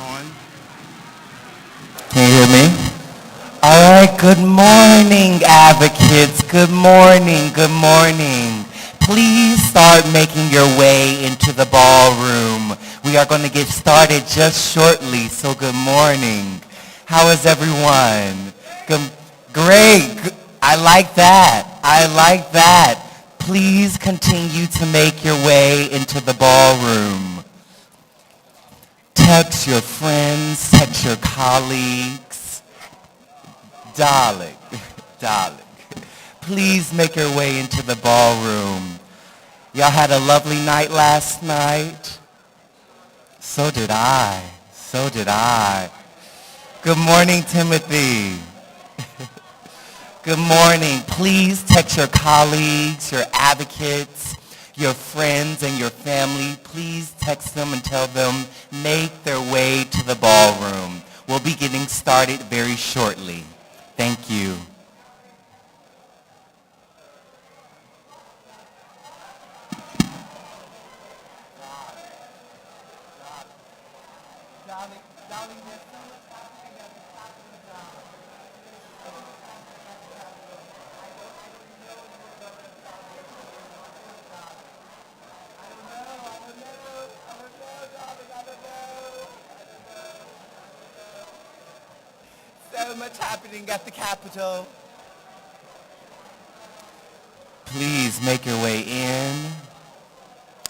on. Can you hear me? All right, good morning, advocates. Good morning, good morning. Please start making your way into the ballroom. We are going to get started just shortly, so good morning. How is everyone? Great. I like that. I like that. Please continue to make your way into the ballroom. Text your friends, text your colleagues. Darling, darling, please make your way into the ballroom. Y'all had a lovely night last night? So did I. So did I. Good morning, Timothy. Good morning. Please text your colleagues, your advocates, your friends, and your family. Please text them and tell them make their way to the ballroom. We'll be getting started very shortly. Thank you. So much happening at the Capitol. Please make your way in.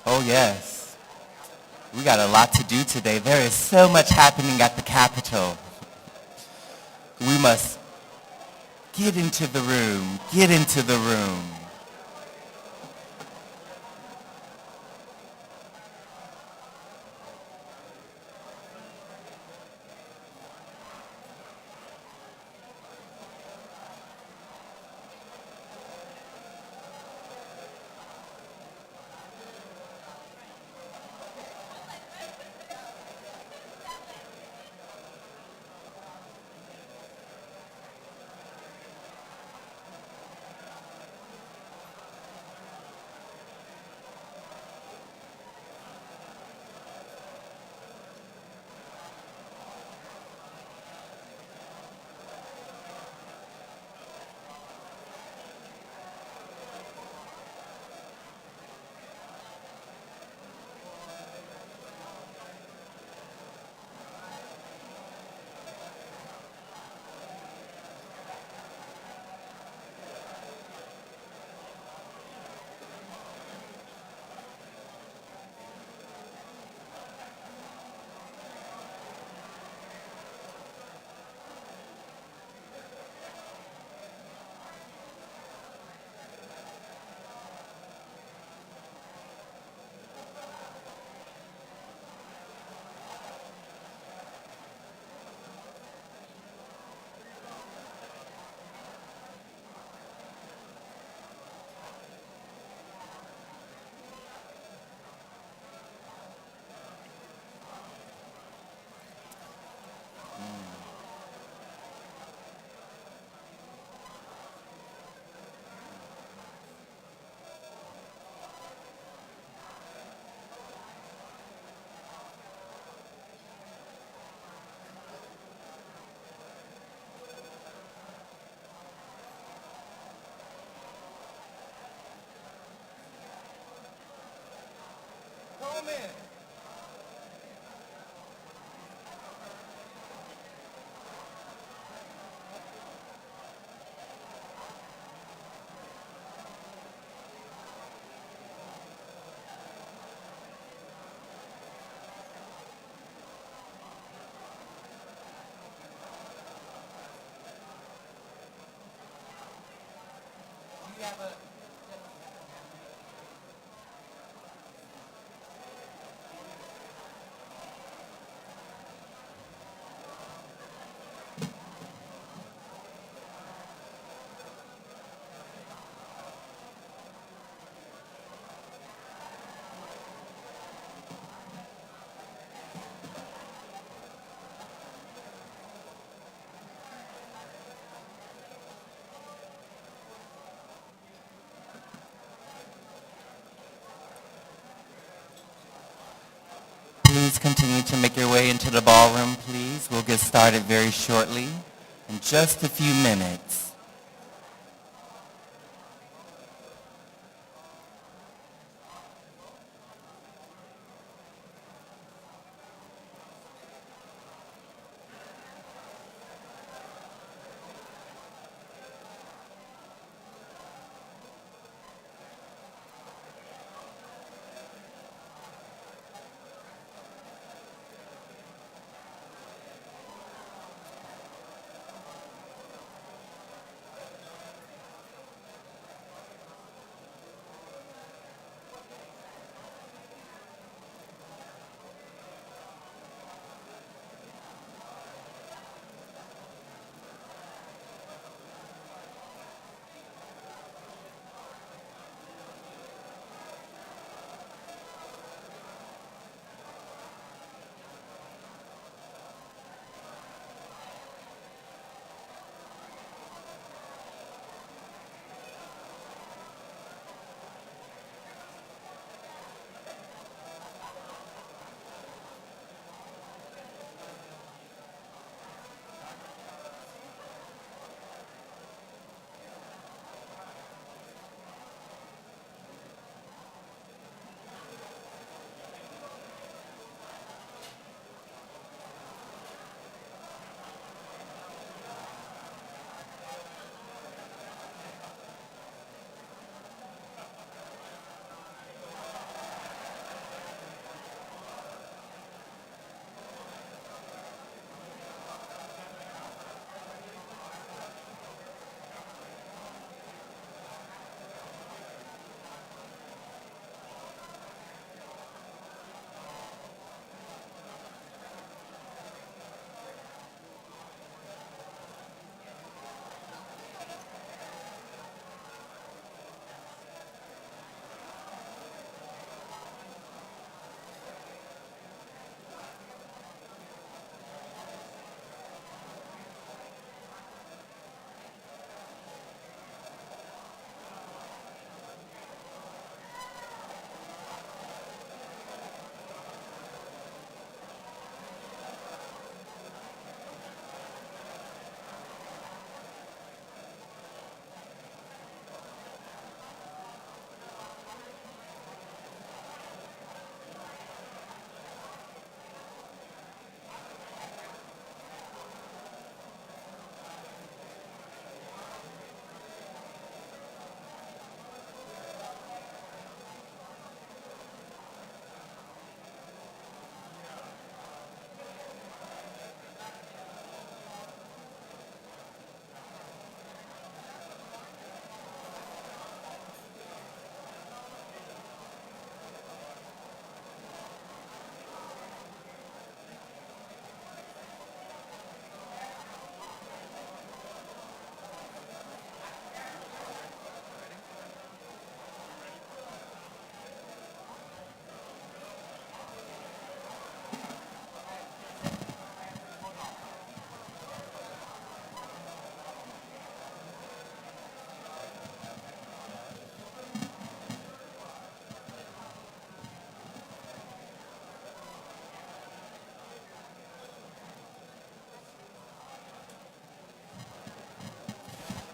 Oh yes, we got a lot to do today. There is so much happening at the Capitol. We must get into the room, get into the room. willing to make your way into the ballroom, please? We'll get started very shortly, in just a few minutes.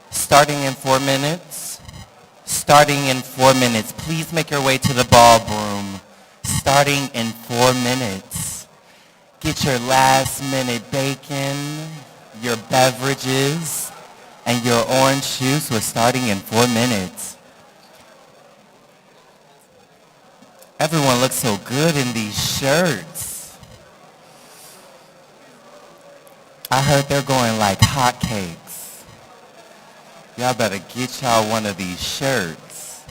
Starting in 4 minutes. Starting in 4 minutes. Please make your way to the ballroom. Starting in 4 minutes. Get your last minute bacon, your beverages, and your orange juice. We're starting in 4 minutes. Everyone looks so good in these shirts. I heard they're going like hotcakes. Y'all better get y'all one of these shirts.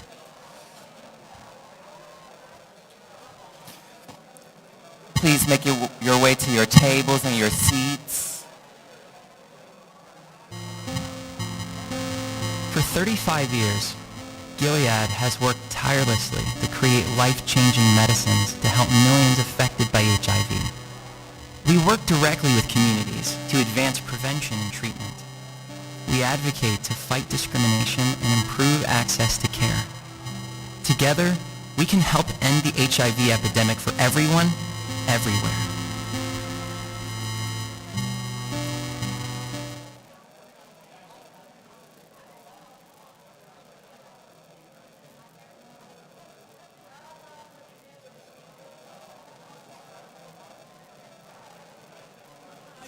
Please make your way to your tables and your seats. For 35 years, Gilead has worked tirelessly to create life-changing medicines to help millions affected by HIV. We work directly with communities to advance prevention and treatment. We advocate to fight discrimination and improve access to care. Together, we can help end the HIV epidemic for everyone, everywhere.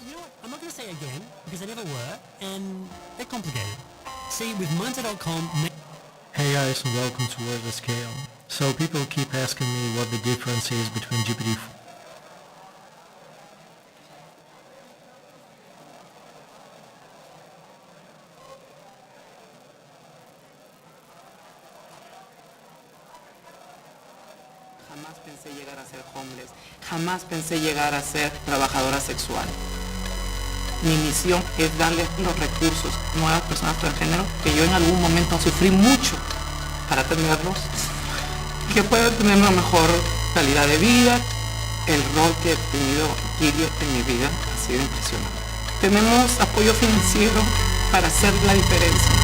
You know what? I'm not going to say again, because they never were, and they're complicated. See, with Mindset.com... Hey guys, and welcome to Word the Scale. So people keep asking me what the difference is between GPT-4. Jamás pensé llegar a ser homeless, jamás pensé llegar a ser trabajadora sexual. Mi misión es darle los recursos a nuevas personas transgénero que yo en algún momento sufrí mucho para tenerlos, que puedan tener una mejor calidad de vida. El rol que he tenido Gilead en mi vida ha sido impresionante. Tenemos apoyo financiero para hacer la diferencia.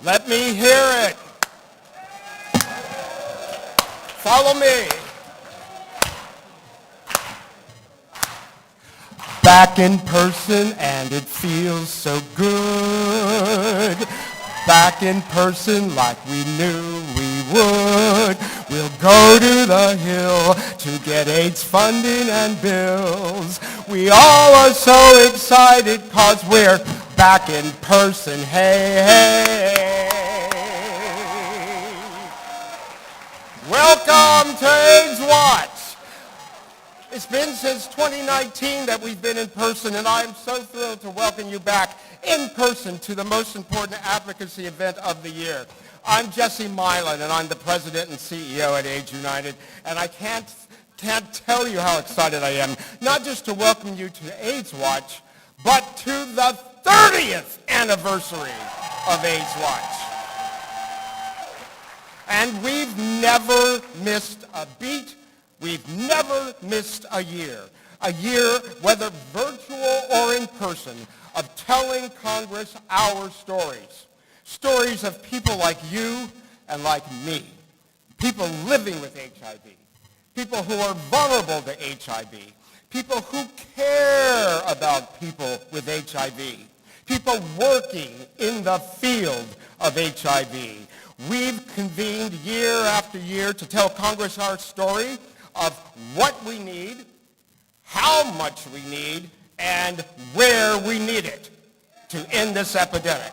Let me hear it. Follow me. Back in person and it feels so good. Back in person like we knew we would. We'll go to the hill to get AIDS funding and bills. We all are so excited 'cause we're back in person. Hey, hey. Welcome to AIDSWatch. It's been since 2019 that we've been in person, and I am so thrilled to welcome you back in person to the most important advocacy event of the year. I'm Jesse Milan, and I'm the president and CEO at AIDS United, and I can't tell you how excited I am, not just to welcome you to AIDSWatch, but to the 30th anniversary of AIDSWatch. And we've never missed a beat. We've never missed a year. A year, whether virtual or in person, of telling Congress our stories. Stories of people like you and like me. People living with HIV. People who are vulnerable to HIV. People who care about people with HIV. People working in the field of HIV. We've convened year after year to tell Congress our story of what we need, how much we need, and where we need it to end this epidemic.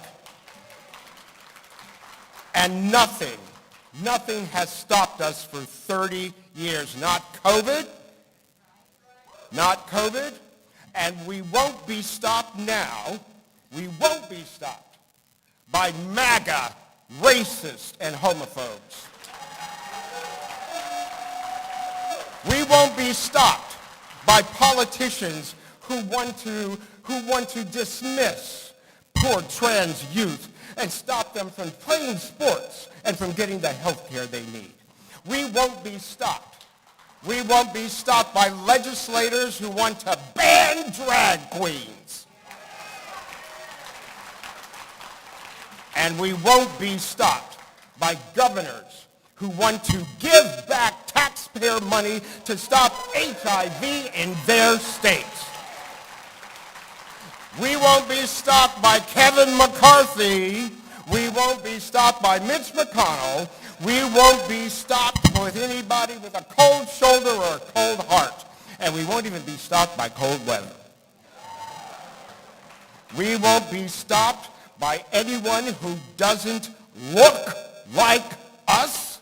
And nothing has stopped us for 30 years. Not COVID, and we won't be stopped now. We won't be stopped by MAGA racists and homophobes. We won't be stopped by politicians who want to dismiss poor trans youth and stop them from playing sports and from getting the health care they need. We won't be stopped. We won't be stopped by legislators who want to ban drag queens. And we won't be stopped by governors who want to give back taxpayer money to stop HIV in their states. We won't be stopped by Kevin McCarthy. We won't be stopped by Mitch McConnell. We won't be stopped with anybody with a cold shoulder or a cold heart. And we won't even be stopped by cold weather. We won't be stopped by anyone who doesn't look like us,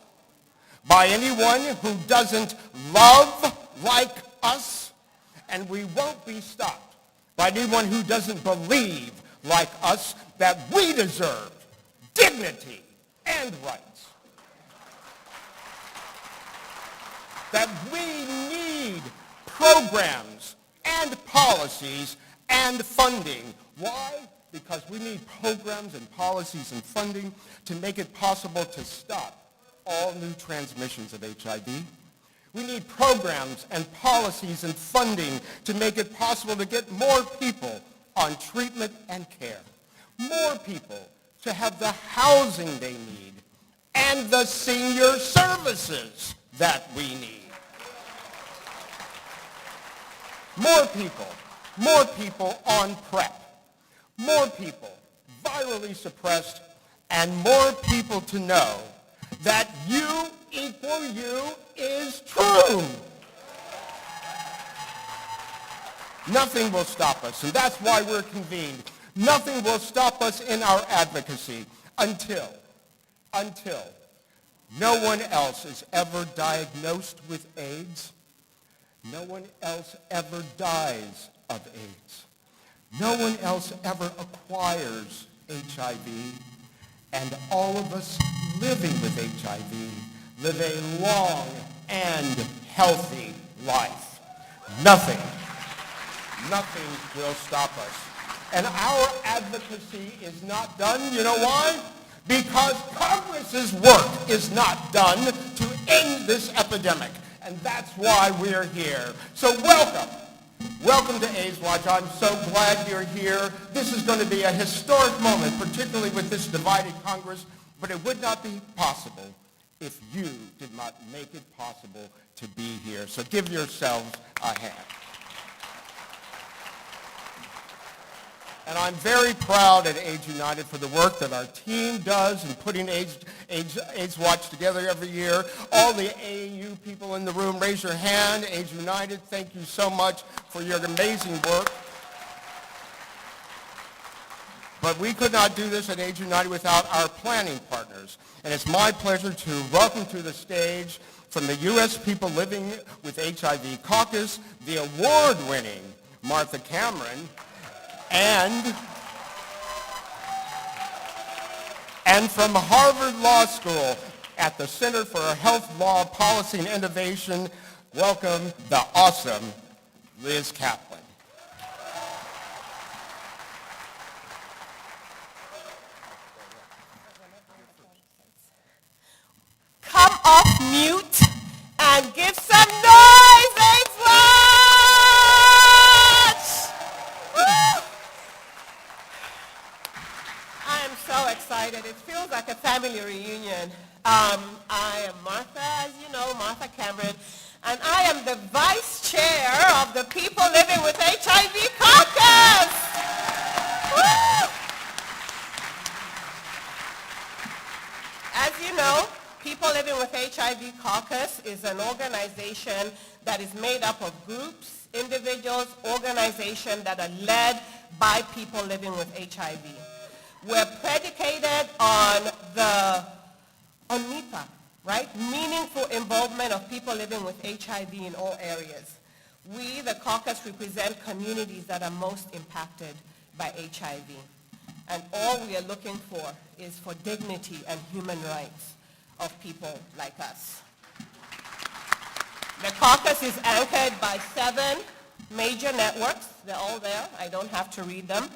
by anyone who doesn't love like us, and we won't be stopped by anyone who doesn't believe like us that we deserve dignity and rights, that we need programs and policies and funding. Why? Because we need programs and policies and funding to make it possible to stop all new transmissions of HIV. We need programs and policies and funding to make it possible to get more people on treatment and care. More people to have the housing they need and the senior services that we need. More people on PrEP. More people virally suppressed, and more people to know that you equal you is true. Nothing will stop us, and that's why we're convened. Nothing will stop us in our advocacy until no one else is ever diagnosed with AIDS. No one else ever dies of AIDS. No one else ever acquires HIV. And all of us living with HIV live a long and healthy life. Nothing will stop us. And our advocacy is not done. You know why? Because Congress's work is not done to end this epidemic. And that's why we're here. So welcome. Welcome to AIDSWatch. I'm so glad you're here. This is going to be a historic moment, particularly with this divided Congress, but it would not be possible if you did not make it possible to be here. So give yourselves a hand. And I'm very proud at AIDS United for the work that our team does in putting AIDSWatch together every year. All the AAU people in the room, raise your hand. AIDS United, thank you so much for your amazing work. But we could not do this at AIDS United without our planning partners. And it's my pleasure to welcome to the stage from the U.S. People Living with HIV Caucus, the award-winning Martha Cameron, and from Harvard Law School at the Center for Health Law Policy and Innovation, welcome the awesome Liz Kaplan. Come off mute and give some noise, AIDSWatch! I am so excited. It feels like a family reunion. I am Martha, as you know, Martha Cameron, and I am the vice chair of the People Living with HIV Caucus. Woo! As you know, People Living with HIV Caucus is an organization that is made up of groups, individuals, organizations that are led by people living with HIV. We're predicated on MIPA, right? Meaningful involvement of people living with HIV in all areas. We, the caucus, represent communities that are most impacted by HIV. And all we are looking for is for dignity and human rights of people like us. The caucus is anchored by 7 major networks. They're all there. I don't have to read them.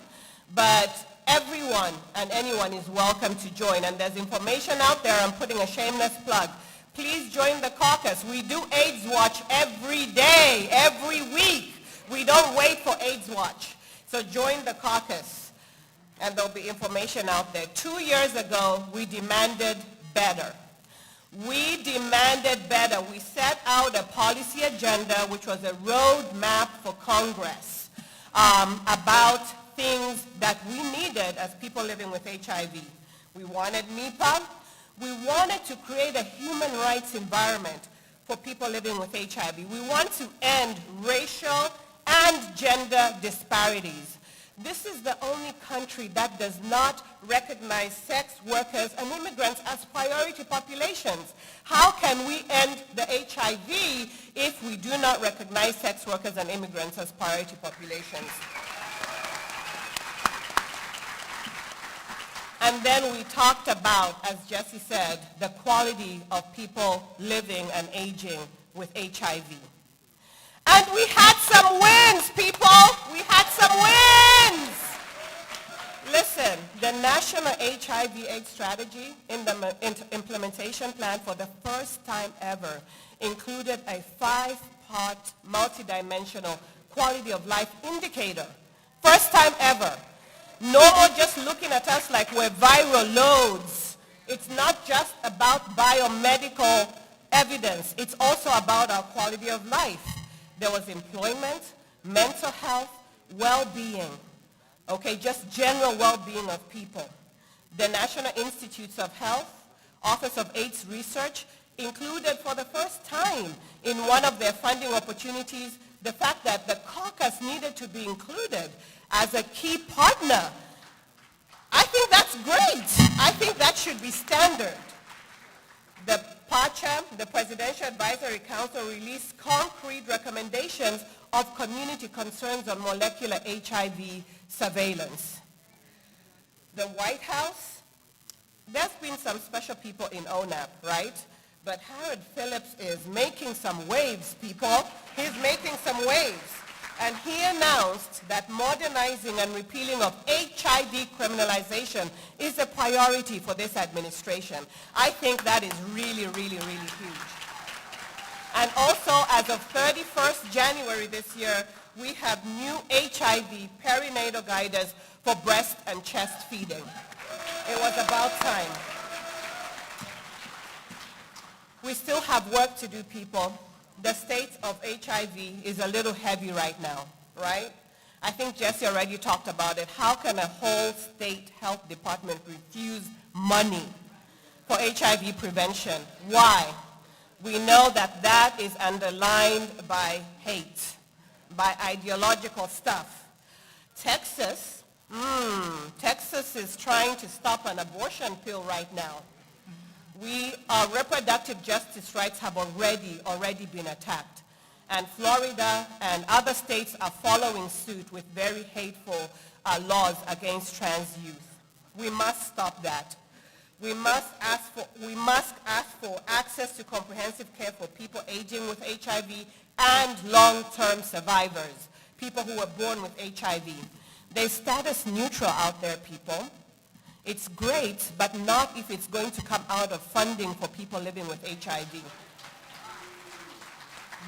But everyone and anyone is welcome to join. And there's information out there. I'm putting a shameless plug. Please join the caucus. We do AIDSWatch every day, every week. We don't wait for AIDSWatch. So join the caucus. And there'll be information out there. 2 years ago, we demanded better. We demanded better. We set out a policy agenda, which was a roadmap for Congress, about things that we needed as people living with HIV. We wanted MIPA. We wanted to create a human rights environment for people living with HIV. We want to end racial and gender disparities. This is the only country that does not recognize sex workers and immigrants as priority populations. How can we end the HIV if we do not recognize sex workers and immigrants as priority populations? And then we talked about, as Jesse said, the quality of people living and aging with HIV. And we had some wins, people. We had some wins. Listen, the National HIV/AIDS Strategy in the implementation plan for the first time ever included a 5-part multidimensional quality of life indicator. First time ever. No more just looking at us like we're viral loads. It's not just about biomedical evidence. It's also about our quality of life. There was employment, mental health, well-being. Okay, just general well-being of people. The National Institutes of Health, Office of AIDS Research, included for the first time in one of their funding opportunities the fact that the caucus needed to be included as a key partner. I think that's great. I think that should be standard. The PACHA, the Presidential Advisory Council, released concrete recommendations of community concerns on molecular HIV surveillance. The White House, there's been some special people in ONAP, right? But Harold Phillips is making some waves, people. He's making some waves. And he announced that modernizing and repealing of HIV criminalization is a priority for this administration. I think that is really, really, really huge. And also, as of 31st January this year, we have new HIV perinatal guidance for breast and chest feeding. It was about time. We still have work to do, people. The state of HIV is a little heavy right now, right? I think Jesse already talked about it. How can a whole state health department refuse money for HIV prevention? Why? We know that that is underlined by hate, by ideological stuff. Texas is trying to stop an abortion pill right now. Our reproductive justice rights have already been attacked. And Florida and other states are following suit with very hateful laws against trans youth. We must stop that. We must ask for access to comprehensive care for people aging with HIV and long-term survivors, people who were born with HIV. There's status neutral out there, people. It's great, but not if it's going to come out of funding for people living with HIV.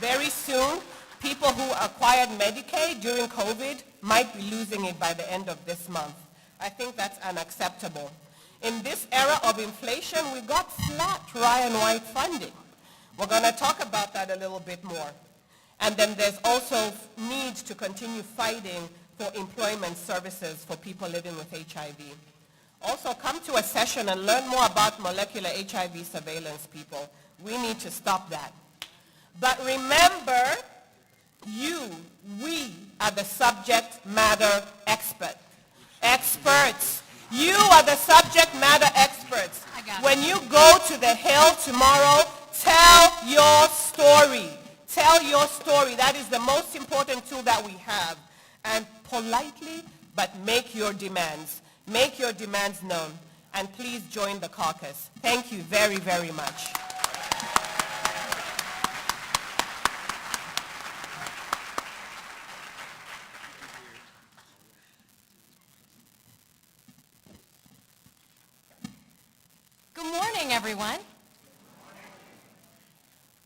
Very soon, people who acquired Medicaid during COVID might be losing it by the end of this month. I think that's unacceptable. In this era of inflation, we got flat Ryan White funding. We're going to talk about that a little bit more. And then there's also need to continue fighting for employment services for people living with HIV. Also, come to a session and learn more about molecular HIV surveillance, people. We need to stop that. But remember, we are the subject matter experts. You are the subject matter experts. When you go to the Hill tomorrow, tell your story. Tell your story. That is the most important tool that we have. And politely, but make your demands. Make your demands known. And please join the caucus. Thank you very, very much. Good morning, everyone.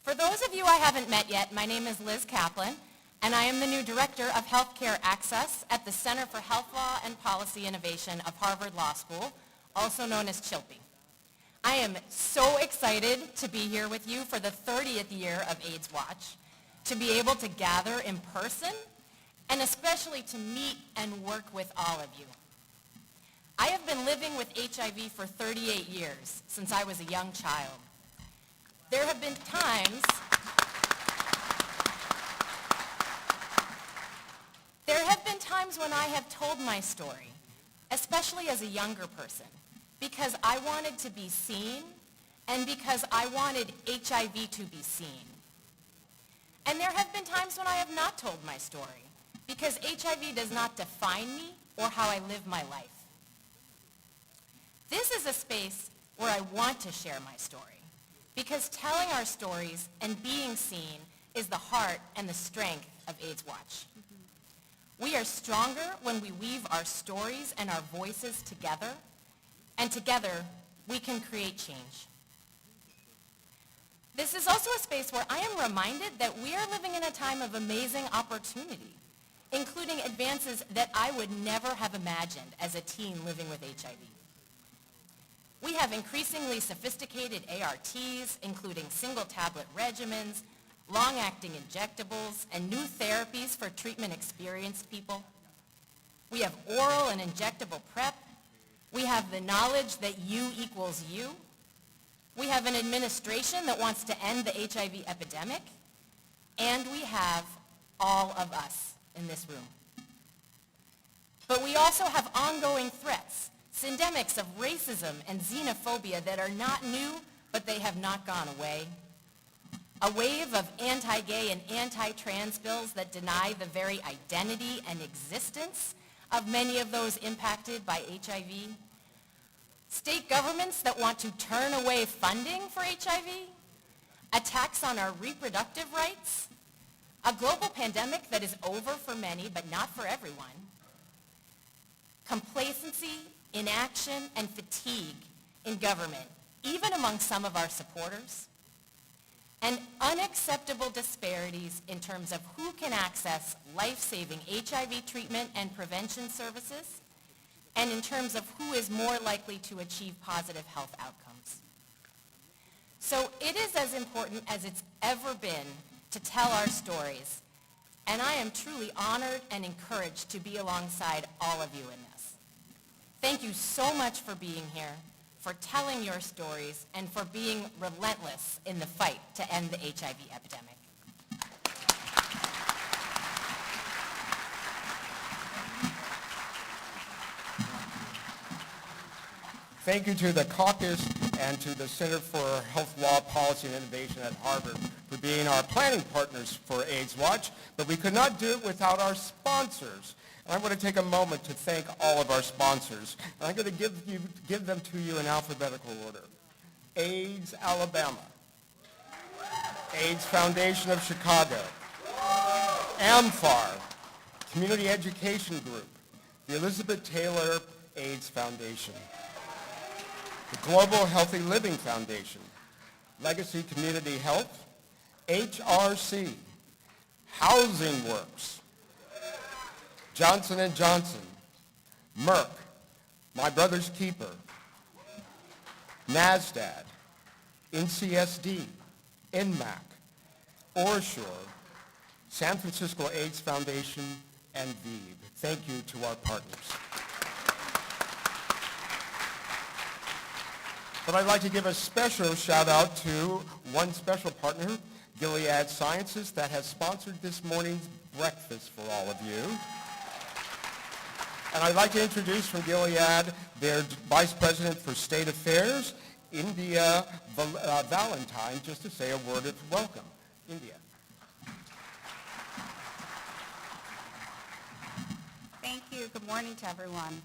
For those of you I haven't met yet, my name is Liz Kaplan, and I am the new Director of Healthcare Access at the Center for Health Law and Policy Innovation of Harvard Law School, also known as CHILPI. I am so excited to be here with you for the 30th year of AIDSWatch, to be able to gather in person, and especially to meet and work with all of you. I have been living with HIV for 38 years, since I was a young child. There have been times when I have told my story, especially as a younger person, because I wanted to be seen and because I wanted HIV to be seen. And there have been times when I have not told my story, because HIV does not define me or how I live my life. This is a space where I want to share my story, because telling our stories and being seen is the heart and the strength of AIDSWatch. We are stronger when we weave our stories and our voices together, and together we can create change. This is also a space where I am reminded that we are living in a time of amazing opportunity, including advances that I would never have imagined as a teen living with HIV. We have increasingly sophisticated ARTs, including single tablet regimens, long-acting injectables, and new therapies for treatment-experienced people. We have oral and injectable PrEP. We have the knowledge that U equals you. We have an administration that wants to end the HIV epidemic. And we have all of us in this room. But we also have ongoing threats, syndemics of racism and xenophobia that are not new, but they have not gone away. A wave of anti-gay and anti-trans bills that deny the very identity and existence of many of those impacted by HIV. State governments that want to turn away funding for HIV. Attacks on our reproductive rights. A global pandemic that is over for many, but not for everyone. Complacency, inaction, and fatigue in government, even among some of our supporters. And unacceptable disparities in terms of who can access life-saving HIV treatment and prevention services, and in terms of who is more likely to achieve positive health outcomes. So it is as important as it's ever been to tell our stories, and I am truly honored and encouraged to be alongside all of you in this. Thank you so much for being here, for telling your stories, and for being relentless in the fight to end the HIV epidemic. Thank you to the caucus and to the Center for Health Law Policy and Innovation at Harvard for being our planning partners for AIDSWatch, but we could not do it without our sponsors. And I'm going to take a moment to thank all of our sponsors. And I'm going to give them to you in alphabetical order. AIDS Alabama, AIDS Foundation of Chicago, AMFAR, Community Education Group, the Elizabeth Taylor AIDS Foundation, the Global Healthy Living Foundation, Legacy Community Health, HRC, Housing Works, Johnson & Johnson, Merck, My Brother's Keeper, NASDAD, NCSD, NMAC, OraSure, San Francisco AIDS Foundation, and VEEB. Thank you to our partners. But I'd like to give a special shout out to one special partner, Gilead Sciences, that has sponsored this morning's breakfast for all of you. And I'd like to introduce from Gilead their Vice President for State Affairs, India Valentine, just to say a word of welcome. India. Thank you. Good morning to everyone.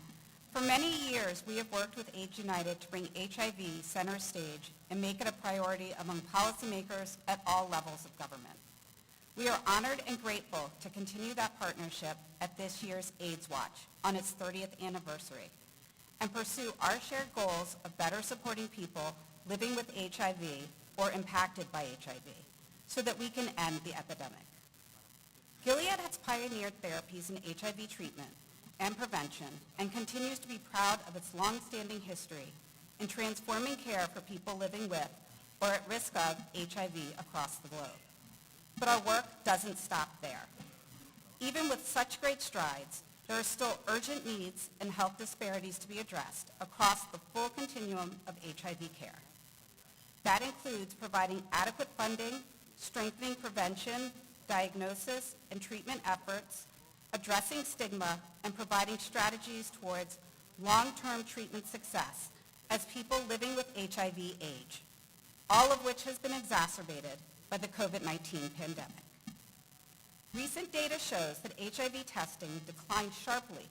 For many years, we have worked with AIDS United to bring HIV center stage and make it a priority among policymakers at all levels of government. We are honored and grateful to continue that partnership at this year's AIDSWatch on its 30th anniversary and pursue our shared goals of better supporting people living with HIV or impacted by HIV so that we can end the epidemic. Gilead has pioneered therapies in HIV treatment and prevention and continues to be proud of its long-standing history in transforming care for people living with or at risk of HIV across the globe. But our work doesn't stop there. Even with such great strides, there are still urgent needs and health disparities to be addressed across the full continuum of HIV care. That includes providing adequate funding, strengthening prevention, diagnosis, and treatment efforts, addressing stigma, and providing strategies towards long-term treatment success as people living with HIV age, all of which has been exacerbated by the COVID-19 pandemic. Recent data shows that HIV testing declined sharply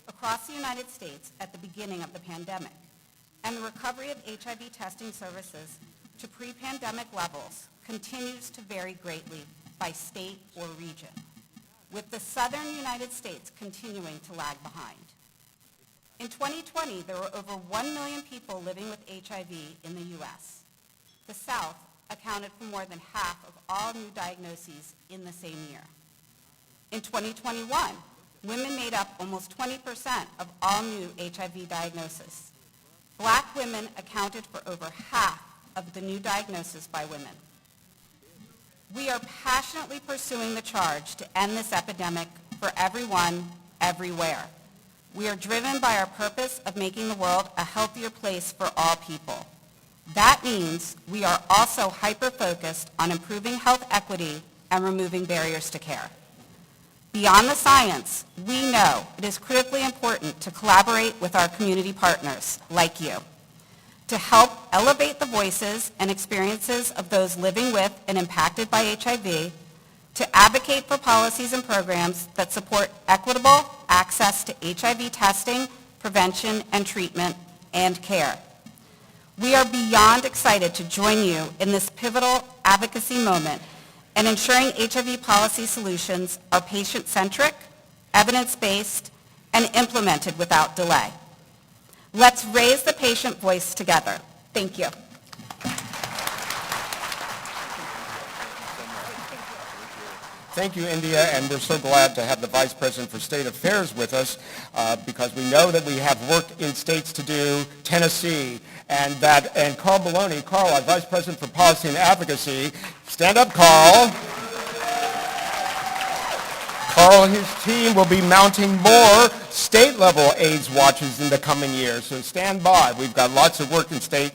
across the United States at the beginning of the pandemic, and the recovery of HIV testing services to pre-pandemic levels continues to vary greatly by state or region, with the southern United States continuing to lag behind. In 2020, there were over 1 million people living with HIV in the U.S. The South accounted for more than half of all new diagnoses in the same year. In 2021, women made up almost 20% of all new HIV diagnoses. Black women accounted for over half of the new diagnoses by women. We are passionately pursuing the charge to end this epidemic for everyone, everywhere. We are driven by our purpose of making the world a healthier place for all people. That means we are also hyper-focused on improving health equity and removing barriers to care. Beyond the science, we know it is critically important to collaborate with our community partners, like you, to help elevate the voices and experiences of those living with and impacted by HIV, to advocate for policies and programs that support equitable access to HIV testing, prevention, and treatment, and care. We are beyond excited to join you in this pivotal advocacy moment and ensuring HIV policy solutions are patient-centric, evidence-based, and implemented without delay. Let's raise the patient voice together. Thank you. Thank you, India, and we're so glad to have the Vice President for State Affairs with us because we know that we have work in states to do, Tennessee, and Carl Maloney. Carl, our Vice President for Policy and Advocacy. Stand up, Carl. Carl and his team will be mounting more state-level AIDS watches in the coming years, so stand by. We've got lots of work in state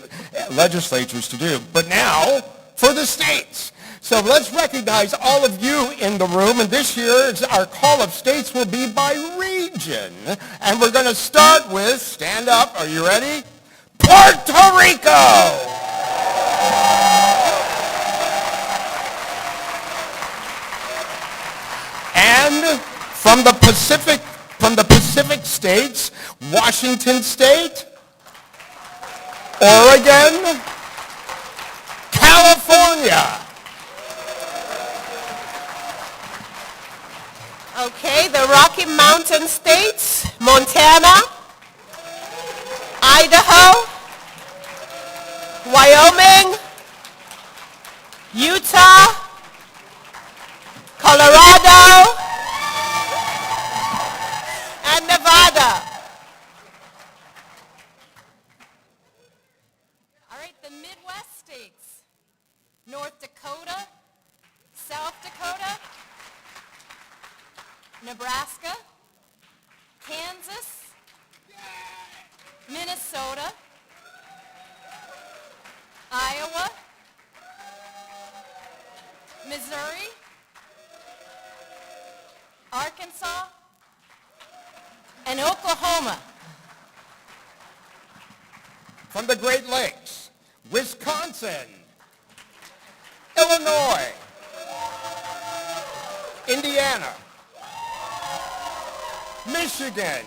legislatures to do. But now, for the states. So let's recognize all of you in the room, and this year our call of states will be by region. And we're going to start with, stand up, are you ready? Puerto Rico! And from the Pacific states, Washington State, Oregon, California. Okay, the Rocky Mountain states, Montana, Idaho, Wyoming, Utah, Colorado, and Nevada. All right, the Midwest states, North Dakota, South Dakota, Nebraska, Kansas, Minnesota, Iowa, Missouri, Arkansas, and Oklahoma. From the Great Lakes, Wisconsin, Illinois, Indiana, Michigan,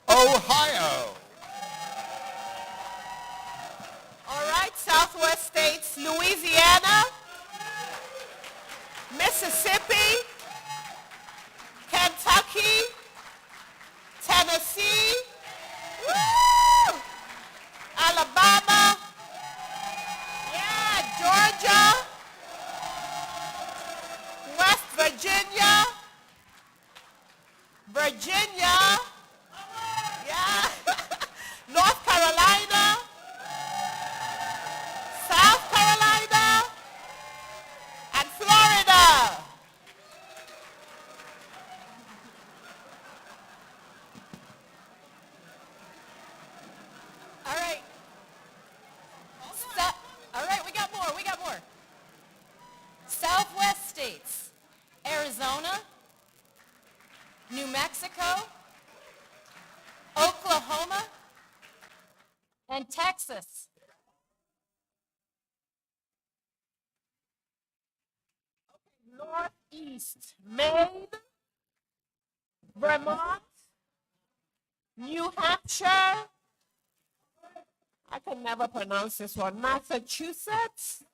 Ohio. All right, Southwest states, Louisiana, Mississippi, Kentucky, Tennessee, woo! Alabama, yeah, Georgia, West Virginia, yeah, North Carolina, South Carolina, and Florida. All right. All right, we got more. Southwest states, Arizona, New Mexico, Oklahoma, and Texas. Northeast, Maine, Vermont, New Hampshire, I can never pronounce this one, Massachusetts,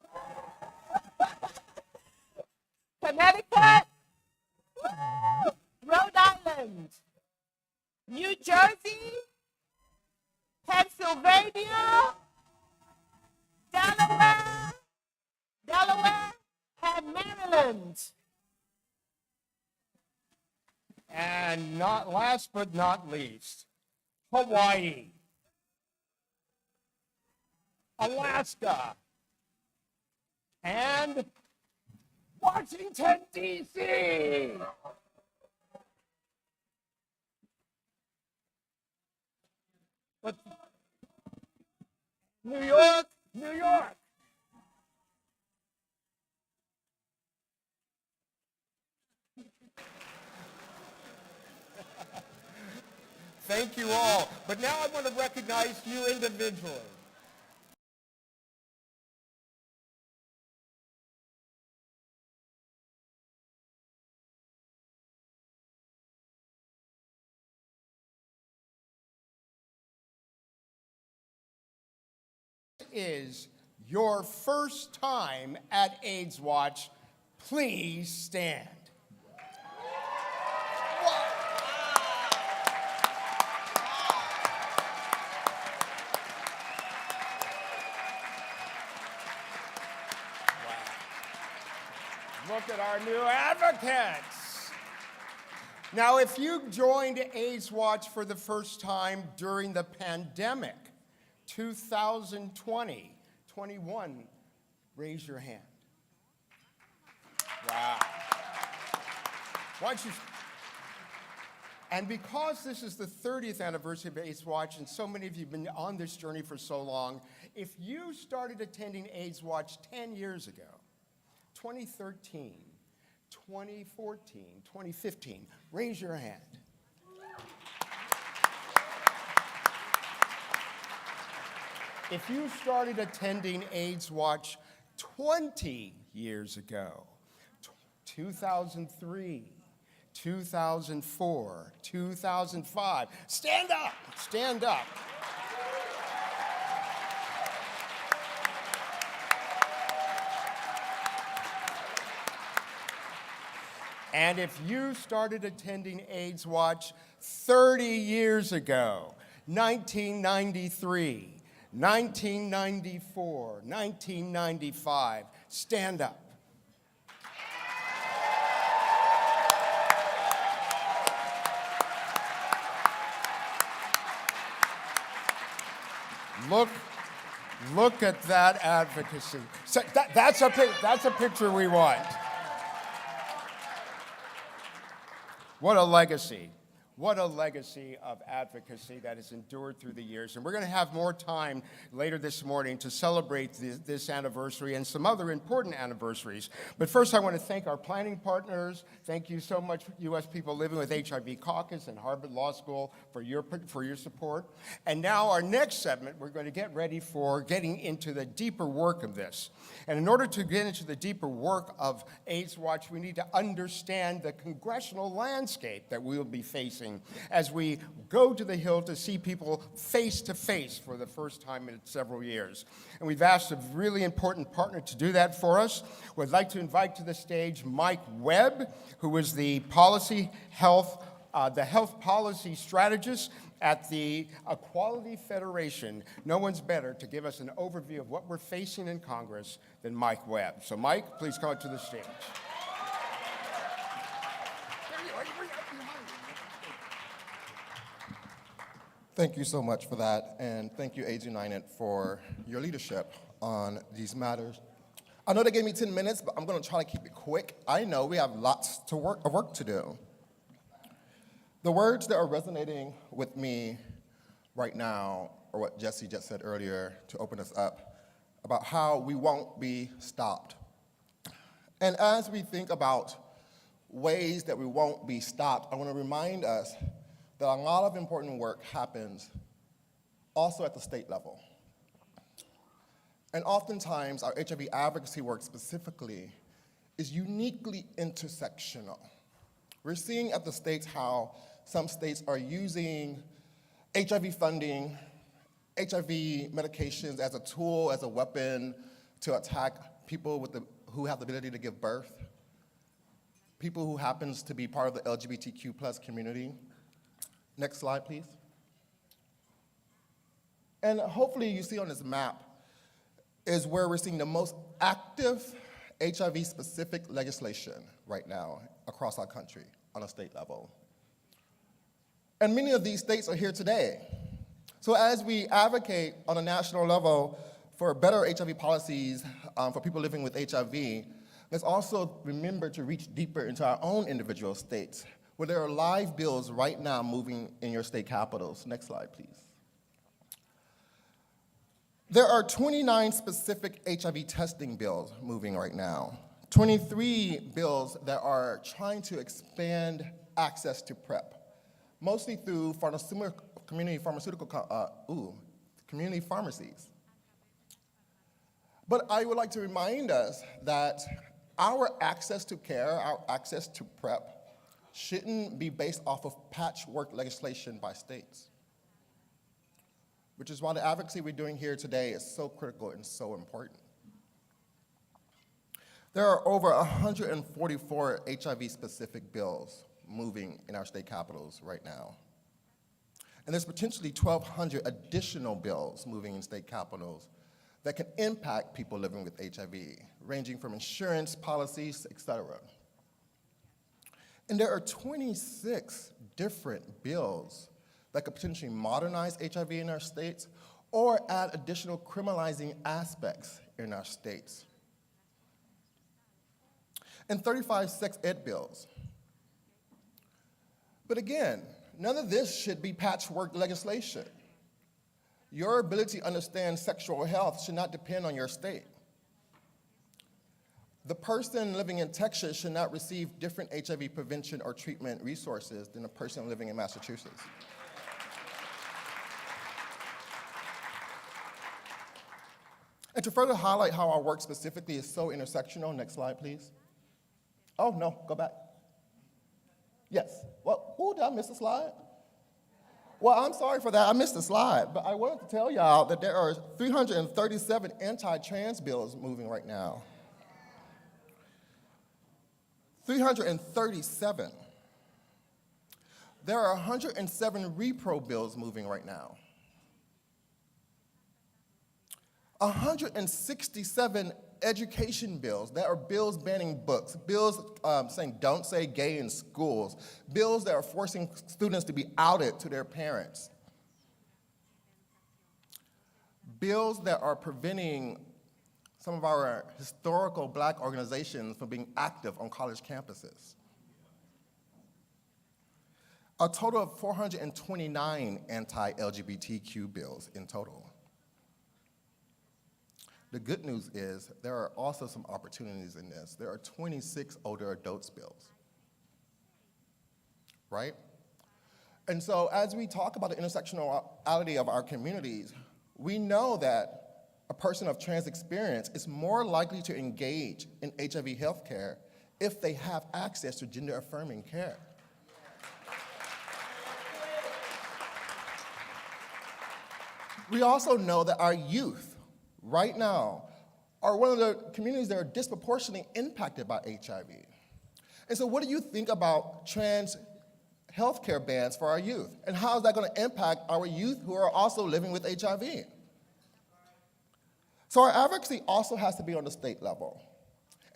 Connecticut, woo, Rhode Island, New Jersey, Pennsylvania, Delaware, and Maryland. And not last but not least, Hawaii, Alaska, and Washington, D.C. But New York, New York. Thank you all. But now I want to recognize you individually. Is your first time at AIDSWatch, please stand. Look at our new advocates. Now, if you joined AIDSWatch for the first time during the pandemic, 2020, 21, raise your hand. Wow. Why don't you? And because this is the 30th anniversary of AIDSWatch, and so many of you have been on this journey for so long, if you started attending AIDSWatch 10 years ago, 2013, 2014, 2015, raise your hand. If you started attending AIDSWatch 20 years ago, 2003, 2004, 2005, stand up, stand up. And if you started attending AIDSWatch 30 years ago, 1993, 1994, 1995, stand up. Look at that advocacy. So that's a picture we want. What a legacy. What a legacy of advocacy that has endured through the years. And we're going to have more time later this morning to celebrate this anniversary and some other important anniversaries. But first, I want to thank our planning partners. Thank you so much, U.S. people living with HIV Caucus and Harvard Law School for your support. And now our next segment, we're going to get ready for getting into the deeper work of this. And in order to get into the deeper work of AIDSWatch, we need to understand the congressional landscape that we will be facing as we go to the Hill to see people face to face for the first time in several years. And we've asked a really important partner to do that for us. We'd like to invite to the stage Mike Webb, who is the health policy strategist at the Equality Federation. No one's better to give us an overview of what we're facing in Congress than Mike Webb. So Mike, please come up to the stage. Thank you so much for that, and thank you, AIDS United, for your leadership on these matters. I know they gave me 10 minutes, but I'm going to try to keep it quick. I know we have lots of work to do. The words that are resonating with me right now are what Jesse just said earlier to open us up about how we won't be stopped. And as we think about ways that we won't be stopped, I want to remind us that a lot of important work happens also at the state level. And oftentimes, our HIV advocacy work specifically is uniquely intersectional. We're seeing at the states how some states are using HIV funding, HIV medications as a tool, as a weapon to attack people who have the ability to give birth. people who happens to be part of the LGBTQ plus community. Next slide, please. And hopefully you see on this map is where we're seeing the most active HIV-specific legislation right now across our country on a state level. And many of these states are here today. So as we advocate on a national level for better HIV policies for people living with HIV, let's also remember to reach deeper into our own individual states, where there are live bills right now moving in your state capitals. Next slide, please. There are 29 specific HIV testing bills moving right now, 23 bills that are trying to expand access to PrEP, mostly through community pharmacies. But I would like to remind us that our access to care, our access to PrEP, shouldn't be based off of patchwork legislation by states, which is why the advocacy we're doing here today is so critical and so important. There are over 144 HIV-specific bills moving in our state capitals right now. And there's potentially 1,200 additional bills moving in state capitals that can impact people living with HIV, ranging from insurance policies, et cetera. And there are 26 different bills that could potentially modernize HIV in our states or add additional criminalizing aspects in our states. And 35 sex ed bills. But again, none of this should be patchwork legislation. Your ability to understand sexual health should not depend on your state. The person living in Texas should not receive different HIV prevention or treatment resources than a person living in Massachusetts. And to further highlight how our work specifically is so intersectional, next slide, please. Oh, no, go back. Yes. Well, did I miss a slide? Well, I'm sorry for that. I missed a slide. But I wanted to tell y'all that there are 337 anti-trans bills moving right now. 337. There are 107 repro bills moving right now. 167 education bills that are bills banning books, bills saying don't say gay in schools, bills that are forcing students to be outed to their parents, bills that are preventing some of our historical Black organizations from being active on college campuses. A total of 429 anti-LGBTQ bills in total. The good news is there are also some opportunities in this. There are 26 older adults bills, right? And so as we talk about the intersectionality of our communities, we know that a person of trans experience is more likely to engage in HIV healthcare if they have access to gender-affirming care. We also know that our youth right now are one of the communities that are disproportionately impacted by HIV. And so what do you think about trans healthcare bans for our youth? And how is that going to impact our youth who are also living with HIV? So our advocacy also has to be on the state level.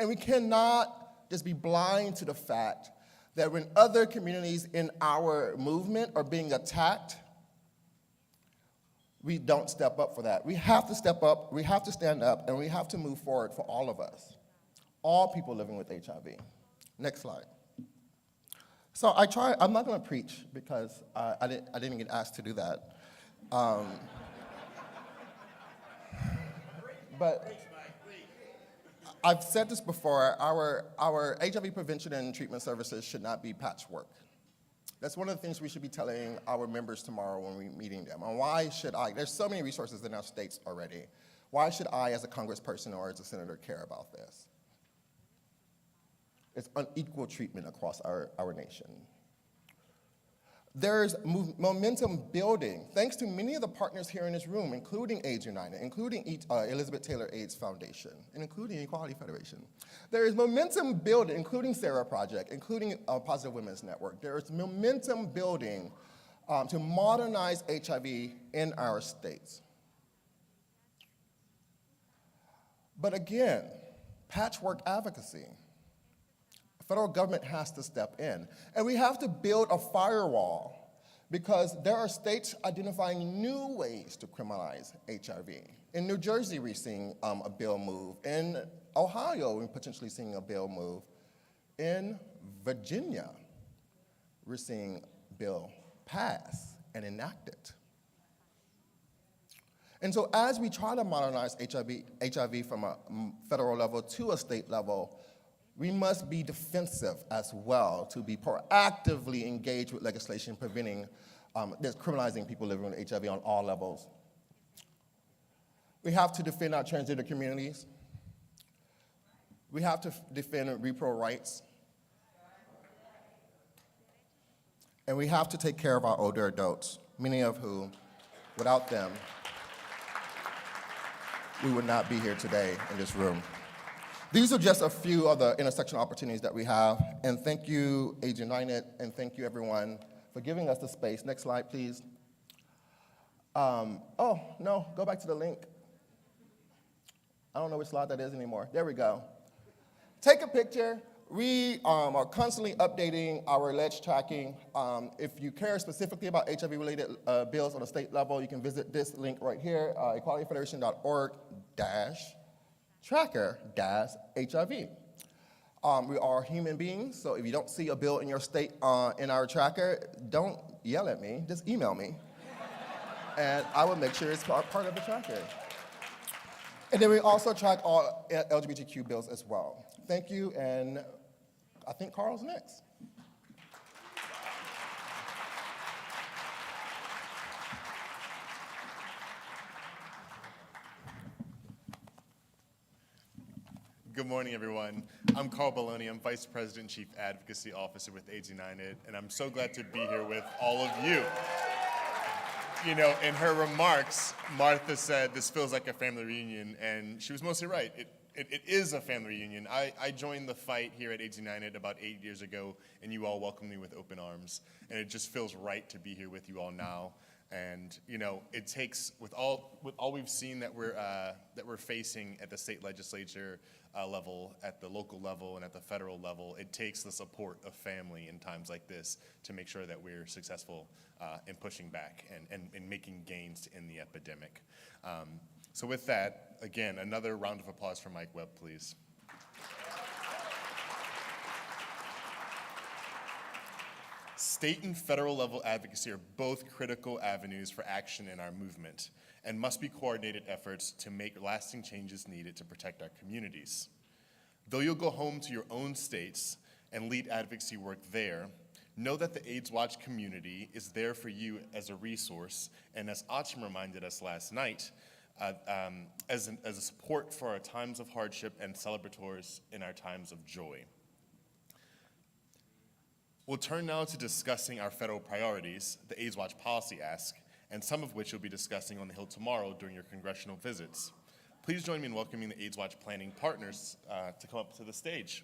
And we cannot just be blind to the fact that when other communities in our movement are being attacked, we don't step up for that. We have to step up, we have to stand up, and we have to move forward for all of us, all people living with HIV. Next slide. So I'm not gonna preach because I didn't get asked to do that. But I've said this before, our HIV prevention and treatment services should not be patchwork. That's one of the things we should be telling our members tomorrow when we're meeting them. And why should I? There's so many resources in our states already. Why should I, as a congressperson or as a senator, care about this? It's unequal treatment across our nation. There's momentum building, thanks to many of the partners here in this room, including AIDS United, including Elizabeth Taylor AIDS Foundation, and including Equality Federation. There is momentum building, including Sarah Project, including Positive Women's Network. There is momentum building to modernize HIV in our states. But again, patchwork advocacy. The federal government has to step in. And we have to build a firewall because there are states identifying new ways to criminalize HIV. In New Jersey, we're seeing a bill move. In Ohio, we're potentially seeing a bill move. In Virginia, we're seeing a bill pass and enacted. And so as we try to modernize HIV from a federal level to a state level, we must be defensive as well to be proactively engaged with legislation preventing, criminalizing people living with HIV on all levels. We have to defend our transgender communities. We have to defend repro rights. And we have to take care of our older adults, many of whom, without them, we would not be here today in this room. These are just a few of the intersectional opportunities that we have, and thank you, AIDS United, and thank you, everyone, for giving us the space. Next slide, please. Oh, no, go back to the link. I don't know which slide that is anymore. There we go. Take a picture. We are constantly updating our alleged tracking. If you care specifically about HIV-related bills on a state level, you can visit this link right here, equalityfederation.org/tracker-HIV. We are human beings, so if you don't see a bill in your state in our tracker, don't yell at me, just email me. And I will make sure it's part of the tracker. And then we also track all LGBTQ bills as well. Thank you, and I think Carl's next. Good morning, everyone. I'm Carl Baloney. I'm Vice President and Chief Advocacy Officer with AIDS United, and I'm so glad to be here with all of you. You know, in her remarks, Martha said this feels like a family reunion, and she was mostly right. It is a family reunion. I joined the fight here at AIDS United about 8 years ago, and you all welcomed me with open arms, and it just feels right to be here with you all now. And you know, it takes with all we've seen that we're facing at the state legislature level, at the local level, and at the federal level, it takes the support of family in times like this to make sure that we're successful in pushing back and making gains in the epidemic. So with that, again, another round of applause for Mike Webb, please. State and federal level advocacy are both critical avenues for action in our movement and must be coordinated efforts to make lasting changes needed to protect our communities. Though you'll go home to your own states and lead advocacy work there, know that the AIDSWatch community is there for you as a resource, and as Achim reminded us last night, as a support for our times of hardship and celebrators in our times of joy. We'll turn now to discussing our federal priorities, the AIDSWatch policy ask, and some of which you'll be discussing on the Hill tomorrow during your congressional visits. Please join me in welcoming the AIDSWatch planning partners to come up to the stage.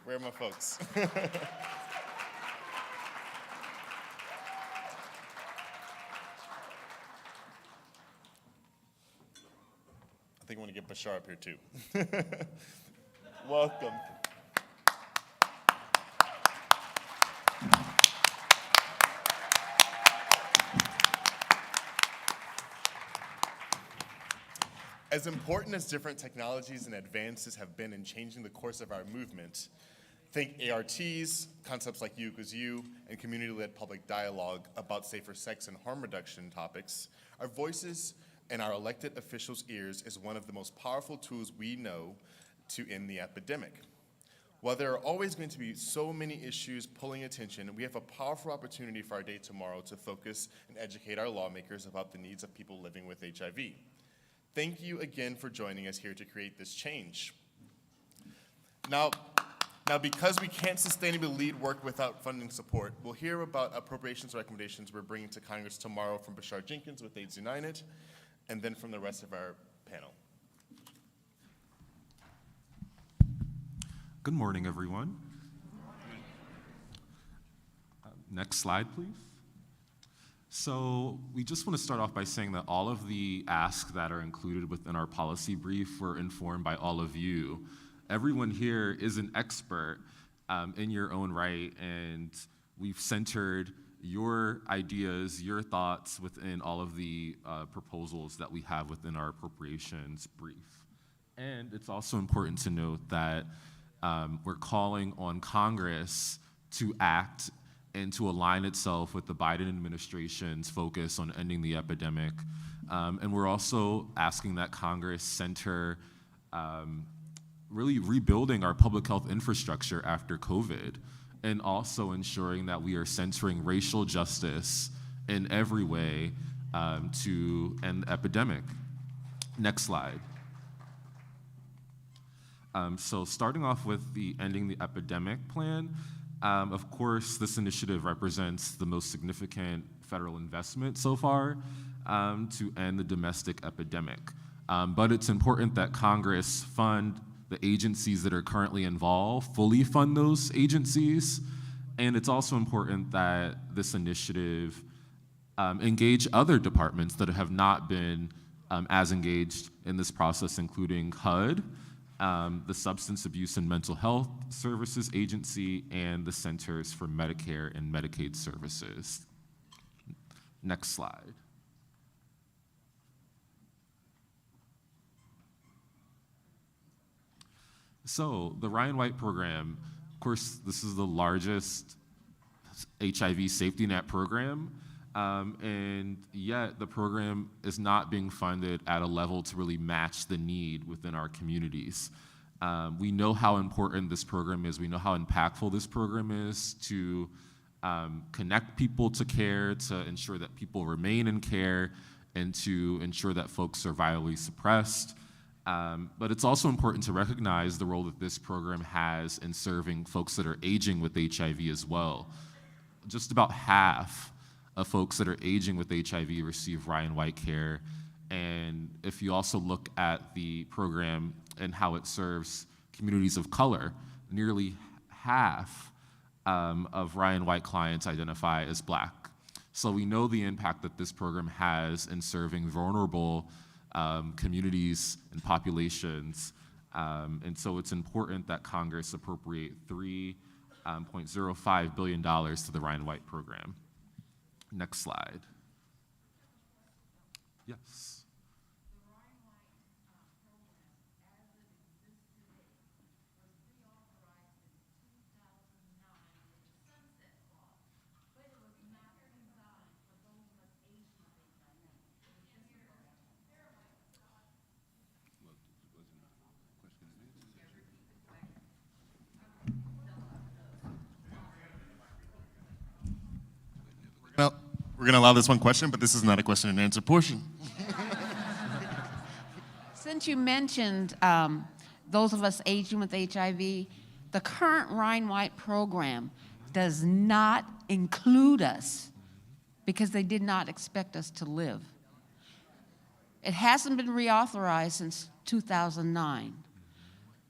Where are my folks? I think I want to get Bashar up here too. Welcome. As important as different technologies and advances have been in changing the course of our movement, think ARTs, concepts like You Equals You, and community-led public dialogue about safer sex and harm reduction topics, our voices in our elected officials' ears is one of the most powerful tools we know to end the epidemic. While there are always going to be so many issues pulling attention, we have a powerful opportunity for our day tomorrow to focus and educate our lawmakers about the needs of people living with HIV. Thank you again for joining us here to create this change. Now Now, because we can't sustainably lead work without funding support, we'll hear about appropriations recommendations we're bringing to Congress tomorrow from Bashar Jenkins with AIDS United, and then from the rest of our panel. Good morning, everyone. Next slide, please. So we just want to start off by saying that all of the asks that are included within our policy brief were informed by all of you. Everyone here is an expert in your own right, and we've centered your ideas, your thoughts within all of the proposals that we have within our appropriations brief. And it's also important to note that we're calling on Congress to act and to align itself with the Biden administration's focus on ending the epidemic. And we're also asking that Congress center really rebuilding our public health infrastructure after COVID, and also ensuring that we are centering racial justice in every way to end the epidemic. Next slide. So starting off with the Ending the Epidemic plan, of course, this initiative represents the most significant federal investment so far to end the domestic epidemic. But it's important that Congress fund the agencies that are currently involved, fully fund those agencies. And it's also important that this initiative engage other departments that have not been as engaged in this process, including HUD, the Substance Abuse and Mental Health Services Agency, and the Centers for Medicare and Medicaid Services. Next slide. So the Ryan White program, of course, this is the largest HIV safety net program, and yet the program is not being funded at a level to really match the need within our communities. We know how important this program is. We know how impactful this program is to connect people to care, to ensure that people remain in care, and to ensure that folks are virally suppressed. But it's also important to recognize the role that this program has in serving folks that are aging with HIV as well. Just about half of folks that are aging with HIV receive Ryan White care. And if you also look at the program and how it serves communities of color, nearly half of Ryan White clients identify as Black. So we know the impact that this program has in serving vulnerable communities and populations. And so it's important that Congress appropriate $3.05 billion to the Ryan White program. Next slide. Yes. We're going to allow this one question, but this is not a question and answer portion. Since you mentioned those of us aging with HIV, the current Ryan White program does not include us because they did not expect us to live. It hasn't been reauthorized since 2009.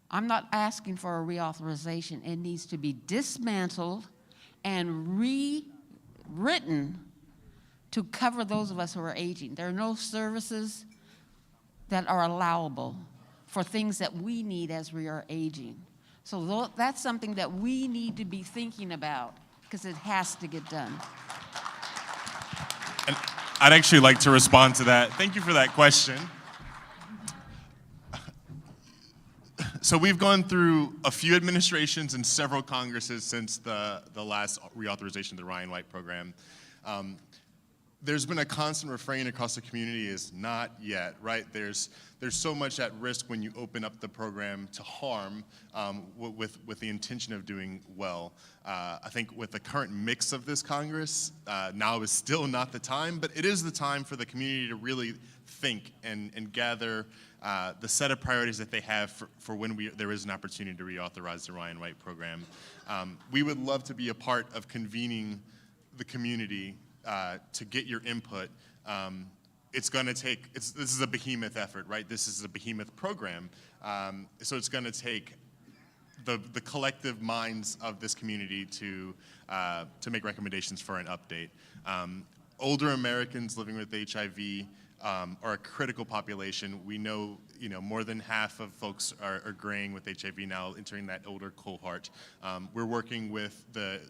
I'm not asking for a reauthorization. It needs to be dismantled and rewritten to cover those of us who are aging. There are no services that are allowable for things that we need as we are aging. So that's something that we need to be thinking about because it has to get done. And I'd actually like to respond to that. Thank you for that question. So we've gone through a few administrations and several Congresses since the last reauthorization of the Ryan White program. there's been a constant refrain across the community is not yet, right? There's so much at risk when you open up the program to harm with the intention of doing well. I think with the current mix of this Congress, now is still not the time, but it is the time for the community to really think and gather the set of priorities that they have for when there is an opportunity to reauthorize the Ryan White program. We would love to be a part of convening the community to get your input. It's going to take, this is a behemoth effort, right? This is a behemoth program. So it's going to take the collective minds of this community to make recommendations for an update. Older Americans living with HIV are a critical population. We know, more than half of folks are graying with HIV now, entering that older cohort. We're working with the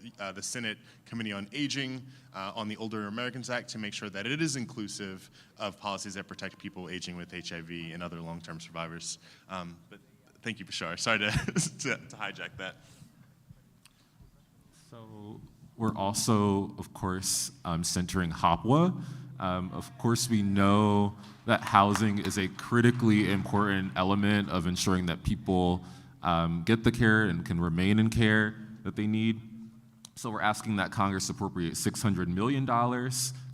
Senate Committee on Aging on the Older Americans Act to make sure that it is inclusive of policies that protect people aging with HIV and other long-term survivors. But thank you, Bashar. Sorry to hijack that. So we're also, of course, centering HOPWA. Of course, we know that housing is a critically important element of ensuring that people get the care and can remain in care that they need. So we're asking that Congress appropriate $600 million to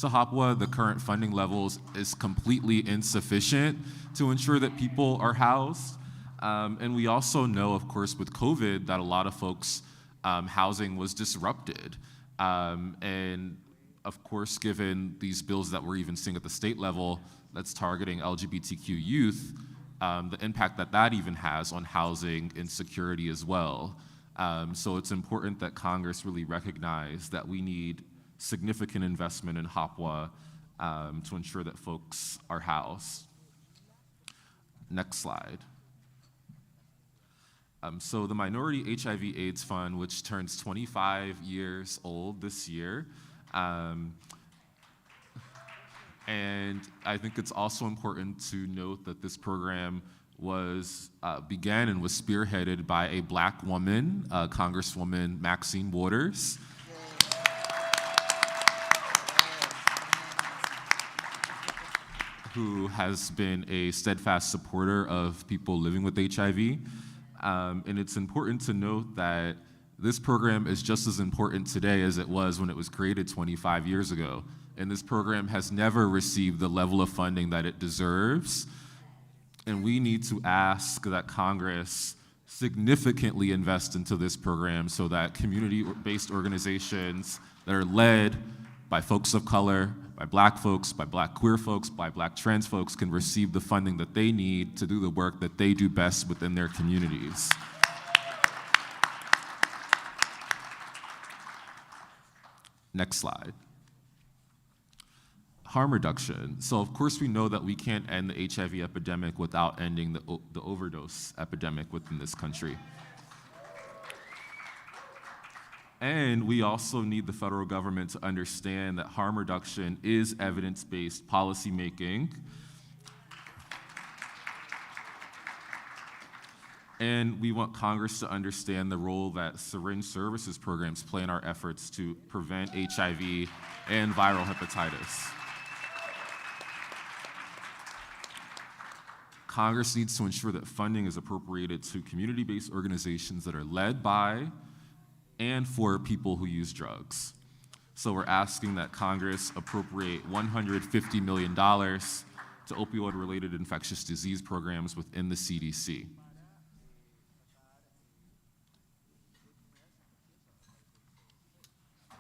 HOPWA. The current funding levels is completely insufficient to ensure that people are housed. And we also know, of course, with COVID, that a lot of folks' housing was disrupted. And of course, given these bills that we're even seeing at the state level that's targeting LGBTQ youth, the impact that even has on housing insecurity as well. So it's important that Congress really recognize that we need significant investment in HOPWA to ensure that folks are housed. Next slide. So the Minority HIV/AIDS Fund, which turns 25 years old this year, and I think it's also important to note that this program began and was spearheaded by a Black woman, Congresswoman Maxine Waters. Who has been a steadfast supporter of people living with HIV. And it's important to note that this program is just as important today as it was when it was created 25 years ago. And this program has never received the level of funding that it deserves. And we need to ask that Congress significantly invest into this program so that community-based organizations that are led by folks of color, by Black folks, by Black queer folks, by Black trans folks can receive the funding that they need to do the work that they do best within their communities. Next slide. Harm reduction. So of course we know that we can't end the HIV epidemic without ending the overdose epidemic within this country. And we also need the federal government to understand that harm reduction is evidence-based policymaking. And we want Congress to understand the role that syringe services programs play in our efforts to prevent HIV and viral hepatitis. Congress needs to ensure that funding is appropriated to community-based organizations that are led by and for people who use drugs. So we're asking that Congress appropriate $150 million to opioid-related infectious disease programs within the CDC.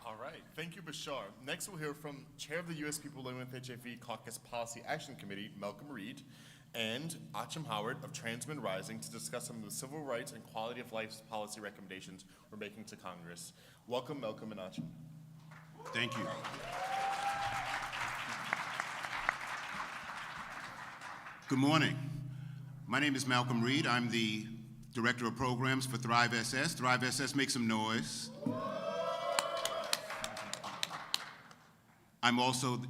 All right, thank you, Bashar. Next, we'll hear from Chair of the U.S. People Living with HIV Caucus Policy Action Committee, Malcolm Reed, and Achim Howard of Trans Men Rising to discuss some of the civil rights and quality of life policy recommendations we're making to Congress. Welcome, Malcolm and Achim. Thank you. Good morning. My name is Malcolm Reed. I'm the Director of Programs for Thrive SS. Thrive SS, make some noise. I'm also,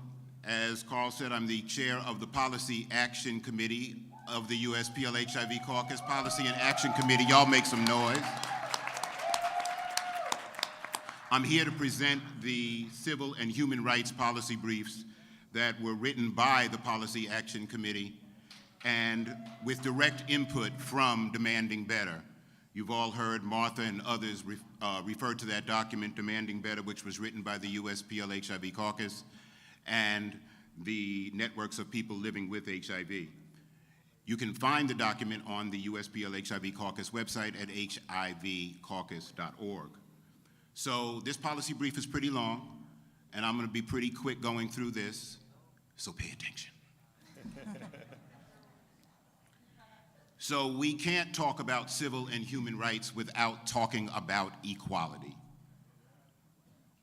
as Carl said, I'm the chair of the Policy Action Committee of the USPL HIV Caucus. Policy and Action Committee, y'all make some noise. I'm here to present the civil and human rights policy briefs that were written by the Policy Action Committee and with direct input from Demanding Better. You've all heard Martha and others refer to that document, Demanding Better, which was written by the USPL-HIV Caucus and the networks of people living with HIV. You can find the document on the USPL-HIV Caucus website at hivcaucus.org. So this policy brief is pretty long, and I'm going to be pretty quick going through this, so pay attention. So we can't talk about civil and human rights without talking about equality.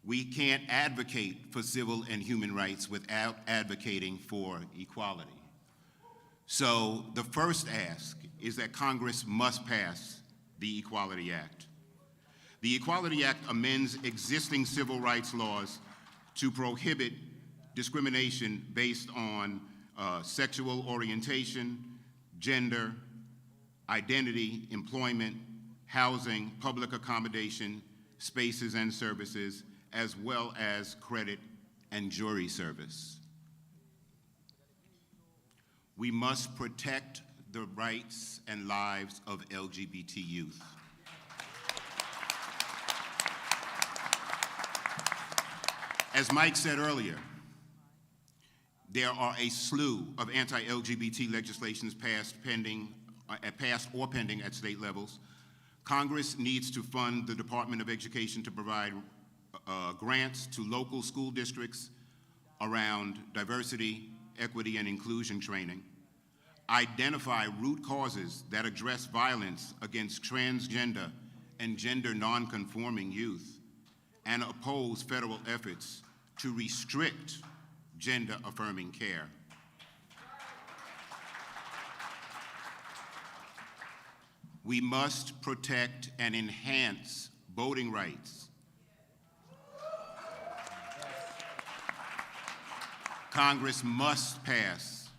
We can't advocate for civil and human rights without advocating for equality. So the first ask is that Congress must pass the Equality Act. The Equality Act amends existing civil rights laws to prohibit discrimination based on sexual orientation, gender, identity, employment, housing, public accommodation, spaces and services, as well as credit and jury service. We must protect the rights and lives of LGBT youth. As Mike said earlier, there are a slew of anti-LGBT legislations passed or pending at state levels. Congress needs to fund the Department of Education to provide grants to local school districts around diversity, equity, and inclusion training, identify root causes that address violence against transgender and gender nonconforming youth, and oppose federal efforts to restrict gender-affirming care. We must protect and enhance voting rights. Congress must pass,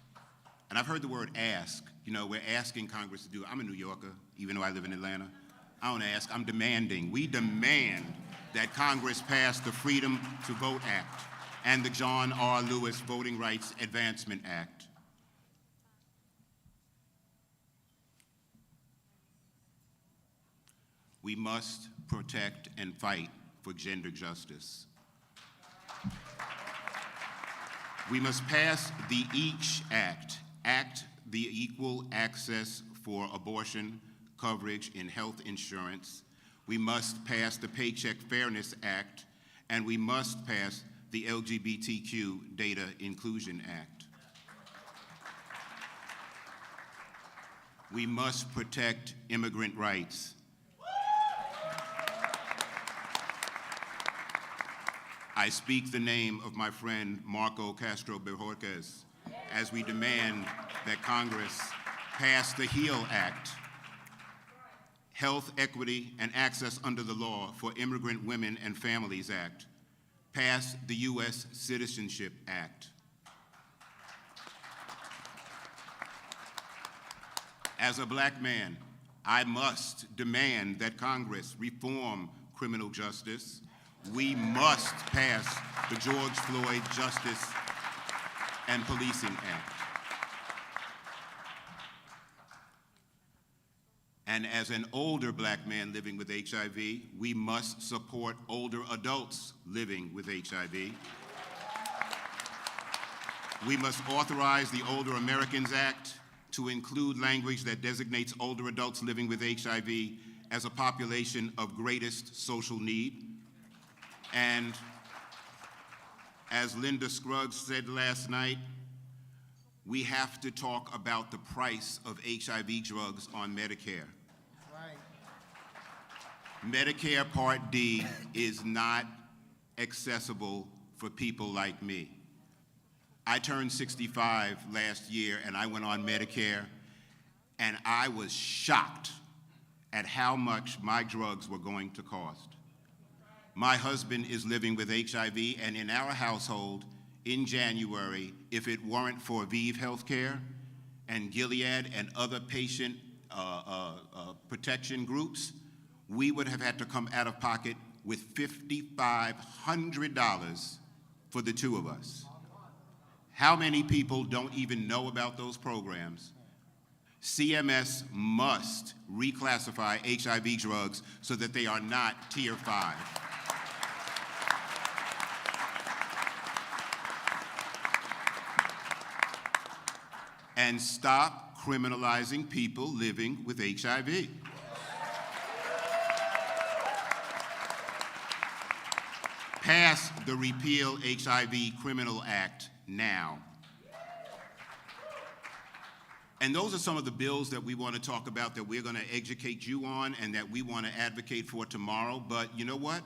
and I've heard the word ask. You know, we're asking Congress to do it. I'm a New Yorker, even though I live in Atlanta. I don't ask, I'm demanding. We demand that Congress pass the Freedom to Vote Act and the John R. Lewis Voting Rights Advancement Act. We must protect and fight for gender justice. We must pass the EACH Act, the Equal Access for Abortion Coverage in Health Insurance. We must pass the Paycheck Fairness Act, and we must pass the LGBTQ Data Inclusion Act. We must protect immigrant rights. I speak the name of my friend Marco Castro Bejorquez as we demand that Congress pass the HEAL Act, Health, Equity, and Access Under the Law for Immigrant Women and Families Act, pass the U.S. Citizenship Act. As a black man, I must demand that Congress reform criminal justice. We must pass the George Floyd Justice and Policing Act. And as an older black man living with HIV, we must support older adults living with HIV. We must authorize the Older Americans Act to include language that designates older adults living with HIV as a population of greatest social need. And as Linda Scruggs said last night, we have to talk about the price of HIV drugs on Medicare. Right. Medicare Part D is not accessible for people like me. I turned 65 last year and I went on Medicare, and I was shocked at how much my drugs were going to cost. My husband is living with HIV, and in our household, in January, if it weren't for ViiV Healthcare and Gilead and other patient protection groups, we would have had to come out of pocket with $5,500 for the two of us. How many people don't even know about those programs? CMS must reclassify HIV drugs so that they are not Tier 5. And stop criminalizing people living with HIV. Pass the Repeal HIV Criminal Act now. And those are some of the bills that we want to talk about, that we're going to educate you on and that we want to advocate for tomorrow. But you know what?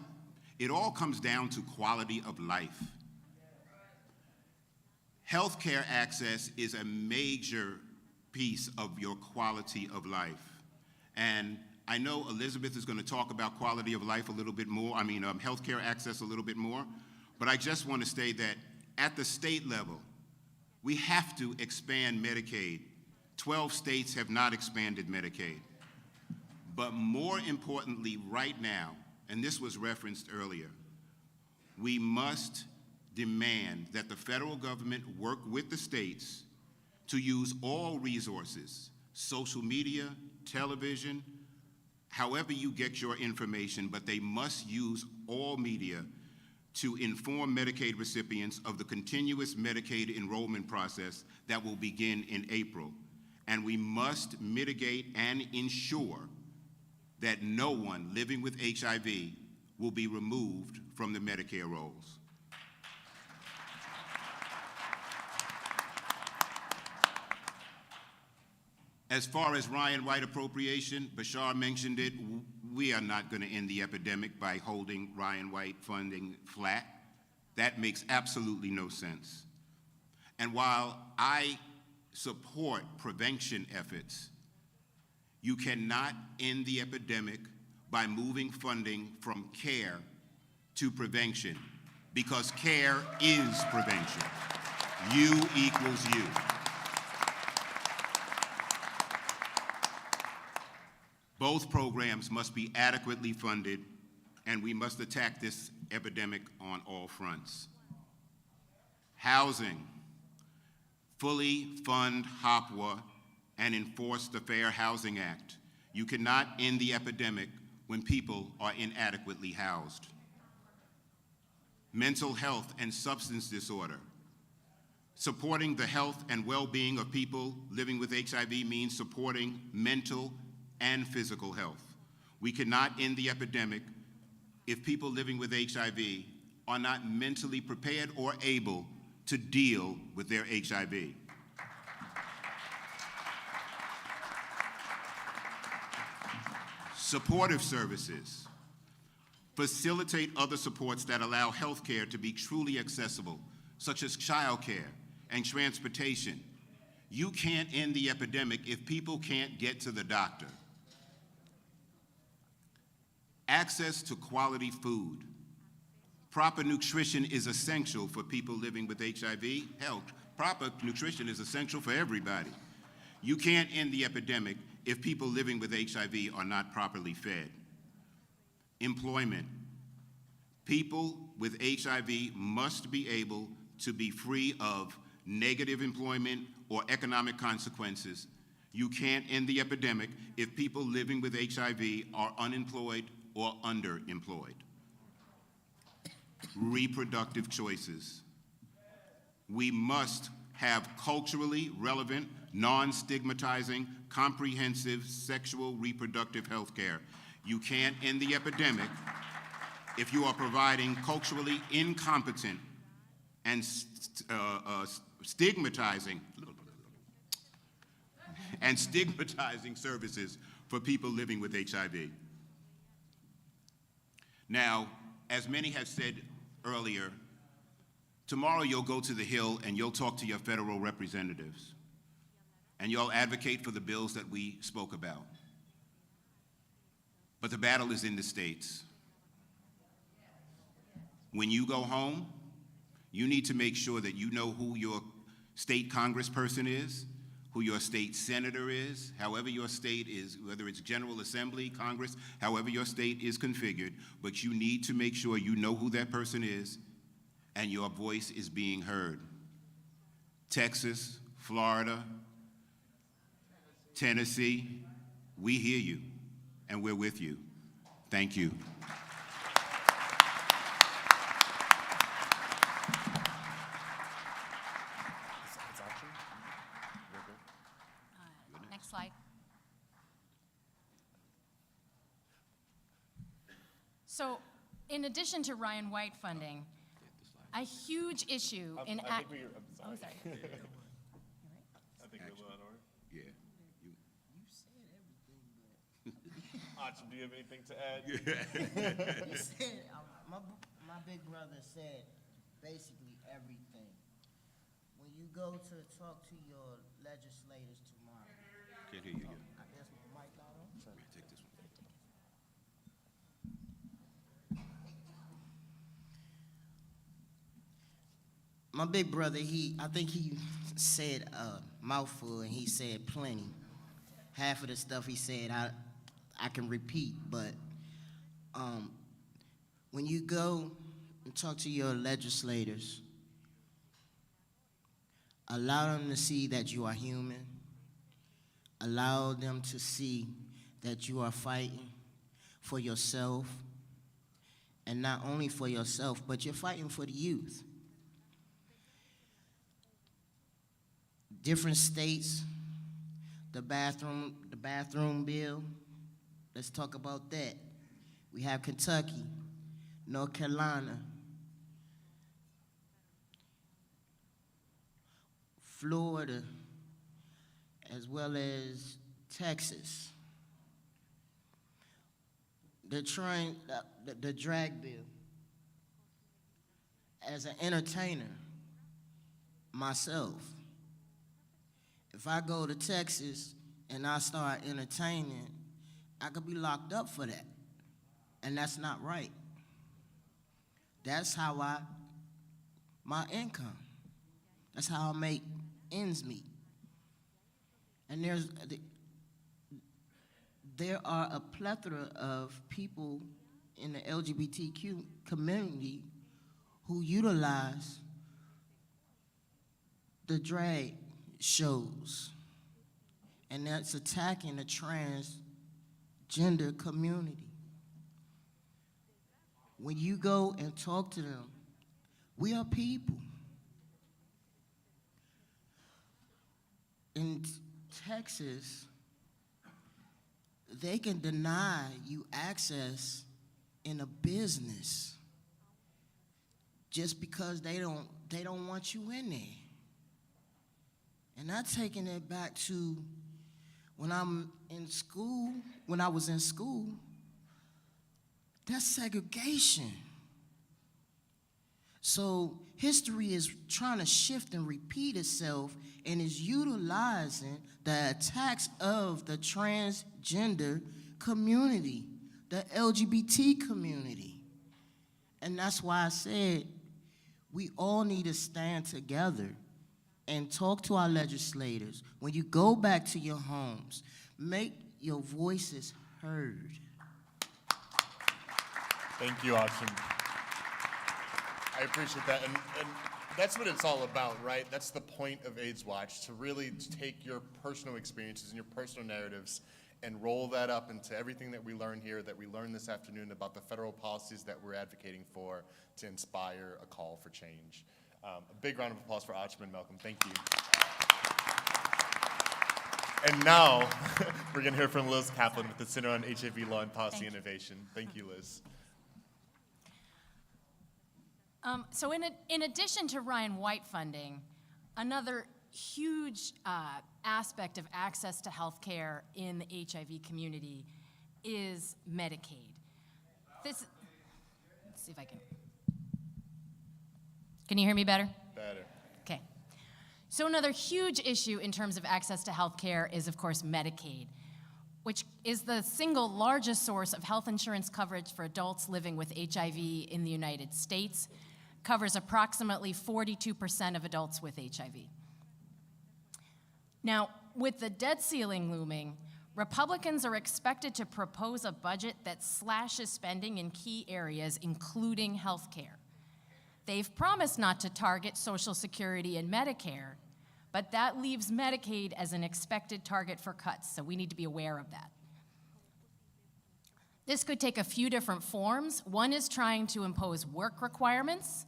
It all comes down to quality of life. Healthcare access is a major piece of your quality of life. And I know Elizabeth is going to talk about quality of life a little bit more, healthcare access a little bit more, but I just want to say that at the state level, we have to expand Medicaid. 12 states have not expanded Medicaid. But more importantly, right now, and this was referenced earlier, we must demand that the federal government work with the states to use all resources, social media, television, however you get your information, but they must use all media to inform Medicaid recipients of the continuous Medicaid enrollment process that will begin in April. And we must mitigate and ensure that no one living with HIV will be removed from the Medicare rolls. As far as Ryan White appropriation, Bashar mentioned it, we are not going to end the epidemic by holding Ryan White funding flat. That makes absolutely no sense. And while I support prevention efforts, you cannot end the epidemic by moving funding from care to prevention, because care is prevention. U equals U. Both programs must be adequately funded, and we must attack this epidemic on all fronts. Housing. Fully fund HOPWA and enforce the Fair Housing Act. You cannot end the epidemic when people are inadequately housed. Mental health and substance disorder. Supporting the health and well-being of people living with HIV means supporting mental and physical health. We cannot end the epidemic if people living with HIV are not mentally prepared or able to deal with their HIV. Supportive services. Facilitate other supports that allow health care to be truly accessible, such as childcare and transportation. You can't end the epidemic if people can't get to the doctor. Access to quality food. Proper nutrition is essential for people living with HIV. Hell, proper nutrition is essential for everybody. You can't end the epidemic if people living with HIV are not properly fed. Employment. People with HIV must be able to be free of negative employment or economic consequences. You can't end the epidemic if people living with HIV are unemployed or underemployed. Reproductive choices. We must have culturally relevant, non-stigmatizing, comprehensive sexual reproductive health care. You can't end the epidemic if you are providing culturally incompetent and stigmatizing services for people living with HIV. Now, as many have said earlier, tomorrow you'll go to the Hill and you'll talk to your federal representatives, and you'll advocate for the bills that we spoke about. But the battle is in the states. When you go home, you need to make sure that you know who your state congressperson is, who your state senator is, however your state is, whether it's General Assembly, Congress, however your state is configured, but you need to make sure you know who that person is and your voice is being heard. Texas, Florida, Tennessee, we hear you, and we're with you. Thank you. Next slide. So, in addition to Ryan White funding, a huge issue in... I think I'm sorry. Oh, sorry. I think we're a little out of order. Yeah. Achim, do you have anything to add? You said, my big brother said basically everything. When you go to talk to your legislators tomorrow. Can't hear you yet. I guess my mic not on? Take this one. My big brother, I think he said a mouthful and he said plenty. Half of the stuff he said I can repeat, but when you go and talk to your legislators, allow them to see that you are human. Allow them to see that you are fighting for yourself, and not only for yourself, but you're fighting for the youth. Different states, the bathroom bill, let's talk about that. We have Kentucky, North Carolina, Florida, as well as Texas. They're trying the drag bill. As an entertainer, myself, if I go to Texas and I start entertaining, I could be locked up for that. And that's not right. That's how my income. That's how I make ends meet. And there are a plethora of people in the LGBTQ community who utilize the drag shows, and that's attacking the transgender community. When you go and talk to them, we are people. In Texas, they can deny you access in a business just because they don't want you in there. And I'm taking it back to when I was in school, that's segregation. So history is trying to shift and repeat itself and is utilizing the attacks of the transgender community, the LGBT community. And that's why I said we all need to stand together and talk to our legislators. When you go back to your homes, make your voices heard. Thank you, Achim. I appreciate that. And that's what it's all about, right? That's the point of AIDSWatch, to really take your personal experiences and your personal narratives and roll that up into everything that we learn here, that we learned this afternoon about the federal policies that we're advocating for to inspire a call for change. A big round of applause for Achim and Malcolm. Thank you. And now, we're going to hear from Liz Kaplan with the Center on HIV Law and Policy Innovation. Thank you, Liz. So in addition to Ryan White funding, another huge aspect of access to health care in the HIV community is Medicaid. Let's see if I can you hear me better? Better. Okay. So another huge issue in terms of access to health care is, of course, Medicaid, which is the single largest source of health insurance coverage for adults living with HIV in the United States, covers approximately 42% of adults with HIV. Now, with the debt ceiling looming, Republicans are expected to propose a budget that slashes spending in key areas, including health care. They've promised not to target Social Security and Medicare, But that leaves Medicaid as an expected target for cuts, so we need to be aware of that. This could take a few different forms. One is trying to impose work requirements,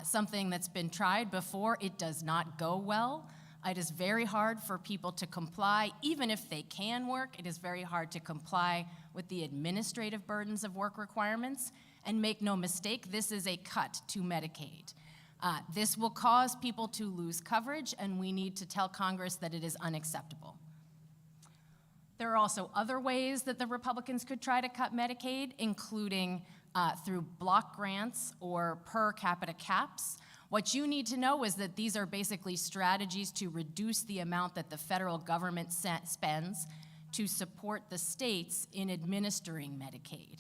something that's been tried before. It does not go well. It is very hard for people to comply. Even if they can work, it is very hard to comply with the administrative burdens of work requirements. And make no mistake, this is a cut to Medicaid. This will cause people to lose coverage, and we need to tell Congress that it is unacceptable. There are also other ways that the Republicans could try to cut Medicaid, including through block grants or per capita caps. What you need to know is that these are basically strategies to reduce the amount that the federal government spends to support the states in administering Medicaid.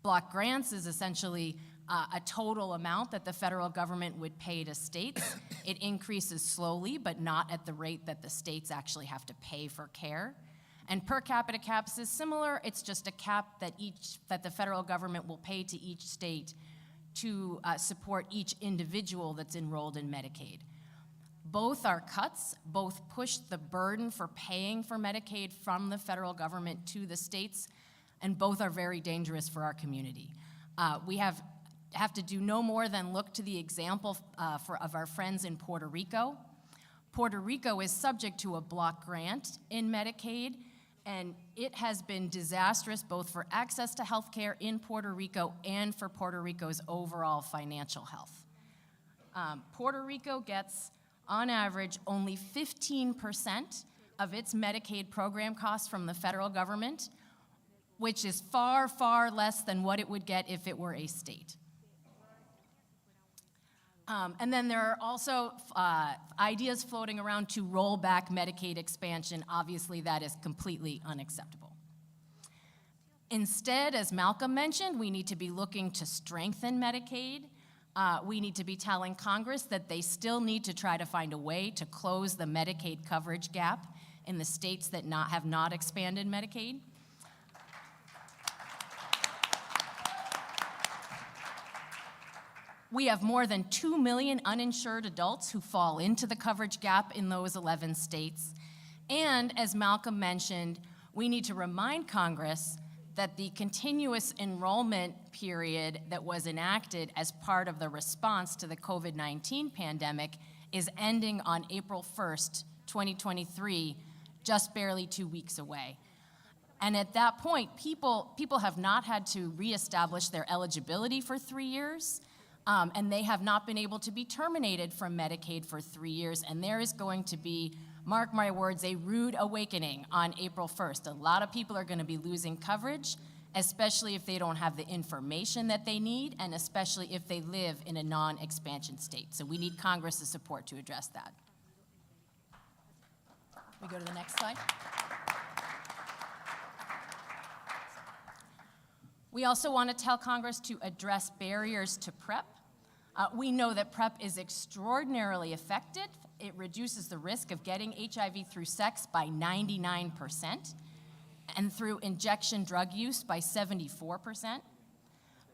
Block grants is essentially a total amount that the federal government would pay to states. It increases slowly, but not at the rate that the states actually have to pay for care. And per capita caps is similar. It's just a cap that the federal government will pay to each state to support each individual that's enrolled in Medicaid. Both are cuts. Both push the burden for paying for Medicaid from the federal government to the states, and both are very dangerous for our community. We have to do no more than look to the example of our friends in Puerto Rico. Puerto Rico is subject to a block grant in Medicaid, and it has been disastrous both for access to health care in Puerto Rico and for Puerto Rico's overall financial health. Puerto Rico gets, on average, only 15% of its Medicaid program costs from the federal government, which is far, far less than what it would get if it were a state. And then there are also ideas floating around to roll back Medicaid expansion. Obviously, that is completely unacceptable. Instead, as Malcolm mentioned, we need to be looking to strengthen Medicaid. We need to be telling Congress that they still need to try to find a way to close the Medicaid coverage gap in the states that have not expanded Medicaid. We have more than 2 million uninsured adults who fall into the coverage gap in those 11 states. And as Malcolm mentioned, we need to remind Congress that the continuous enrollment period that was enacted as part of the response to the COVID-19 pandemic is ending on April 1st, 2023, just barely 2 weeks away. And at that point, people have not had to reestablish their eligibility for 3 years. And they have not been able to be terminated from Medicaid for 3 years. And there is going to be, mark my words, a rude awakening on April 1st. A lot of people are going to be losing coverage, especially if they don't have the information that they need, and especially if they live in a non-expansion state. So we need Congress's support to address that. We go to the next slide. We also want to tell Congress to address barriers to PrEP. We know that PrEP is extraordinarily effective. It reduces the risk of getting HIV through sex by 99% and through injection drug use by 74%.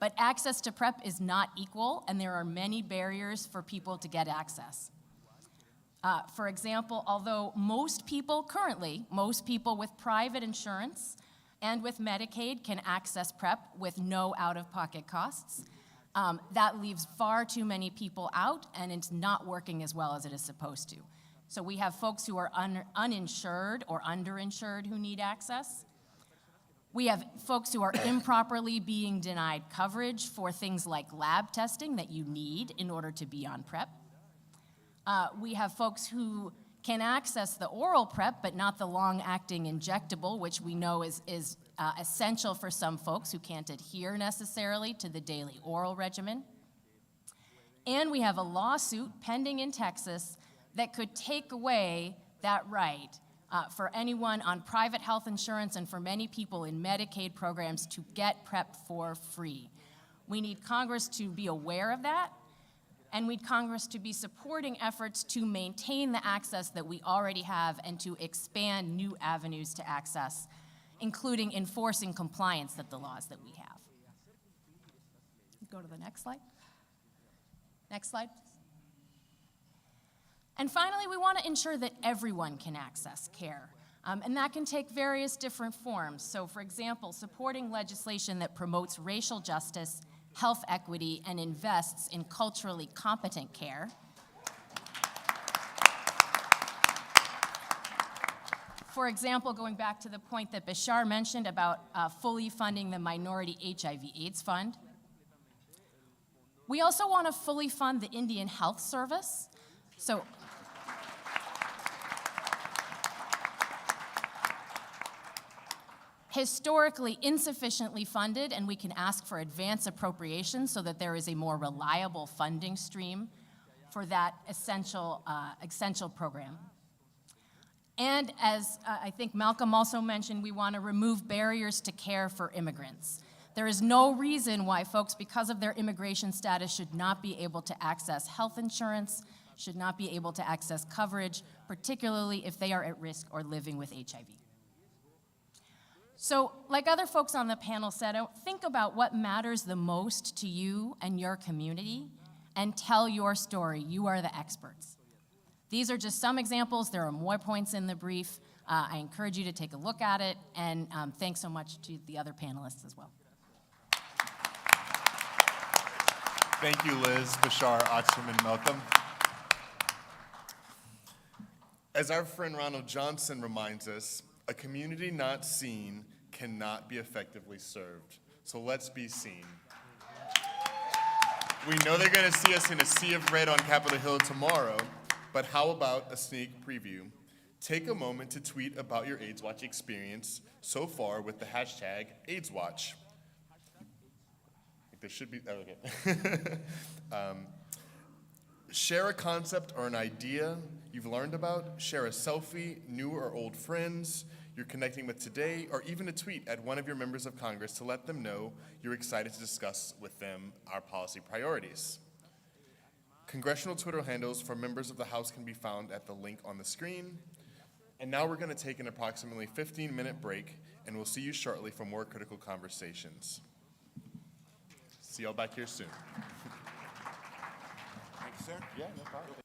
But access to PrEP is not equal, and there are many barriers for people to get access. For example, although most people with private insurance and with Medicaid can access PrEP with no out-of-pocket costs, that leaves far too many people out, and it's not working as well as it is supposed to. So we have folks who are uninsured or underinsured who need access. We have folks who are improperly being denied coverage for things like lab testing that you need in order to be on PrEP. We have folks who can access the oral PrEP, but not the long-acting injectable, which we know is essential for some folks who can't adhere necessarily to the daily oral regimen. And we have a lawsuit pending in Texas that could take away that right for anyone on private health insurance and for many people in Medicaid programs to get PrEP for free. We need Congress to be aware of that, and we need Congress to be supporting efforts to maintain the access that we already have and to expand new avenues to access, including enforcing compliance with the laws that we have. Go to the next slide. Next slide. And finally, we want to ensure that everyone can access care. And that can take various different forms. So for example, supporting legislation that promotes racial justice, health equity, and invests in culturally competent care. For example, going back to the point that Bashar mentioned about fully funding the Minority HIV/AIDS Fund. We also want to fully fund the Indian Health Service. So historically insufficiently funded, and we can ask for advance appropriations so that there is a more reliable funding stream for that essential program. And as I think Malcolm also mentioned, we want to remove barriers to care for immigrants. There is no reason why folks, because of their immigration status, should not be able to access health insurance, should not be able to access coverage, particularly if they are at risk or living with HIV. So, like other folks on the panel said, think about what matters the most to you and your community and tell your story. You are the experts. These are just some examples. There are more points in the brief. I encourage you to take a look at it, and thanks so much to the other panelists as well. Thank you, Liz, Bashar, Aksum, and Malcolm. As our friend Ronald Johnson reminds us, a community not seen cannot be effectively served. So let's be seen. We know they're going to see us in a sea of red on Capitol Hill tomorrow, but how about a sneak preview? Take a moment to tweet about your AIDSWatch experience so far with the hashtag AIDSWatch. There should be, oh, okay. Share a concept or an idea you've learned about. Share a selfie, new or old friends you're connecting with today, or even a tweet at one of your members of Congress to let them know you're excited to discuss with them our policy priorities. Congressional Twitter handles for members of the House can be found at the link on the screen. And now we're going to take an approximately 15-minute break, and we'll see you shortly for more critical conversations. See y'all back here soon. Thank you, sir. Yeah, no problem.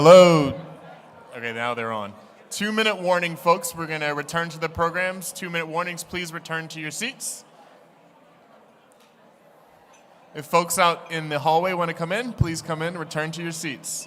Hello. Okay, now they're on. 2-minute warning, folks. We're going to return to the programs. 2-minute warnings, please return to your seats. If folks out in the hallway want to come in, please come in, return to your seats.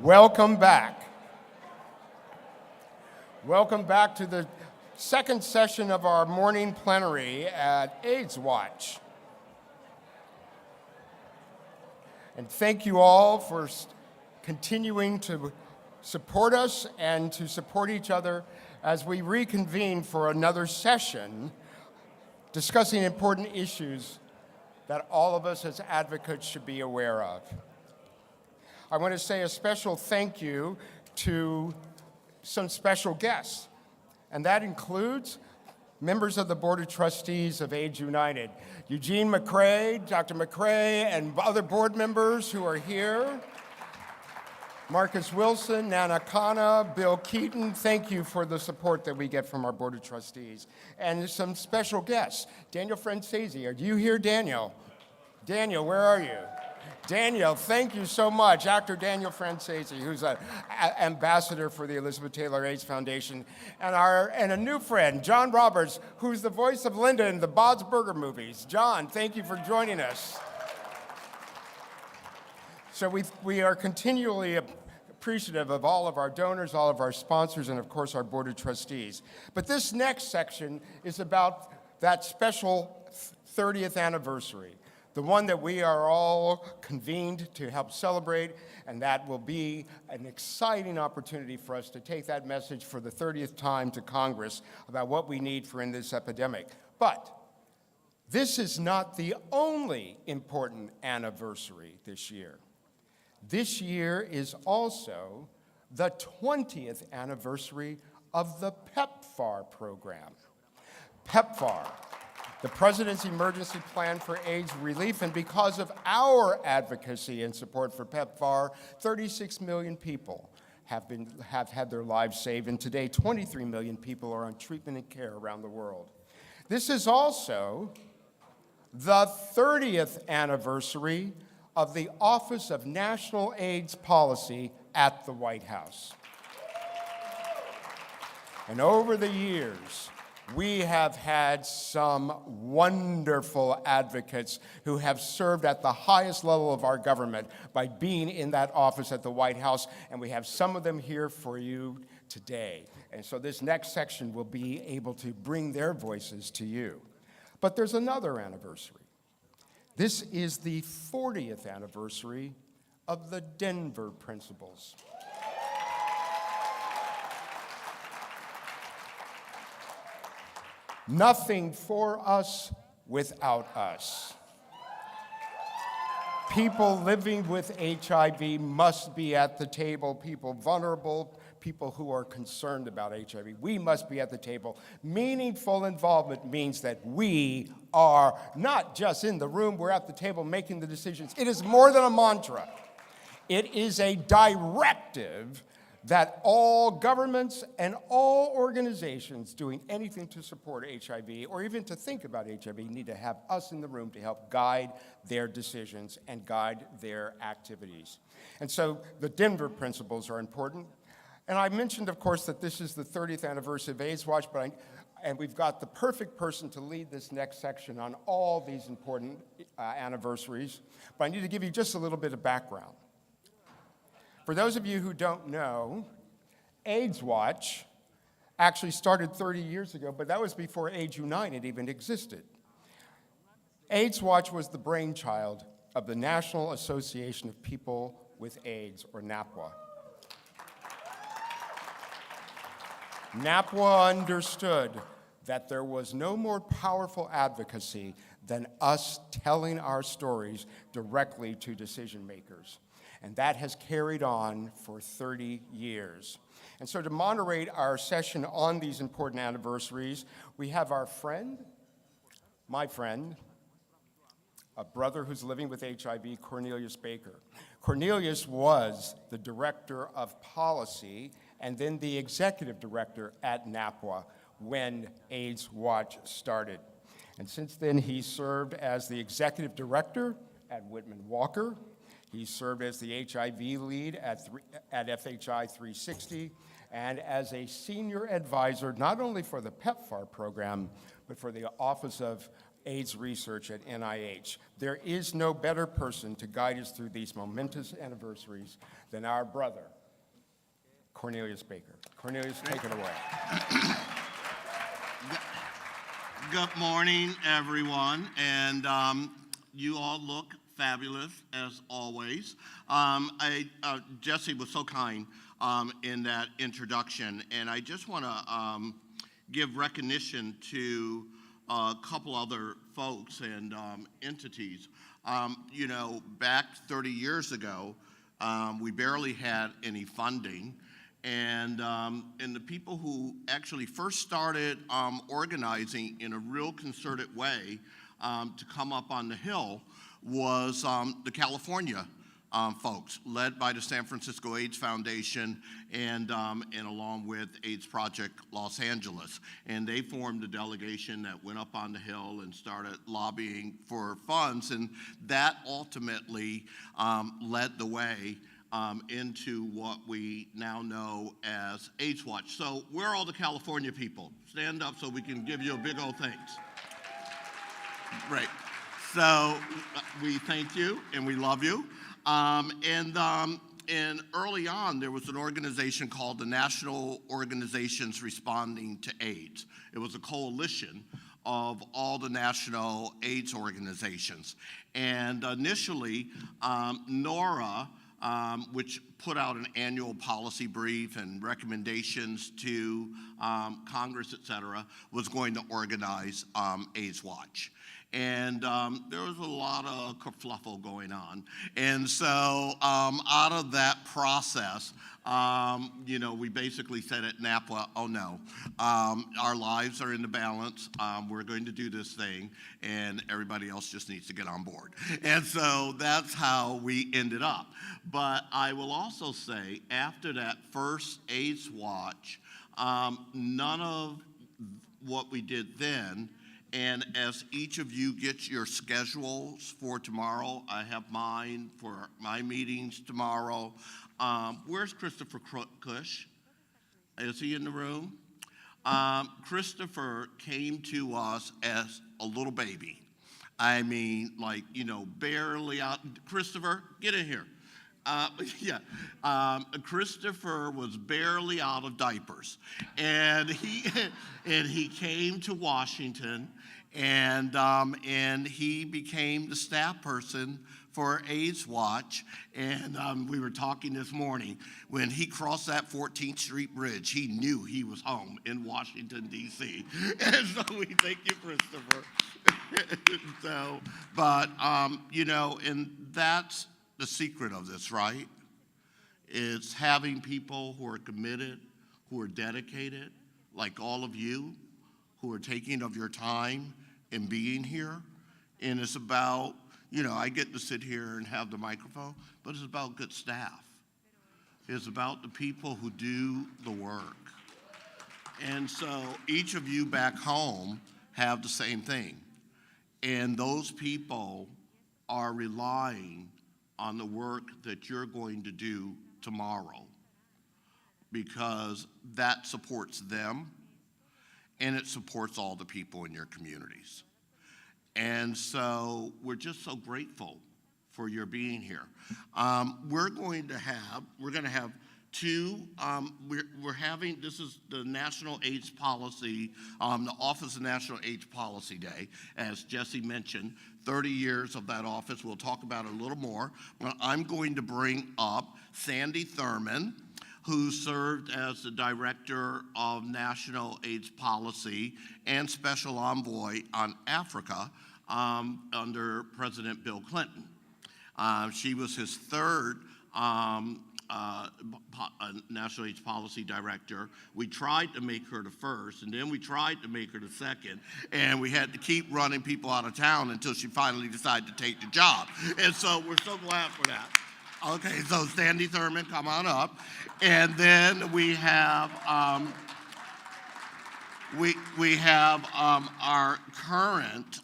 Welcome back. Welcome back to the second session of our morning plenary at AIDSWatch. And thank you all for continuing to support us and to support each other as we reconvene for another session discussing important issues that all of us as advocates should be aware of. I want to say a special thank you to some special guests, and that includes members of the Board of Trustees of AIDS United, Eugene McCrae, Dr. McCrae, and other board members who are here, Marcus Wilson, Nana Khanna, Bill Keaton, thank you for the support that we get from our Board of Trustees. And some special guests, Daniel Francesi. Are you here, Daniel? Daniel, where are you? Daniel, thank you so much. Actor Daniel Francesi, who's an ambassador for the Elizabeth Taylor AIDS Foundation, and a new friend, John Roberts, who's the voice of Linda in the Bob's Burger movies. John, thank you for joining us. So we are continually appreciative of all of our donors, all of our sponsors, and of course our Board of Trustees. But this next section is about that special 30th anniversary, the one that we are all convened to help celebrate, and that will be an exciting opportunity for us to take that message for the 30th time to Congress about what we need for in this epidemic. But this is not the only important anniversary this year. This year is also the 20th anniversary of the PEPFAR program. PEPFAR, the President's Emergency Plan for AIDS Relief, and because of our advocacy and support for PEPFAR, 36 million people have had their lives saved, and today 23 million people are on treatment and care around the world. This is also the 30th anniversary of the Office of National AIDS Policy at the White House. And over the years, We have had some wonderful advocates who have served at the highest level of our government by being in that office at the White House, and we have some of them here for you today. And so this next section will be able to bring their voices to you. But there's another anniversary. This is the 40th anniversary of the Denver Principles. Nothing for us without us. People living with HIV must be at the table, people vulnerable, people who are concerned about HIV. We must be at the table. Meaningful involvement means that we are not just in the room, we're at the table making the decisions. It is more than a mantra. It is a directive that all governments and all organizations doing anything to support HIV or even to think about HIV need to have us in the room to help guide their decisions and guide their activities. And so the Denver Principles are important. And I mentioned, of course, that this is the 30th anniversary of AIDSWatch, and we've got the perfect person to lead this next section on all these important anniversaries. But I need to give you just a little bit of background. For those of you who don't know, AIDSWatch actually started 30 years ago, but that was before AIDS United even existed. AIDSWatch was the brainchild of the National Association of People with AIDS, or NAPWA. NAPWA understood that there was no more powerful advocacy than us telling our stories directly to decision makers. And that has carried on for 30 years. And so to moderate our session on these important anniversaries, we have our friend, my friend, a brother who's living with HIV, Cornelius Baker. Cornelius was the director of policy and then the executive director at NAPWA when AIDSWatch started. And since then, he served as the executive director at Whitman Walker. He served as the HIV lead at FHI 360 and as a senior advisor, not only for the PEPFAR program, but for the Office of AIDS Research at NIH. There is no better person to guide us through these momentous anniversaries than our brother, Cornelius Baker. Cornelius, take it away. Good morning, everyone, and you all look fabulous, as always. Jesse was so kind in that introduction, and I just want to give recognition to a couple other folks and entities. You know, back 30 years ago, we barely had any funding, and the people who actually first started organizing in a real concerted way to come up on the Hill was the California folks, led by the San Francisco AIDS Foundation and along with AIDS Project Los Angeles. And they formed a delegation that went up on the Hill and started lobbying for funds, and that ultimately led the way into what we now know as AIDSWatch. So where are all the California people? Stand up so we can give you a big old thanks. Right. So we thank you and we love you. And early on, there was an organization called the National Organizations Responding to AIDS. It was a coalition of all the national AIDS organizations. And initially, NORA, which put out an annual policy brief and recommendations to Congress, et cetera, was going to organize AIDSWatch. And there was a lot of kerfluffle going on. And so out of that process, you know, we basically said at NAPWA, oh no, our lives are in the balance, we're going to do this thing, and everybody else just needs to get on board. And so that's how we ended up. But I will also say, after that first AIDSWatch, none of what we did then, and as each of you get your schedules for tomorrow, I have mine for my meetings tomorrow. Where's Christopher Cush? Is he in the room? Christopher came to us as a little baby. I mean, like, you know, barely out. Christopher, get in here. Christopher was barely out of diapers, and he came to Washington, and he became the staff person for AIDSWatch, and we were talking this morning. When he crossed that 14th Street Bridge, he knew he was home in Washington, D.C. And so we thank you, Christopher. So, but, you know, and that's the secret of this, right? It's having people who are committed, who are dedicated, like all of you, who are taking of your time and being here. And it's about, you know, I get to sit here and have the microphone, but it's about good staff. It's about the people who do the work. And so each of you back home have the same thing. And those people are relying on the work that you're going to do tomorrow, because that supports them and it supports all the people in your communities. And so we're just so grateful for your being here. We're going to have two, we're having, this is the National AIDS Policy, the Office of National AIDS Policy Day. As Jesse mentioned, 30 years of that office. We'll talk about it a little more. Well, I'm going to bring up Sandy Thurman, who served as the Director of National AIDS Policy and Special Envoy on Africa under President Bill Clinton. She was his third National AIDS Policy Director. We tried to make her the first, and then we tried to make her the second, and we had to keep running people out of town until she finally decided to take the job. And so we're so glad for that. Okay, so Sandy Thurman, come on up. And then we have our current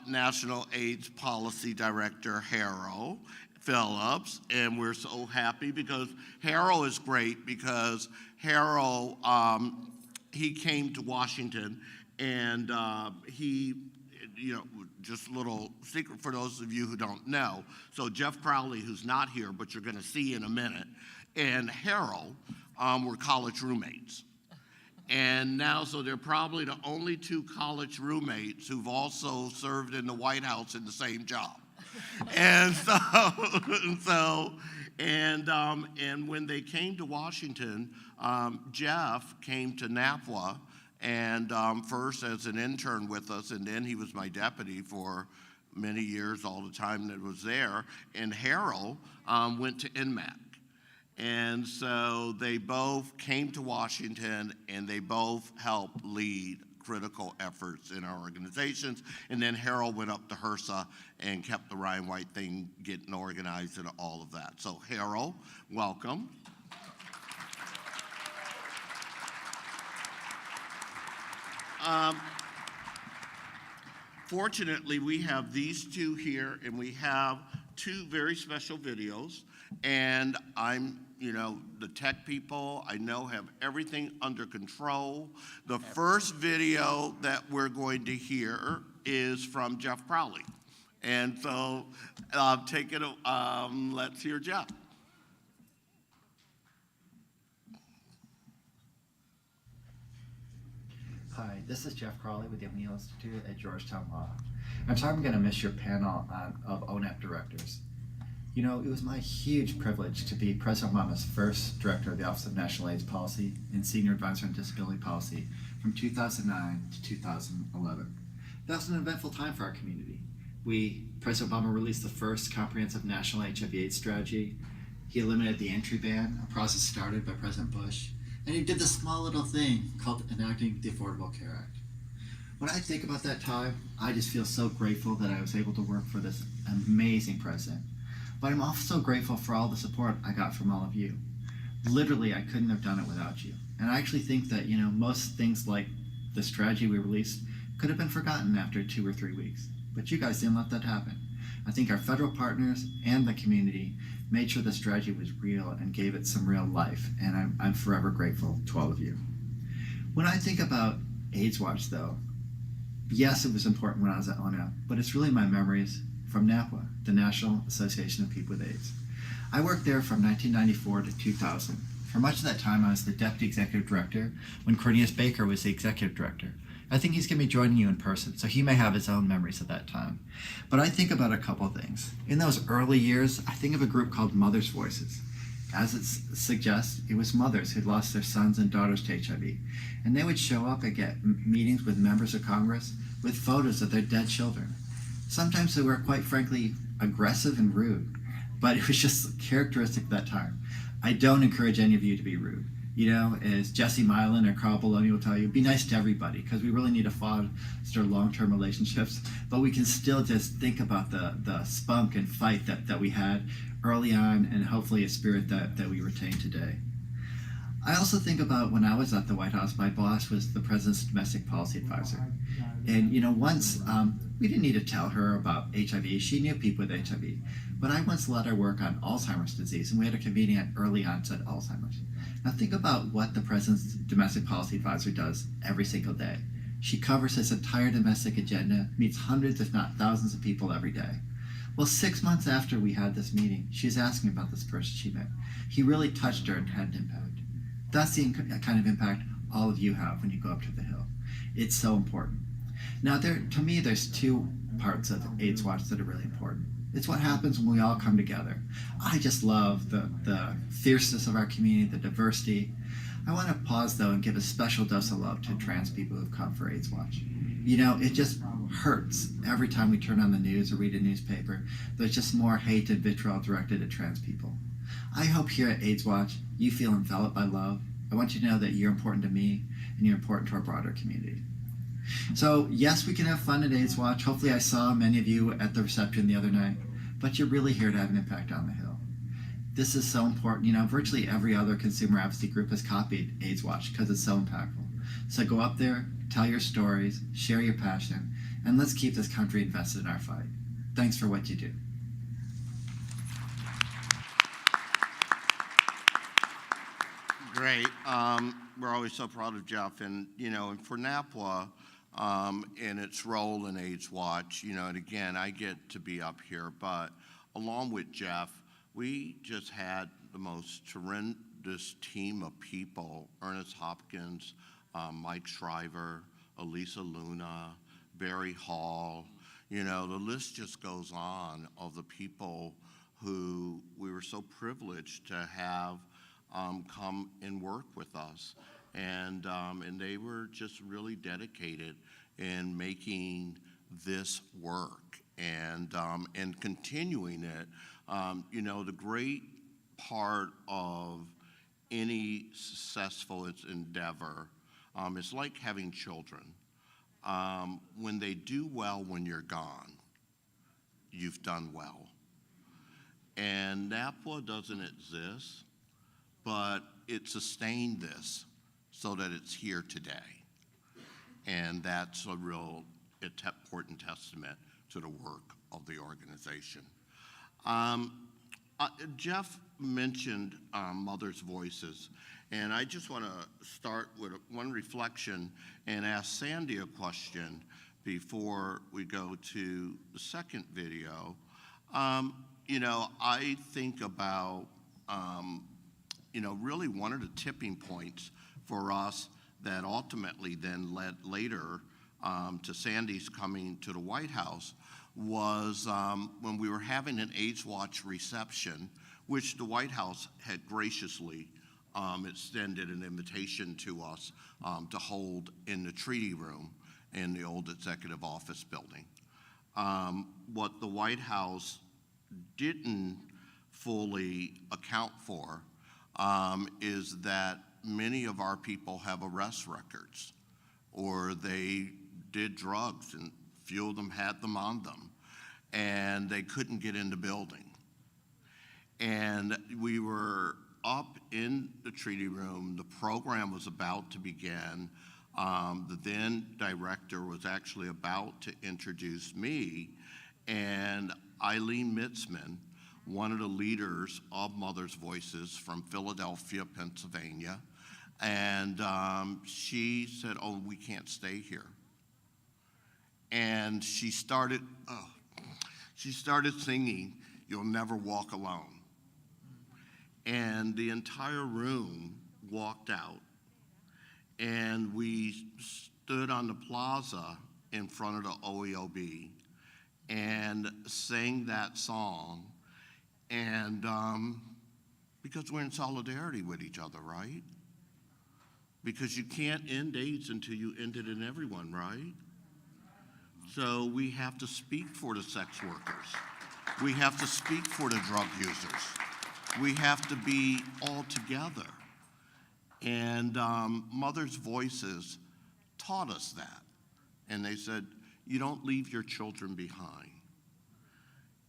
National AIDS Policy Director, Harold Phillips, and we're so happy because Harold is great, because Harold, he came to Washington, and he, you know, just a little secret for those of you who don't know. So Jeff Crowley, who's not here, but you're gonna see in a minute, and Harold were college roommates. And now, so they're probably the only two college roommates who've also served in the White House in the same job. And and when they came to Washington, Jeff came to NAPWA, and first as an intern with us, and then he was my deputy for many years, all the time that was there. And Harold went to NMAC. And so they both came to Washington, and they both helped lead critical efforts in our organizations. And then Harold went up to HRSA and kept the Ryan White thing getting organized and all of that. So Harold, welcome. Fortunately, we have these two here, and we have two very special videos. And I'm, you know, the tech people, I know, have everything under control. The first video that we're going to hear is from Jeff Crowley. And so take it, let's hear Jeff. Hi, this is Jeff Crowley with the O'Neill Institute at Georgetown Law. I'm sorry I'm going to miss your panel of ONAP directors. You know, it was my huge privilege to be President Obama's first director of the Office of National AIDS Policy and Senior Advisor on Disability Policy from 2009 to 2011. That was an eventful time for our community. President Obama released the first comprehensive national HIV/AIDS strategy. He eliminated the entry ban, a process started by President Bush. And he did this small little thing called enacting the Affordable Care Act. When I think about that time, I just feel so grateful that I was able to work for this amazing president. But I'm also grateful for all the support I got from all of you. Literally, I couldn't have done it without you. And I actually think that, you know, most things like the strategy we released could have been forgotten after 2 or 3 weeks. But you guys didn't let that happen. I think our federal partners and the community made sure the strategy was real and gave it some real life. And I'm forever grateful to all of you. When I think about AIDSWatch, though, yes, it was important when I was at ONAP, but it's really my memories from NAPWA, the National Association of People with AIDS. I worked there from 1994 to 2000. For much of that time, I was the Deputy Executive Director when Cornelius Baker was the Executive Director. I think he's going to be joining you in person, so he may have his own memories of that time. But I think about a couple things. In those early years, I think of a group called Mothers' Voices. As it suggests, it was mothers who'd lost their sons and daughters to HIV. And they would show up and get meetings with members of Congress with photos of their dead children. Sometimes they were, quite frankly, aggressive and rude, but it was just characteristic of that time. I don't encourage any of you to be rude. You know, as Jesse Milan or Carl Bologna will tell you, be nice to everybody, because we really need to foster long-term relationships, but we can still just think about the spunk and fight that we had early on, and hopefully a spirit that we retain today. I also think about when I was at the White House, my boss was the President's Domestic Policy Advisor. And, you know, once, we didn't need to tell her about HIV. She knew people with HIV. But I once led her work on Alzheimer's disease, and we had a convening on early onset Alzheimer's. Now think about what the President's Domestic Policy Advisor does every single day. She covers his entire domestic agenda, meets hundreds if not thousands of people every day. Well, 6 months after we had this meeting, she's asking about this person she met. He really touched her and had an impact. That's the kind of impact all of you have when you go up to the Hill. It's so important. Now, to me, there's two parts of AIDSWatch that are really important. It's what happens when we all come together. I just love the fierceness of our community, the diversity. I want to pause, though, and give a special dose of love to trans people who've come for AIDSWatch. You know, it just hurts every time we turn on the news or read a newspaper. There's just more hate and vitriol directed at trans people. I hope here at AIDSWatch you feel enveloped by love. I want you to know that you're important to me and you're important to our broader community. So yes, we can have fun at AIDSWatch. Hopefully I saw many of you at the reception the other night, but you're really here to have an impact on the Hill. This is so important. You know, virtually every other consumer advocacy group has copied AIDSWatch because it's so impactful. So go up there, tell your stories, share your passion, and let's keep this country invested in our fight. Thanks for what you do. Great. We're always so proud of Jeff, and you know, and for NAPWA and its role in AIDSWatch, you know, and again, I get to be up here, but along with Jeff, we just had the most tremendous team of people: Ernest Hopkins, Mike Shriver, Elisa Luna, Barry Hall. You know, the list just goes on of the people who we were so privileged to have come and work with us, and they were just really dedicated in making this work and continuing it. You know, the great part of any successful endeavor is like having children. When they do well when you're gone, you've done well. And NAPWA doesn't exist, but it sustained this so that it's here today. And that's a real important testament to the work of the organization. Jeff mentioned Mothers' Voices, and I just want to start with one reflection and ask Sandy a question before we go to the second video. You know, I think about you know, really one of the tipping points for us that ultimately then led later to Sandy's coming to the White House was when we were having an AIDSWatch reception, which the White House had graciously extended an invitation to us to hold in the treaty room in the old executive office building. What the White House didn't fully account for is that many of our people have arrest records, or they did drugs and few of them had them on them, and they couldn't get in the building. And we were up in the treaty room, the program was about to begin. The then director was actually about to introduce me, and Eileen Mitzman, one of the leaders of Mothers' Voices from Philadelphia, Pennsylvania, And she said, oh, we can't stay here. And she started singing, You'll Never Walk Alone. And the entire room walked out, and we stood on the plaza in front of the OEOB and sang that song, and because we're in solidarity with each other, right? Because you can't end AIDS until you end it in everyone, right? So we have to speak for the sex workers. We have to speak for the drug users. We have to be all together. And Mothers' Voices taught us that. And they said, you don't leave your children behind.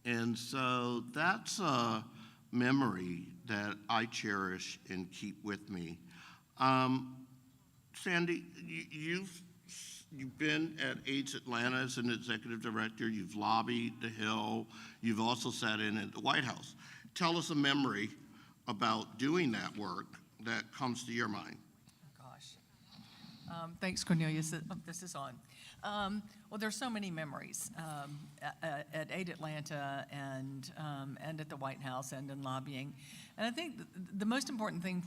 And so that's a memory that I cherish and keep with me. Sandy, you've been at AIDS Atlanta as an executive director. You've lobbied the Hill. You've also sat in at the White House. Tell us a memory about doing that work that comes to your mind. Gosh. Thanks, Cornelius. This is on. Well, there's so many memories at AID Atlanta and at the White House and in lobbying. And I think the most important thing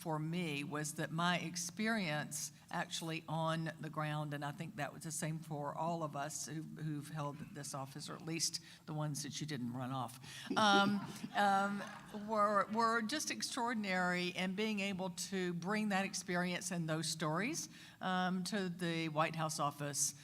for me was that my experience actually on the ground, and I think that was the same for all of us who've held this office, or at least the ones that you didn't run off, were just extraordinary, and being able to bring that experience and those stories to the White House office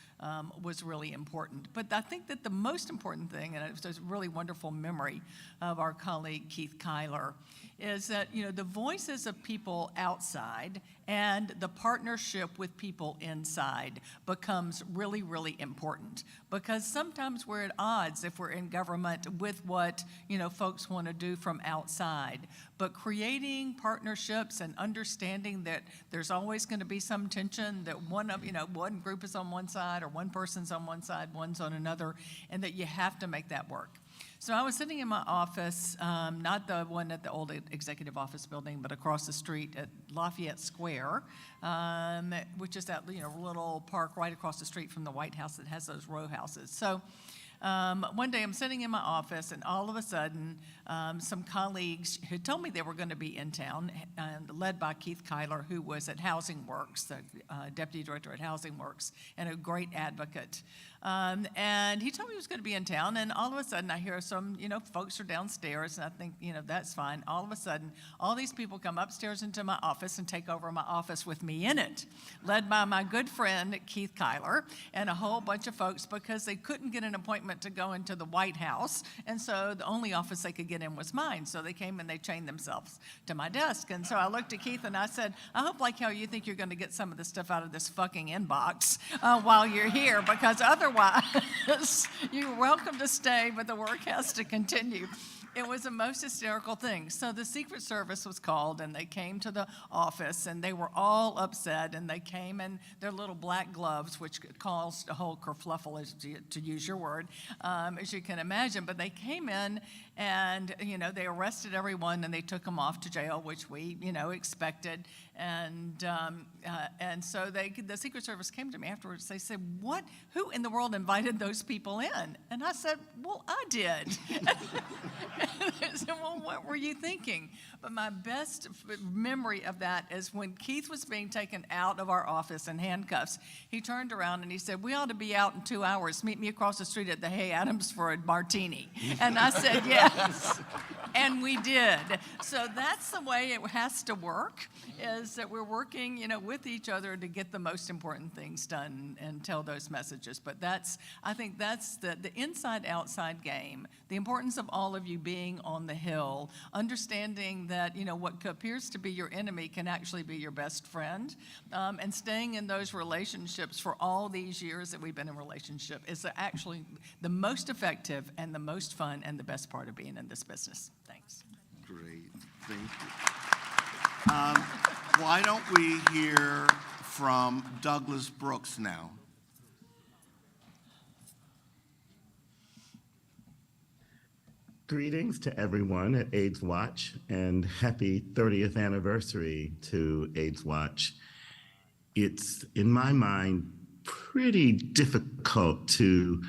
was really important. But I think that the most important thing, and it was a really wonderful memory of our colleague Keith Kyler, is that, you know, the voices of people outside and the partnership with people inside becomes really, really important, because sometimes we're at odds if we're in government with what, you know, folks want to do from outside. But creating partnerships and understanding that there's always going to be some tension, that one group is on one side, or one person's on one side, one's on another, and that you have to make that work. So I was sitting in my office, not the one at the old executive office building, but across the street at Lafayette Square, which is that, you know, little park right across the street from the White House that has those row houses. So one day I'm sitting in my office, and all of a sudden some colleagues had told me they were going to be in town, led by Keith Kyler, who was at Housing Works, the deputy director at Housing Works, and a great advocate. And he told me he was going to be in town, and all of a sudden I hear some, you know, folks are downstairs, and I think, you know, that's fine. All of a sudden, all these people come upstairs into my office and take over my office with me in it, led by my good friend Keith Kyler and a whole bunch of folks, because they couldn't get an appointment to go into the White House, and so the only office they could get in was mine. So they came and they chained themselves to my desk. And so I looked at Keith and I said, I hope, like how you think you're going to get some of this stuff out of this fucking inbox while you're here, because otherwise you're welcome to stay, but the work has to continue. It was the most hysterical thing. So the Secret Service was called, and they came to the office, and they were all upset, and they came in their little black gloves, which caused a whole kerfluffle, to use your word, as you can imagine. But they came in, and, you know, they arrested everyone, and they took them off to jail, which we, you know, expected. And so the Secret Service came to me afterwards. They said, who in the world invited those people in? And I said, well, I did. They said, well, what were you thinking? But my best memory of that is when Keith was being taken out of our office in handcuffs. He turned around and he said, we ought to be out in 2 hours. Meet me across the street at the Hay Adams for a martini. And I said, yes. And we did. So that's the way it has to work, is that we're working, you know, with each other to get the most important things done and tell those messages. But I think that's the inside-outside game, the importance of all of you being on the Hill, understanding that, you know, what appears to be your enemy can actually be your best friend, and staying in those relationships for all these years that we've been in relationship is actually the most effective and the most fun and the best part of being in this business. Thanks. Great, thank you. Why don't we hear from Douglas Brooks now? Greetings to everyone at AIDSWatch and happy 30th anniversary to AIDSWatch. It's, in my mind, pretty difficult to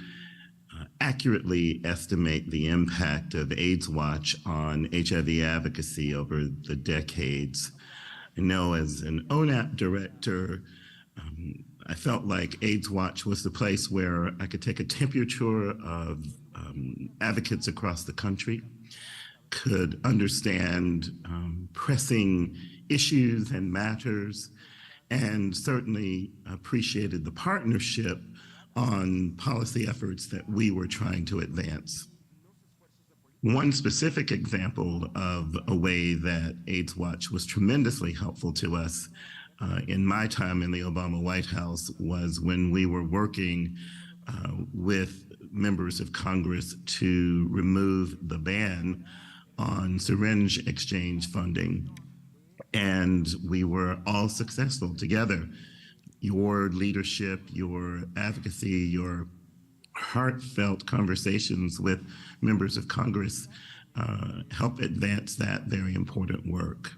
accurately estimate the impact of AIDSWatch on HIV advocacy over the decades. I know as an ONAP director, I felt like AIDSWatch was the place where I could take a temperature of advocates across the country, could understand pressing issues and matters, and certainly appreciated the partnership on policy efforts that we were trying to advance. One specific example of a way that AIDSWatch was tremendously helpful to us in my time in the Obama White House was when we were working with members of Congress to remove the ban on syringe exchange funding. And we were all successful together. Your leadership, your advocacy, your heartfelt conversations with members of Congress help advance that very important work.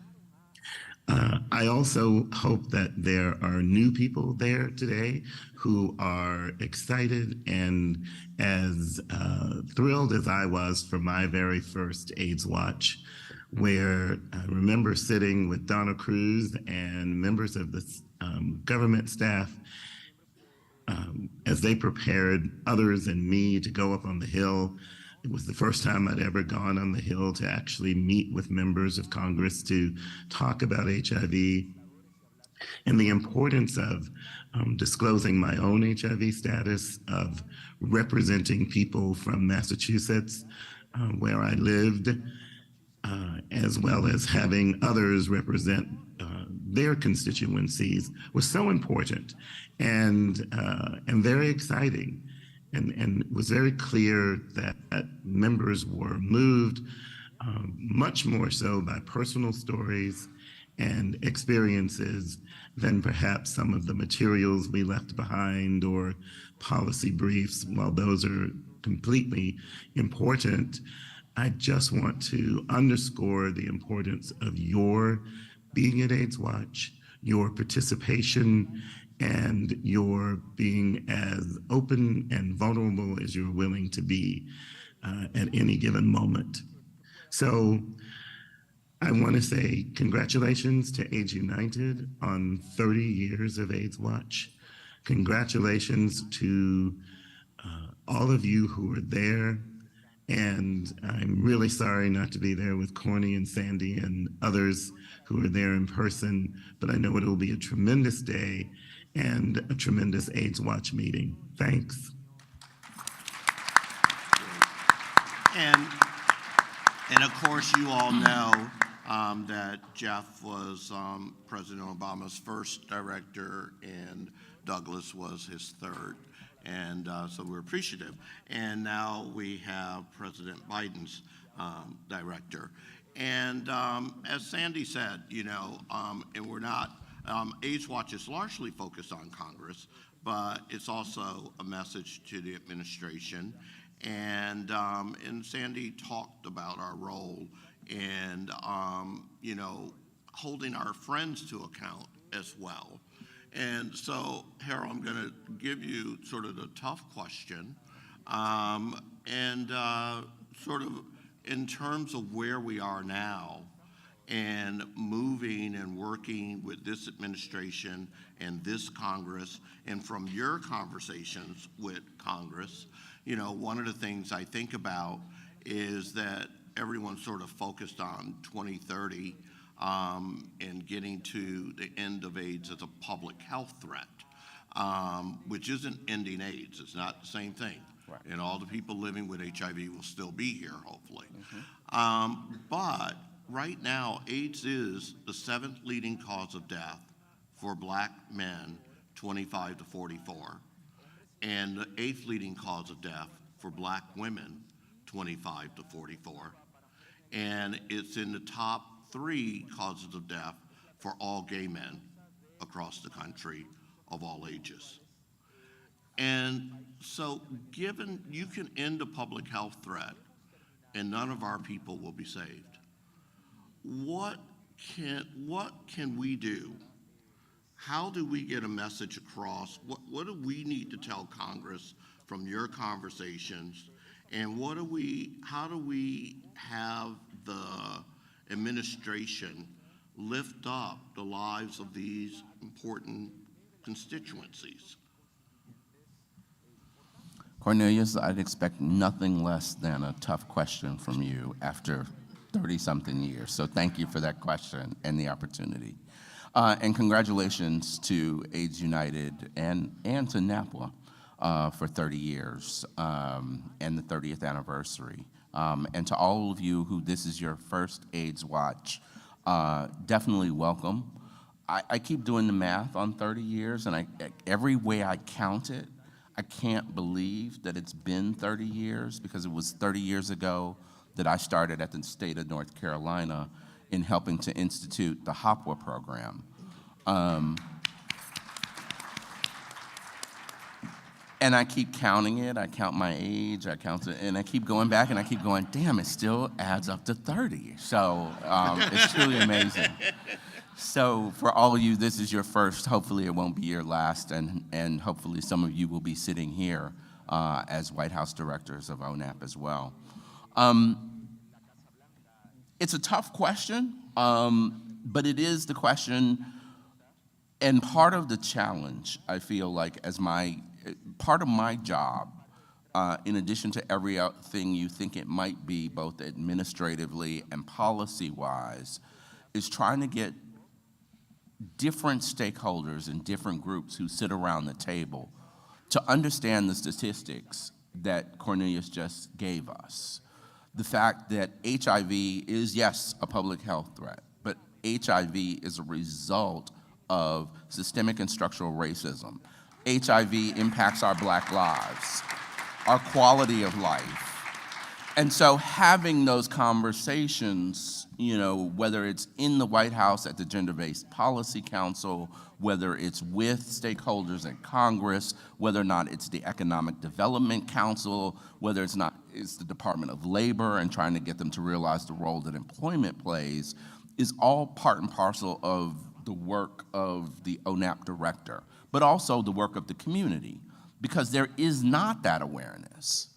I also hope that there are new people there today who are excited and as thrilled as I was for my very first AIDSWatch, where I remember sitting with Donna Cruz and members of the government staff as they prepared others and me to go up on the Hill. It was the first time I'd ever gone on the Hill to actually meet with members of Congress to talk about HIV and the importance of disclosing my own HIV status, of representing people from Massachusetts, where I lived, as well as having others represent their constituencies was so important and very exciting. And it was very clear that members were moved much more so by personal stories and experiences than perhaps some of the materials we left behind or policy briefs. While those are completely important, I just want to underscore the importance of your being at AIDSWatch, your participation, and your being as open and vulnerable as you're willing to be at any given moment. So I want to say congratulations to AIDS United on 30 years of AIDSWatch. Congratulations to all of you who were there. And I'm really sorry not to be there with Corny and Sandy and others who are there in person, but I know it will be a tremendous day and a tremendous AIDSWatch meeting. Thanks. And of course, you all know that Jeff was President Obama's first director and Douglas was his third. And so we're appreciative. And now we have President Biden's director. And as Sandy said, you know, and we're not, AIDSWatch is largely focused on Congress, but it's also a message to the administration. And Sandy talked about our role in, you know, holding our friends to account as well. And so, Harold, I'm going to give you sort of the tough question. Sort of in terms of where we are now and moving and working with this administration and this Congress, and from your conversations with Congress, you know, one of the things I think about is that everyone's sort of focused on 2030 and getting to the end of AIDS as a public health threat, which isn't ending AIDS. It's not the same thing. Right. And all the people living with HIV will still be here, hopefully. Mm-hmm. But right now, AIDS is the 7th leading cause of death for Black men 25 to 44, and the 8th leading cause of death for Black women 25 to 44. And it's in the top 3 causes of death for all gay men across the country of all ages. And so given you can end a public health threat and none of our people will be saved. What can we do? How do we get a message across? What do we need to tell Congress from your conversations? And how do we have the administration lift up the lives of these important constituencies? Cornelius, I'd expect nothing less than a tough question from you after 30-something years. So thank you for that question and the opportunity. And congratulations to AIDS United and to NAPWA for 30 years and the 30th anniversary. And to all of you who this is your first AIDS Watch, definitely welcome. I keep doing the math on 30 years, and every way I count it, I can't believe that it's been 30 years, because it was 30 years ago that I started at the state of North Carolina in helping to institute the HOPWA program. And I keep counting it, I count my age, and I keep going back and I keep going, damn, it still adds up to 30. So it's truly amazing. So for all of you, this is your first, hopefully it won't be your last, and hopefully some of you will be sitting here as White House directors of ONAP as well. It's a tough question, but it is the question, and part of the challenge, I feel like, as part of my job, in addition to everything you think it might be, both administratively and policy-wise, is trying to get different stakeholders and different groups who sit around the table to understand the statistics that Cornelius just gave us. The fact that HIV is, yes, a public health threat, but HIV is a result of systemic and structural racism. HIV impacts our Black lives, our quality of life. And so having those conversations, whether it's in the White House at the Gender-Based Policy Council, whether it's with stakeholders in Congress, whether or not it's the Economic Development Council, whether it's the Department of Labor and trying to get them to realize the role that employment plays, is all part and parcel of the work of the ONAP director, but also the work of the community, because there is not that awareness.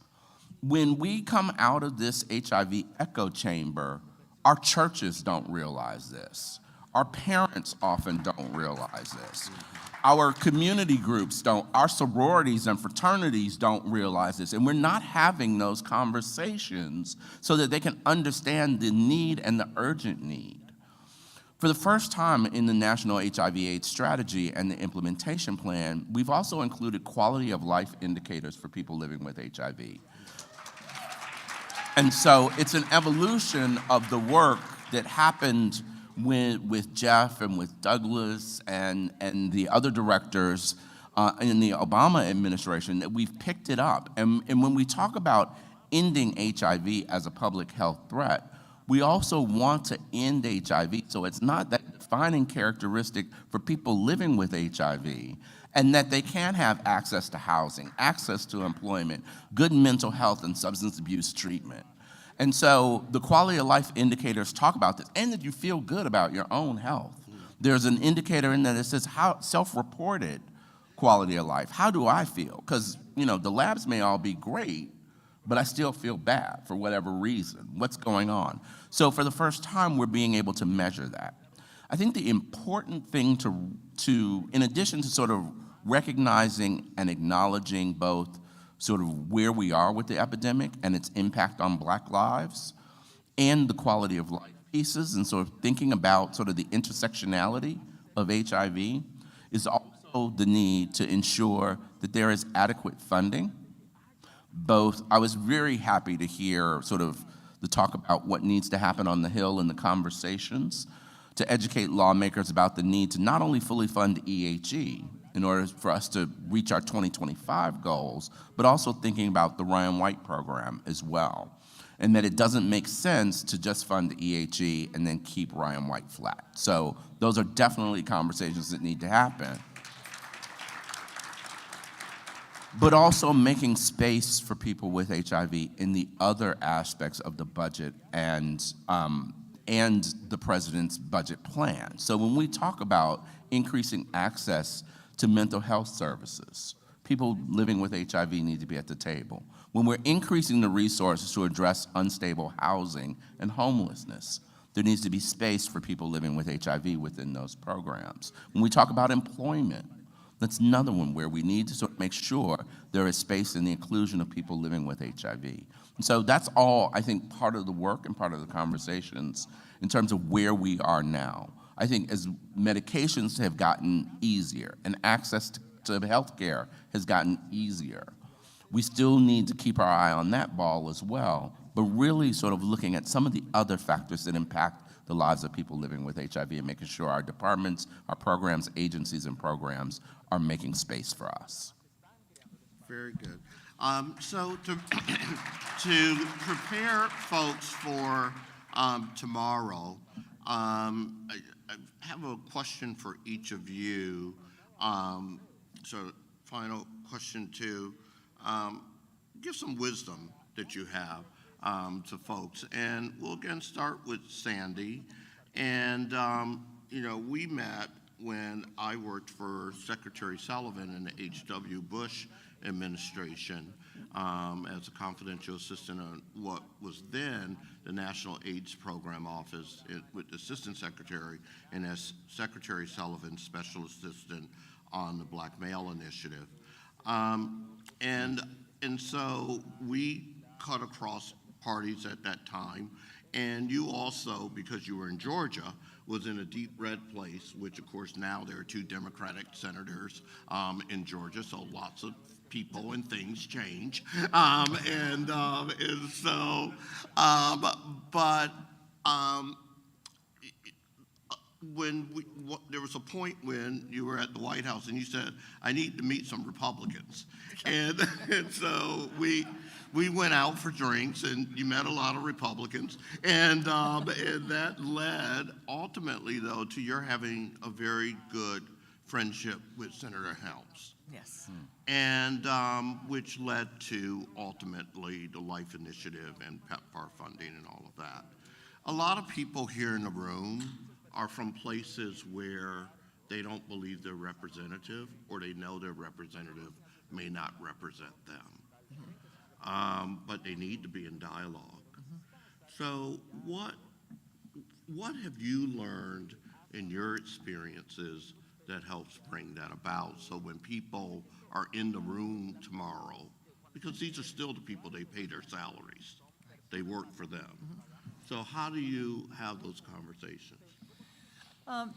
When we come out of this HIV echo chamber, our churches don't realize this. Our parents often don't realize this. Our community groups don't, our sororities and fraternities don't realize this, and we're not having those conversations so that they can understand the need and the urgent need. For the first time in the National HIV/AIDS Strategy and the implementation plan, we've also included quality of life indicators for people living with HIV. And so it's an evolution of the work that happened with Jeff and with Douglas and the other directors in the Obama administration, that we've picked it up. And when we talk about ending HIV as a public health threat, we also want to end HIV so it's not that defining characteristic for people living with HIV, and that they can have access to housing, access to employment, good mental health and substance abuse treatment. And so the quality of life indicators talk about this, and that you feel good about your own health. There's an indicator in there that says how self-reported quality of life. How do I feel? Because the labs may all be great, but I still feel bad for whatever reason. What's going on? So for the first time, we're being able to measure that. I think the important thing to in addition to sort of recognizing and acknowledging both sort of where we are with the epidemic and its impact on Black lives and the quality of life pieces, and sort of thinking about sort of the intersectionality of HIV, is also the need to ensure that there is adequate funding. I was very happy to hear sort of the talk about what needs to happen on the Hill and the conversations to educate lawmakers about the need to not only fully fund EHE in order for us to reach our 2025 goals, but also thinking about the Ryan White program as well, and that it doesn't make sense to just fund EHE and then keep Ryan White flat. So those are definitely conversations that need to happen. but also making space for people with HIV in the other aspects of the budget and the president's budget plan. So when we talk about increasing access to mental health services, people living with HIV need to be at the table. When we're increasing the resources to address unstable housing and homelessness, there needs to be space for people living with HIV within those programs. When we talk about employment, that's another one where we need to sort of make sure there is space in the inclusion of people living with HIV. And so that's all, I think, part of the work and part of the conversations in terms of where we are now. I think as medications have gotten easier and access to healthcare has gotten easier, we still need to keep our eye on that ball as well, but really sort of looking at some of the other factors that impact the lives of people living with HIV and making sure our departments, our programs, agencies, and programs are making space for us. Very good. So to prepare folks for tomorrow, I have a question for each of you. So final question to give some wisdom that you have to folks. And we'll again start with Sandy. And, you know, we met when I worked for Secretary Sullivan in the H.W. Bush administration as a confidential assistant on what was then the National AIDS Program Office with the Assistant Secretary, and as Secretary Sullivan's Special Assistant on the Black Male Initiative. And so we cut across parties at that time, and you also, because you were in Georgia, was in a deep red place, which of course now there are 2 Democratic senators in Georgia, so lots of people and things change. There was a point when you were at the White House and you said, I need to meet some Republicans. And so we went out for drinks and you met a lot of Republicans. And that led ultimately, though, to your having a very good friendship with Senator Helms. Yes. And which led to ultimately the Life Initiative and PEPFAR funding and all of that. A lot of people here in the room are from places where they don't believe they're representative, or they know their representative may not represent them. But they need to be in dialogue. So what have you learned in your experiences that helps bring that about? So when people are in the room tomorrow, because these are still the people they pay their salaries, they work for them. So how do you have those conversations?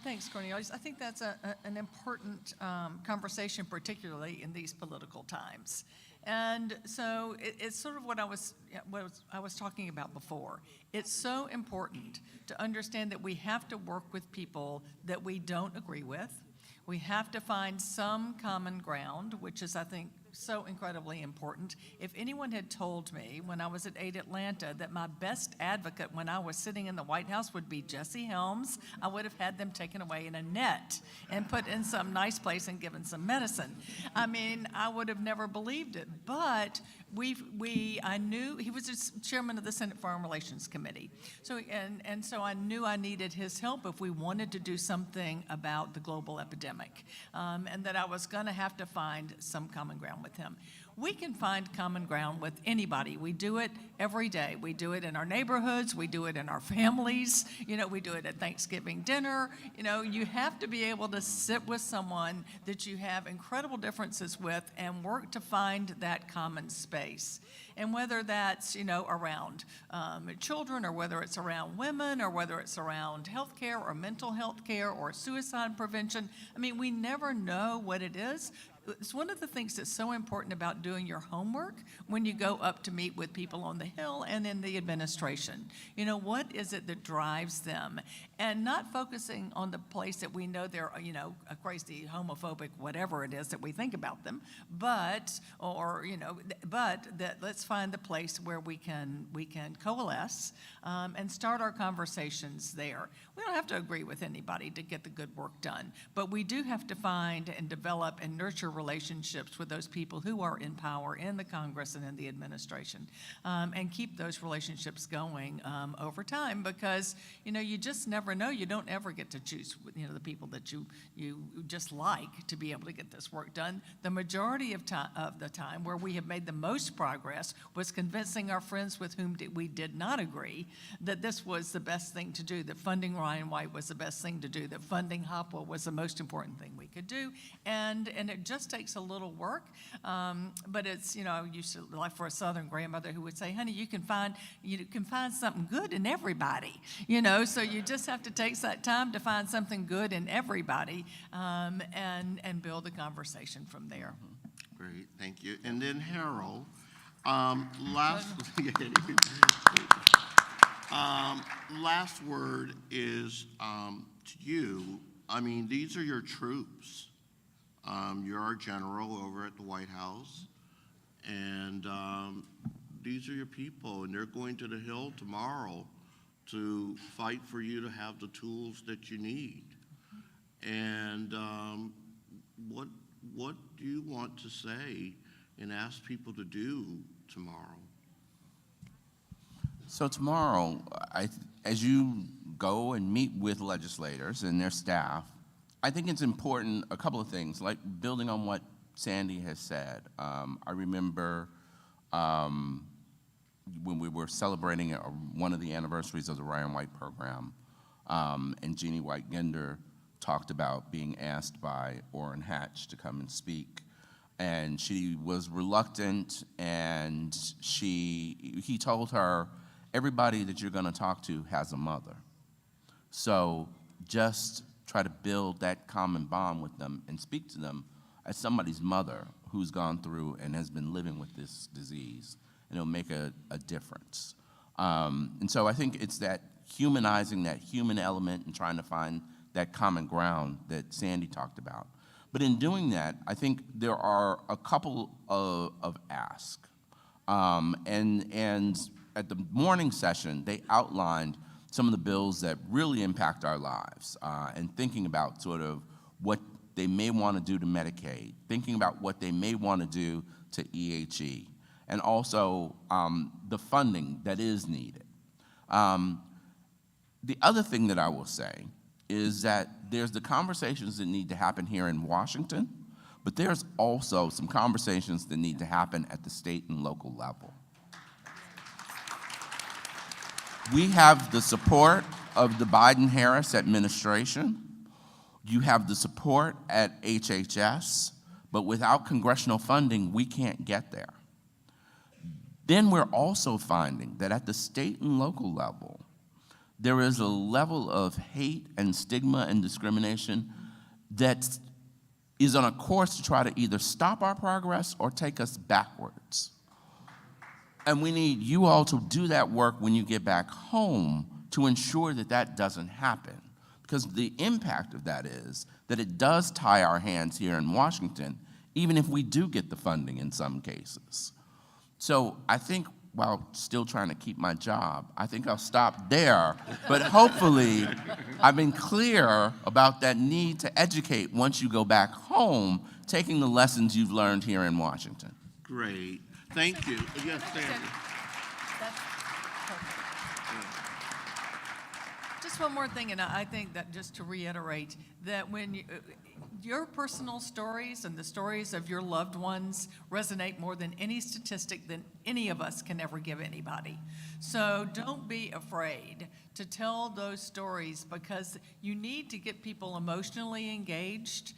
Thanks, Cornelius. I think that's an important conversation, particularly in these political times. And so it's sort of what I was talking about before. It's so important to understand that we have to work with people that we don't agree with. We have to find some common ground, which is, I think, so incredibly important. If anyone had told me when I was at AID Atlanta that my best advocate when I was sitting in the White House would be Jesse Helms, I would have had them taken away in a net and put in some nice place and given some medicine. I mean, I would have never believed it. But I knew he was the chairman of the Senate Foreign Relations Committee. So I knew I needed his help if we wanted to do something about the global epidemic, and that I was going to have to find some common ground with him. We can find common ground with anybody. We do it every day. We do it in our neighborhoods. We do it in our families. You know, we do it at Thanksgiving dinner. You know, you have to be able to sit with someone that you have incredible differences with and work to find that common space. And whether that's, you know, around children, or whether it's around women, or whether it's around healthcare or mental health care or suicide prevention, I mean, we never know what it is. It's one of the things that's so important about doing your homework when you go up to meet with people on the Hill and in the administration. You know, what is it that drives them? And not focusing on the place that we know they're, you know, a crazy, homophobic, whatever it is that we think about them, but that let's find the place where we can coalesce and start our conversations there. We don't have to agree with anybody to get the good work done, but we do have to find and develop and nurture relationships with those people who are in power in the Congress and in the administration, and keep those relationships going over time, because, you know, you just never know. You don't ever get to choose, you know, the people that you just like to be able to get this work done. The majority of the time where we have made the most progress was convincing our friends with whom we did not agree that this was the best thing to do, that funding Ryan White was the best thing to do, that funding Hopwell was the most important thing we could do. And it just takes a little work, but it's, you know, I used to, like, for a Southern grandmother who would say, honey, you can find something good in everybody, you know, so you just have to take that time to find something good in everybody, and build a conversation from there. Great, thank you. And then Harold, last word is to you. I mean, these are your troops. You're our general over at the White House, and these are your people, and they're going to the Hill tomorrow to fight for you to have the tools that you need. And what do you want to say and ask people to do tomorrow? So tomorrow, as you go and meet with legislators and their staff, I think it's important, a couple of things, like building on what Sandy has said. I remember when we were celebrating one of the anniversaries of the Ryan White program, and Jeannie White-Ginder talked about being asked by Orrin Hatch to come and speak. And she was reluctant, and he told her, everybody that you're gonna talk to has a mother. So just try to build that common bond with them and speak to them as somebody's mother who's gone through and has been living with this disease, and it'll make a difference. And so I think it's that humanizing, that human element, and trying to find that common ground that Sandy talked about. But in doing that, I think there are a couple of asks. And at the morning session, they outlined some of the bills that really impact our lives, and thinking about sort of what they may want to do to Medicaid, thinking about what they may want to do to EHE, and also the funding that is needed. The other thing that I will say is that there's the conversations that need to happen here in Washington, but there's also some conversations that need to happen at the state and local level. We have the support of the Biden-Harris administration. You have the support at HHS, but without congressional funding, we can't get there. Then we're also finding that at the state and local level, there is a level of hate and stigma and discrimination that is on a course to try to either stop our progress or take us backwards. And we need you all to do that work when you get back home to ensure that that doesn't happen. Because the impact of that is that it does tie our hands here in Washington, even if we do get the funding in some cases. So I think, while still trying to keep my job, I think I'll stop there. But hopefully, I've been clear about that need to educate once you go back home, taking the lessons you've learned here in Washington. Great. Thank you. Yes, Sandy. Just one more thing, and I think that just to reiterate, that when your personal stories and the stories of your loved ones resonate more than any statistic that any of us can ever give anybody. So don't be afraid to tell those stories, because you need to get people emotionally engaged,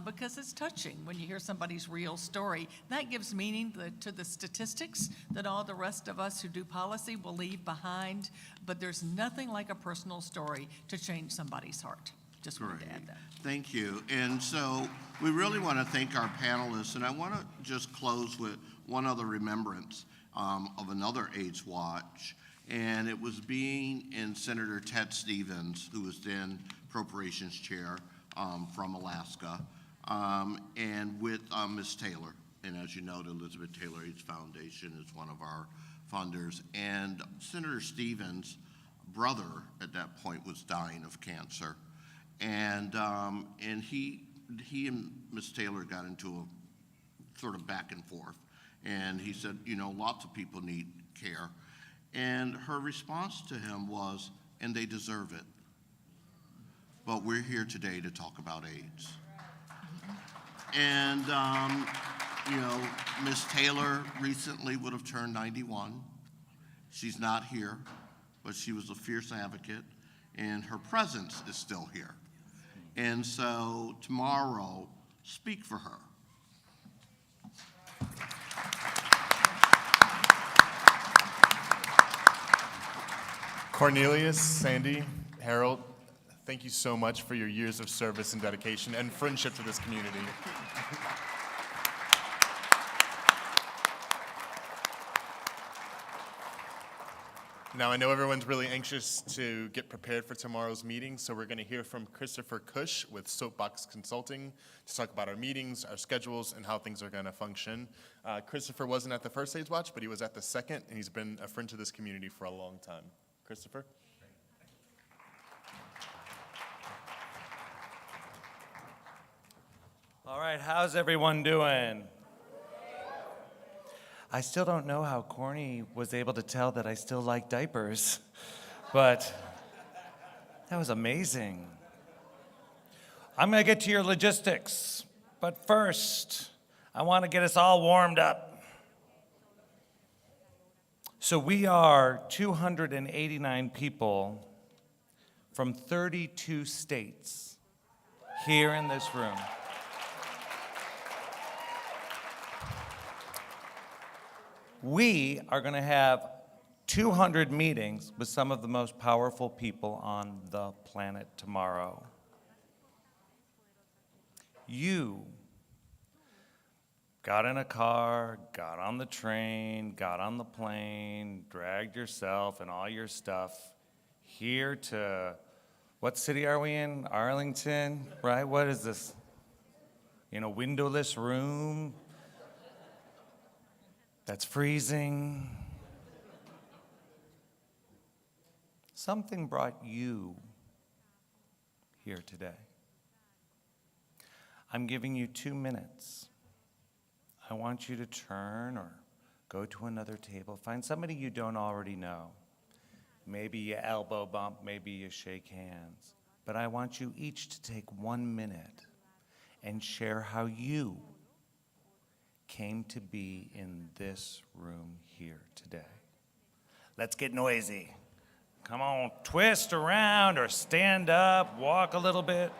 because it's touching when you hear somebody's real story. That gives meaning to the statistics that all the rest of us who do policy will leave behind, but there's nothing like a personal story to change somebody's heart. Just wanted to add that. Thank you. And so we really want to thank our panelists, and I want to just close with one other remembrance of another AIDSWatch, and it was being in Senator Ted Stevens, who was then Appropriations Chair from Alaska, and with Ms. Taylor. And as you know, the Elizabeth Taylor AIDS Foundation is one of our funders. And Senator Stevens' brother at that point was dying of cancer. And he and Ms. Taylor got into sort of back and forth. And he said, you know, lots of people need care. And her response to him was, and they deserve it. But we're here today to talk about AIDS. And, you know, Ms. Taylor recently would have turned 91. She's not here, but she was a fierce advocate, and her presence is still here. And so tomorrow, speak for her. Cornelius, Sandy, Harold, thank you so much for your years of service and dedication and friendship to this community. Now, I know everyone's really anxious to get prepared for tomorrow's meeting, so we're going to hear from Christopher Cush with Soapbox Consulting to talk about our meetings, our schedules, and how things are going to function. Christopher wasn't at the first AIDSWatch, but he was at the second, and he's been a friend to this community for a long time. Christopher? All right, how's everyone doing? I still don't know how Corny was able to tell that I still like diapers, but that was amazing. I'm gonna get to your logistics, but first, I wanna get us all warmed up. So we are 289 people from 32 states here in this room. We are going to have 200 meetings with some of the most powerful people on the planet tomorrow. You got in a car, got on the train, got on the plane, dragged yourself and all your stuff here to, what city are we in? Arlington, right? What is this? In a windowless room that's freezing. Something brought you here today. I'm giving you 2 minutes. I want you to turn or go to another table. Find somebody you don't already know. Maybe you elbow bump, maybe you shake hands. But I want you each to take 1 minute and share how you came to be in this room here today. Let's get noisy. Come on, twist around or stand up, walk a little bit.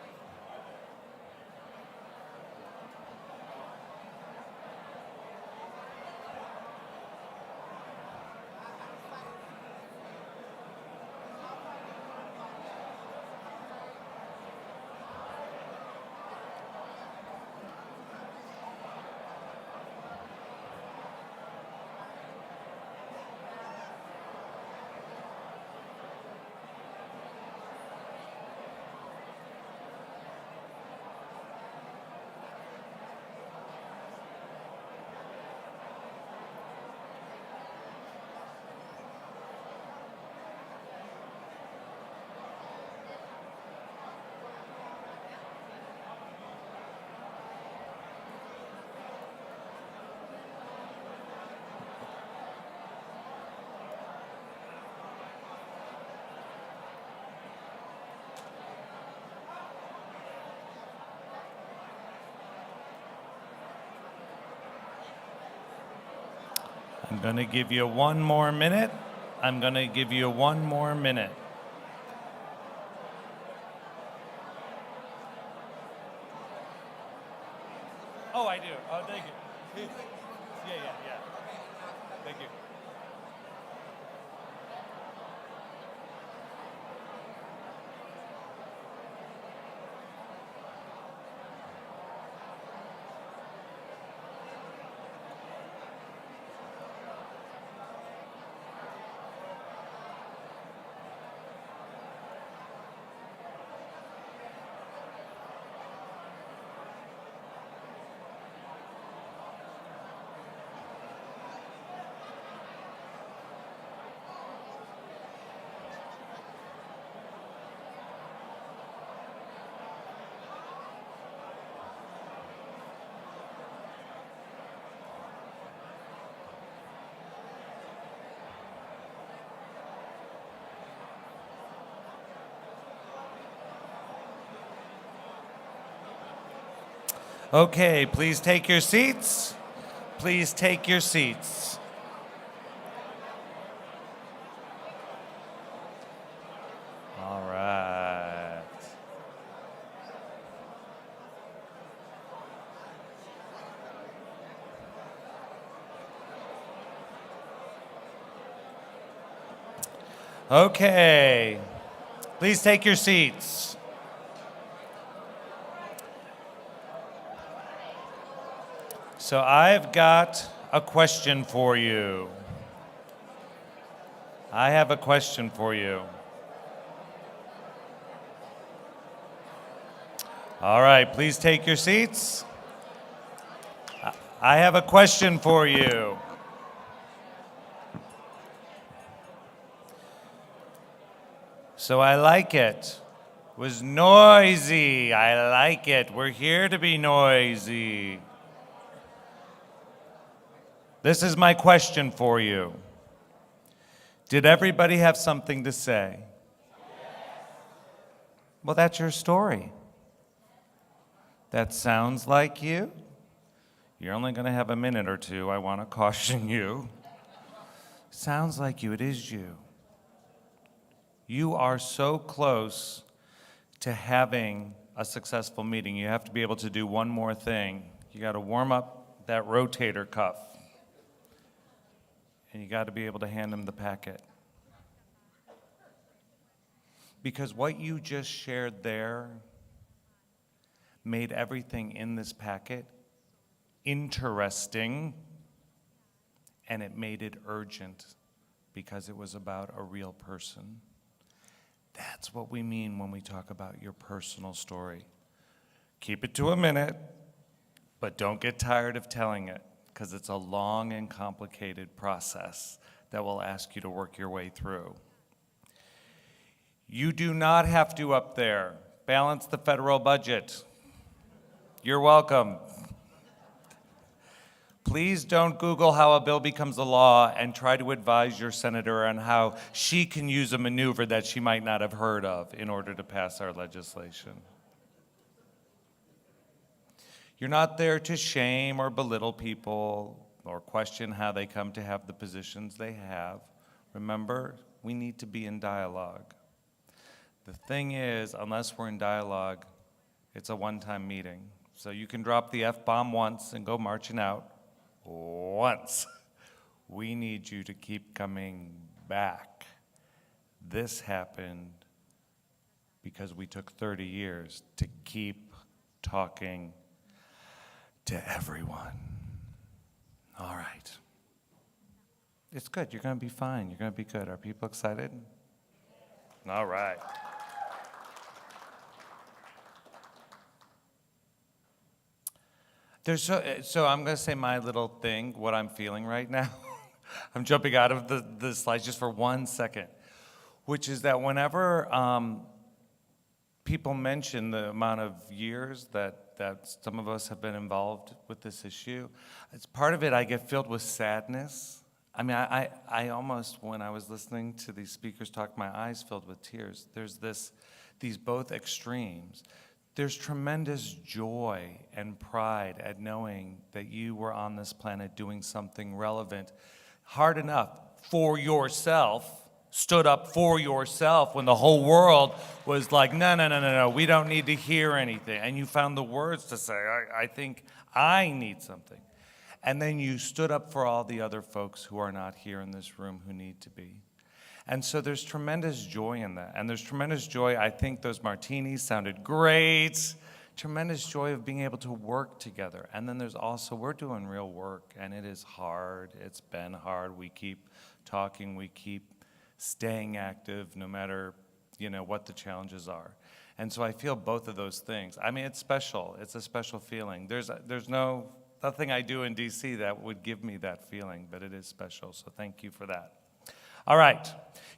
I'm going to give you 1 more minute. I'm going to give you 1 more minute. Oh, I do. Oh, thank you. Yeah. Thank you. Okay, please take your seats. Please take your seats. All right. Okay, please take your seats. So I've got a question for you. I have a question for you. All right, please take your seats. I have a question for you. So I like it. It was noisy. I like it. We're here to be noisy. This is my question for you. Did everybody have something to say? Well, that's your story. That sounds like you. You're only going to have a minute or two. I want to caution you. Sounds like you. It is you. You are so close to having a successful meeting. You have to be able to do one more thing. You got to warm up that rotator cuff. And you got to be able to hand them the packet. Because what you just shared there made everything in this packet interesting, and it made it urgent because it was about a real person. That's what we mean when we talk about your personal story. Keep it to a minute, but don't get tired of telling it, because it's a long and complicated process that will ask you to work your way through. You do not have to up there balance the federal budget. You're welcome. Please don't Google how a bill becomes a law and try to advise your senator on how she can use a maneuver that she might not have heard of in order to pass our legislation. You're not there to shame or belittle people or question how they come to have the positions they have. Remember, we need to be in dialogue. The thing is, unless we're in dialogue, it's a one-time meeting. So you can drop the F-bomb once and go marching out once. We need you to keep coming back. This happened because we took 30 years to keep talking to everyone. All right. It's good. You're going to be fine. You're going to be good. Are people excited? All right. So I'm going to say my little thing, what I'm feeling right now. I'm jumping out of the slides just for 1 second, which is that whenever people mention the amount of years that some of us have been involved with this issue, as part of it, I get filled with sadness. I mean, I almost, when I was listening to these speakers talk, my eyes filled with tears. There's these both extremes. There's tremendous joy and pride at knowing that you were on this planet doing something relevant, hard enough for yourself, stood up for yourself when the whole world was like, no, we don't need to hear anything. And you found the words to say, I think I need something. And then you stood up for all the other folks who are not here in this room who need to be. And so there's tremendous joy in that. And there's tremendous joy, I think those martinis sounded great. Tremendous joy of being able to work together. And then there's also, we're doing real work, and it is hard. It's been hard. We keep talking, we keep staying active no matter, what the challenges are. And so I feel both of those things. I mean, it's special. It's a special feeling. There's nothing I do in DC that would give me that feeling, but it is special. So thank you for that. All right,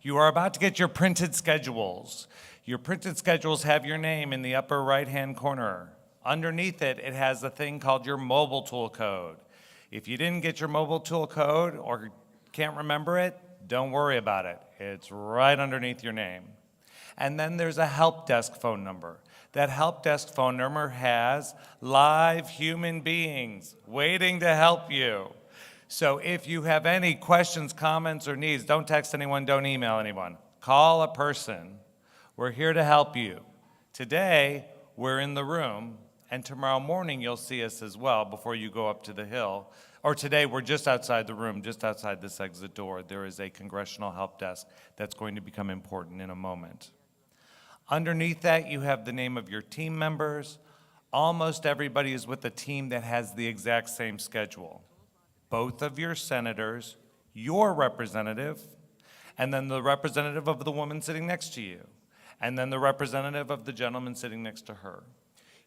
you are about to get your printed schedules. Your printed schedules have your name in the upper right-hand corner. Underneath it, it has a thing called your mobile tool code. If you didn't get your mobile tool code or can't remember it, don't worry about it. It's right underneath your name. And then there's a help desk phone number. That help desk phone number has live human beings waiting to help you. So if you have any questions, comments, or needs, don't text anyone, don't email anyone. Call a person. We're here to help you. Today, we're in the room, and tomorrow morning you'll see us as well before you go up to the Hill. Or today, we're just outside the room, just outside this exit door. There is a congressional help desk that's going to become important in a moment. Underneath that, you have the name of your team members. Almost everybody is with a team that has the exact same schedule. Both of your senators, your representative, and then the representative of the woman sitting next to you, and then the representative of the gentleman sitting next to her.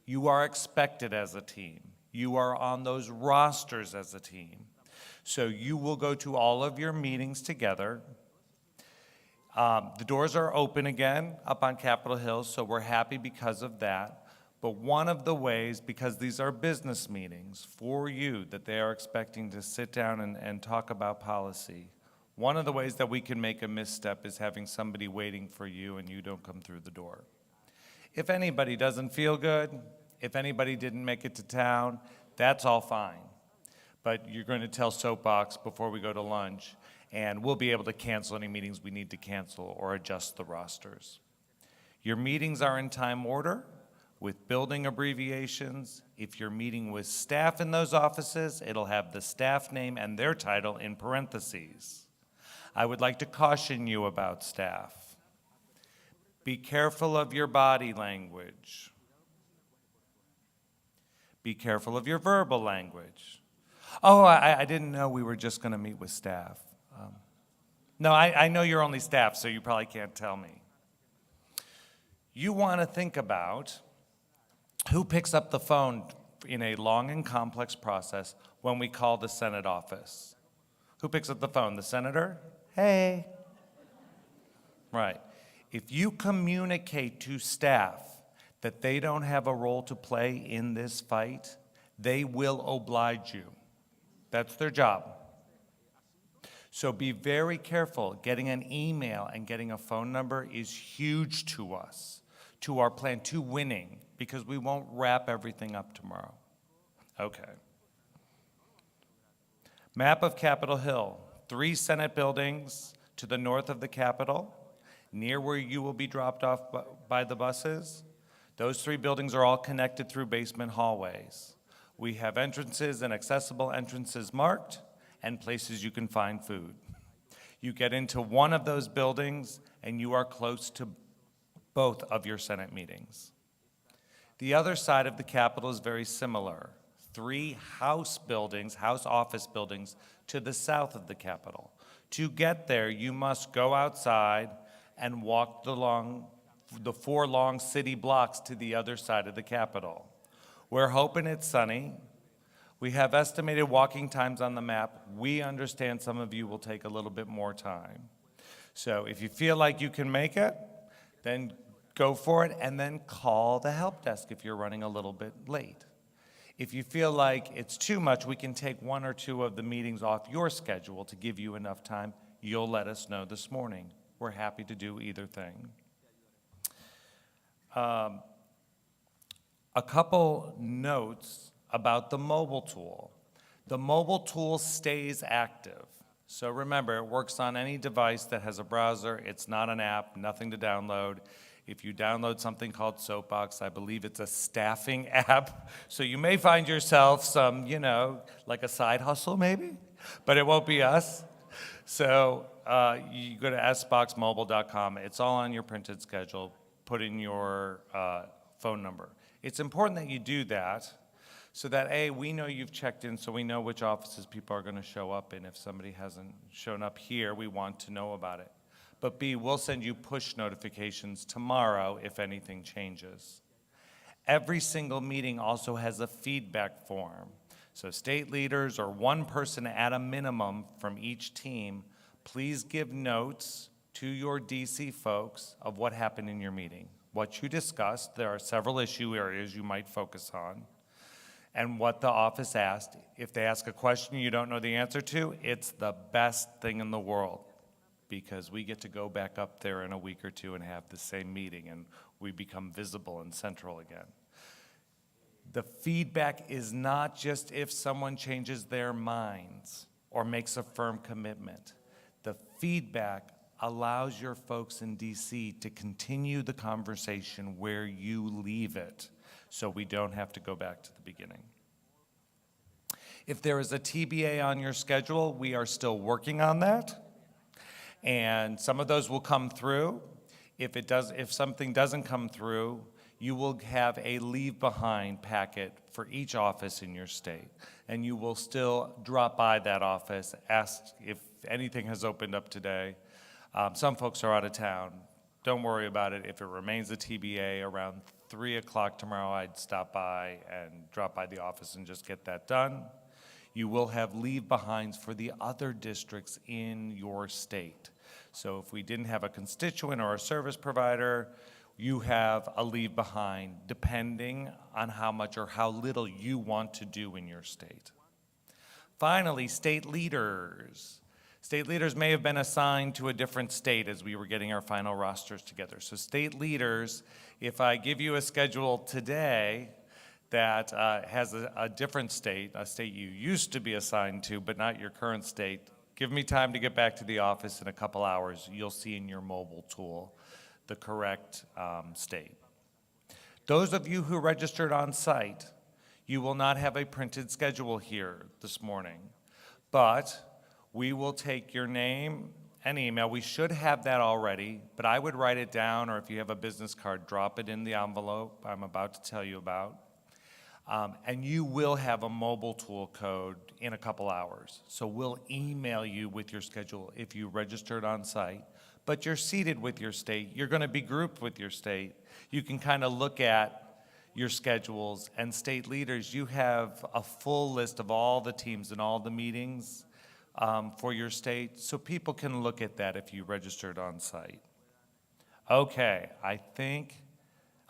You are expected as a team. You are on those rosters as a team. So you will go to all of your meetings together. The doors are open again up on Capitol Hill, so we're happy because of that. But one of the ways, because these are business meetings for you, that they are expecting to sit down and talk about policy, one of the ways that we can make a misstep is having somebody waiting for you and you don't come through the door. If anybody doesn't feel good, if anybody didn't make it to town, that's all fine. But you're going to tell Soapbox before we go to lunch, and we'll be able to cancel any meetings we need to cancel or adjust the rosters. Your meetings are in time order with building abbreviations. If you're meeting with staff in those offices, it'll have the staff name and their title in parentheses. I would like to caution you about staff. Be careful of your body language. Be careful of your verbal language. Oh, I didn't know we were just going to meet with staff. No, I know you're only staff, so you probably can't tell me. You want to think about who picks up the phone in a long and complex process when we call the Senate office. Who picks up the phone? The senator? Hey. Right. If you communicate to staff that they don't have a role to play in this fight, they will oblige you. That's their job. So be very careful. Getting an email and getting a phone number is huge to us, to our plan, to winning, because we won't wrap everything up tomorrow. Okay. Map of Capitol Hill. 3 Senate buildings to the north of the Capitol, near where you will be dropped off by the buses. Those 3 buildings are all connected through basement hallways. We have entrances and accessible entrances marked and places you can find food. You get into one of those buildings and you are close to both of your Senate meetings. The other side of the Capitol is very similar. 3 House buildings, House office buildings to the south of the Capitol. To get there, you must go outside and walk the 4 long city blocks to the other side of the Capitol. We're hoping it's sunny. We have estimated walking times on the map. We understand some of you will take a little bit more time. So if you feel like you can make it, then go for it, and then call the help desk if you're running a little bit late. If you feel like it's too much, we can take 1 or 2 of the meetings off your schedule to give you enough time. You'll let us know this morning. We're happy to do either thing. A couple notes about the mobile tool. The mobile tool stays active. So remember, it works on any device that has a browser. It's not an app, nothing to download. If you download something called Soapbox, I believe it's a staffing app. So you may find yourself some, like a side hustle maybe, but it won't be us. So you go to sboxmobile.com. It's all on your printed schedule. Put in your phone number. It's important that you do that so that, A, we know you've checked in, so we know which offices people are going to show up in. If somebody hasn't shown up here, we want to know about it. But B, we'll send you push notifications tomorrow if anything changes. Every single meeting also has a feedback form. So state leaders or one person at a minimum from each team, please give notes to your DC folks of what happened in your meeting, what you discussed. There are several issue areas you might focus on, and what the office asked. If they ask a question you don't know the answer to, it's the best thing in the world, because we get to go back up there in a week or two and have the same meeting, and we become visible and central again. The feedback is not just if someone changes their minds or makes a firm commitment. The feedback allows your folks in DC to continue the conversation where you leave it, so we don't have to go back to the beginning. If there is a TBA on your schedule, we are still working on that, and some of those will come through. If something doesn't come through, you will have a leave behind packet for each office in your state, and you will still drop by that office, ask if anything has opened up today. Some folks are out of town. Don't worry about it. If it remains a TBA around 3 o'clock tomorrow, I'd stop by and drop by the office and just get that done. You will have leave behinds for the other districts in your state. So if we didn't have a constituent or a service provider, you have a leave behind depending on how much or how little you want to do in your state. Finally, state leaders. State leaders may have been assigned to a different state as we were getting our final rosters together. So state leaders, if I give you a schedule today that has a different state, a state you used to be assigned to, but not your current state, give me time to get back to the office in a couple hours. You'll see in your mobile tool the correct state. Those of you who registered on site, you will not have a printed schedule here this morning, but we will take your name and email. We should have that already, but I would write it down, or if you have a business card, drop it in the envelope I'm about to tell you about. And you will have a mobile tool code in a couple hours. So we'll email you with your schedule if you registered on site, but you're seated with your state. You're going to be grouped with your state. You can kind of look at your schedules, and state leaders, you have a full list of all the teams and all the meetings for your state, so people can look at that if you registered on site. Okay, I think,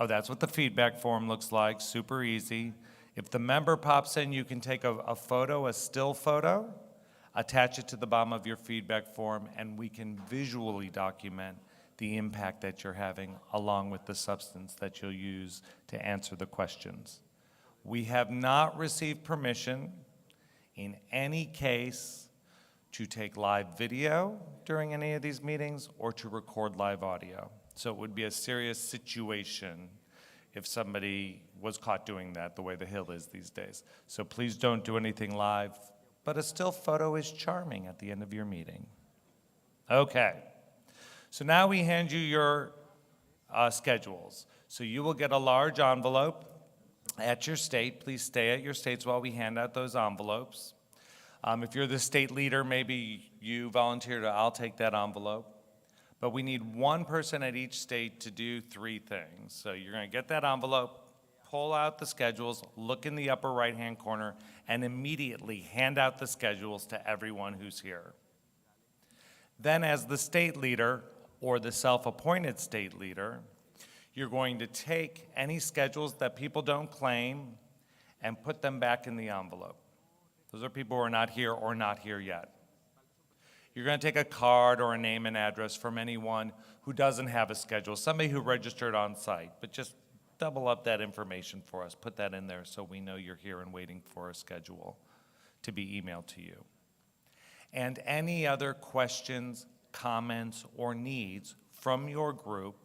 that's what the feedback form looks like, super easy. If the member pops in, you can take a photo, a still photo, attach it to the bottom of your feedback form, and we can visually document the impact that you're having along with the substance that you'll use to answer the questions. We have not received permission in any case to take live video during any of these meetings or to record live audio. So it would be a serious situation if somebody was caught doing that the way the Hill is these days. So please don't do anything live, but a still photo is charming at the end of your meeting. Okay, so now we hand you your schedules. So you will get a large envelope at your state. Please stay at your states while we hand out those envelopes. If you're the state leader, maybe you volunteer to, I'll take that envelope. But we need one person at each state to do 3 things. So you're going to get that envelope, pull out the schedules, look in the upper right-hand corner, and immediately hand out the schedules to everyone who's here. Then as the state leader or the self-appointed state leader, you're going to take any schedules that people don't claim and put them back in the envelope. Those are people who are not here or not here yet. You're going to take a card or a name and address from anyone who doesn't have a schedule, somebody who registered on site, but just double up that information for us. Put that in there so we know you're here and waiting for a schedule to be emailed to you. And any other questions, comments, or needs from your group,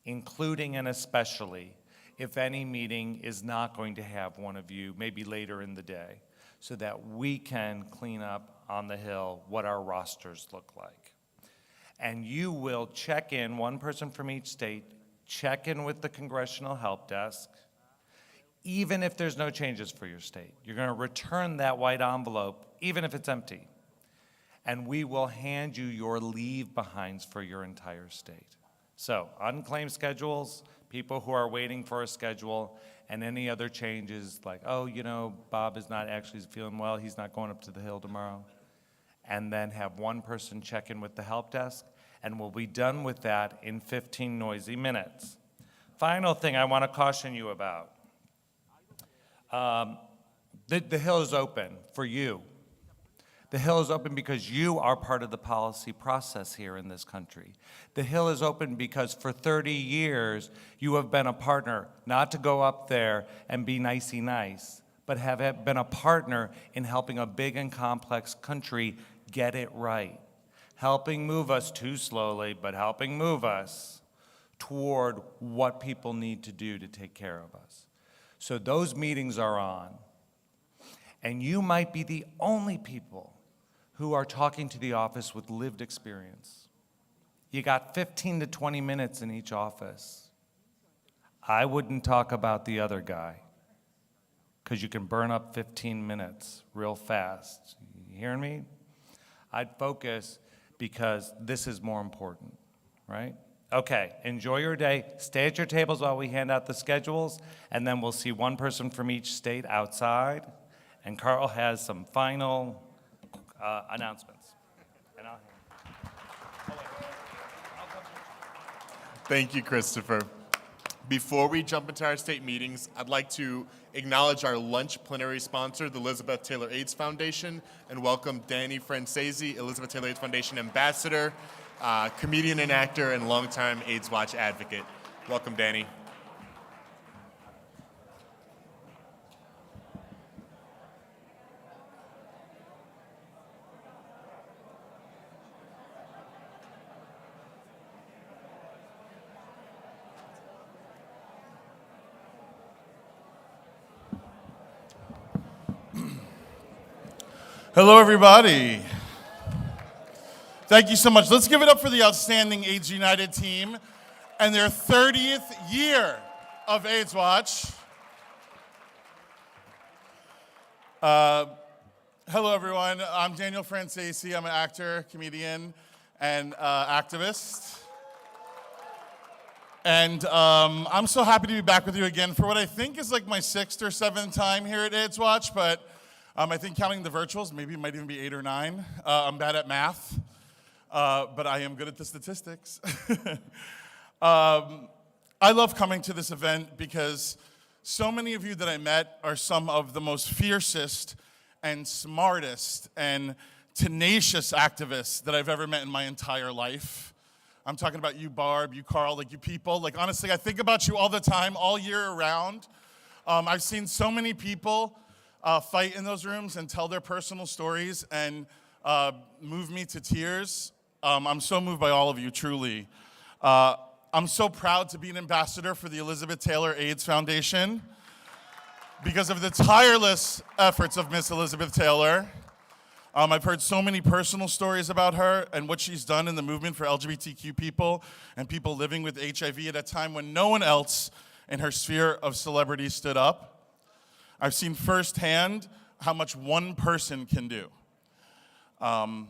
including and especially if any meeting is not going to have one of you, maybe later in the day, so that we can clean up on the Hill what our rosters look like. And you will check in, one person from each state, check in with the Congressional Help Desk, even if there's no changes for your state. You're going to return that white envelope, even if it's empty, and we will hand you your leave behinds for your entire state. So unclaimed schedules, people who are waiting for a schedule, and any other changes like, oh, you know, Bob is not actually feeling well, he's not going up to the Hill tomorrow. And then have one person check in with the help desk, and we'll be done with that in 15 noisy minutes. Final thing I want to caution you about. The Hill is open for you. The Hill is open because you are part of the policy process here in this country. The Hill is open because for 30 years, you have been a partner, not to go up there and be nicey nice, but have been a partner in helping a big and complex country get it right. Helping move us too slowly, but helping move us toward what people need to do to take care of us. So those meetings are on. And you might be the only people who are talking to the office with lived experience. You got 15 to 20 minutes in each office. I wouldn't talk about the other guy, because you can burn up 15 minutes real fast. You hearing me? I'd focus because this is more important, right? Okay, enjoy your day. Stay at your tables while we hand out the schedules, and then we'll see one person from each state outside, and Carl has some final announcements. And Thank you, Christopher. Before we jump into our state meetings, I'd like to acknowledge our lunch plenary sponsor, the Elizabeth Taylor AIDS Foundation, and welcome Danny Francesi, Elizabeth Taylor AIDS Foundation Ambassador, comedian and actor, and longtime AIDSWatch advocate. Welcome, Danny. Hello, everybody. Thank you so much. Let's give it up for the outstanding AIDS United team and their 30th year of AIDSWatch. Hello, everyone. I'm Daniel Francesi. I'm an actor, comedian, and activist. And I'm so happy to be back with you again for what I think is like my 6th or 7th time here at AIDSWatch, but I think counting the virtuals, maybe it might even be 8 or 9. I'm bad at math, but I am good at the statistics. I love coming to this event because so many of you that I met are some of the most fiercest and smartest and tenacious activists that I've ever met in my entire life. I'm talking about you, Barb, you, Carl, like you people. Like, honestly, I think about you all the time, all year around. I've seen so many people fight in those rooms and tell their personal stories and move me to tears. I'm so moved by all of you, truly. I'm so proud to be an ambassador for the Elizabeth Taylor AIDS Foundation because of the tireless efforts of Miss Elizabeth Taylor. I've heard so many personal stories about her and what she's done in the movement for LGBTQ people and people living with HIV at a time when no one else in her sphere of celebrity stood up. I've seen firsthand how much one person can do. I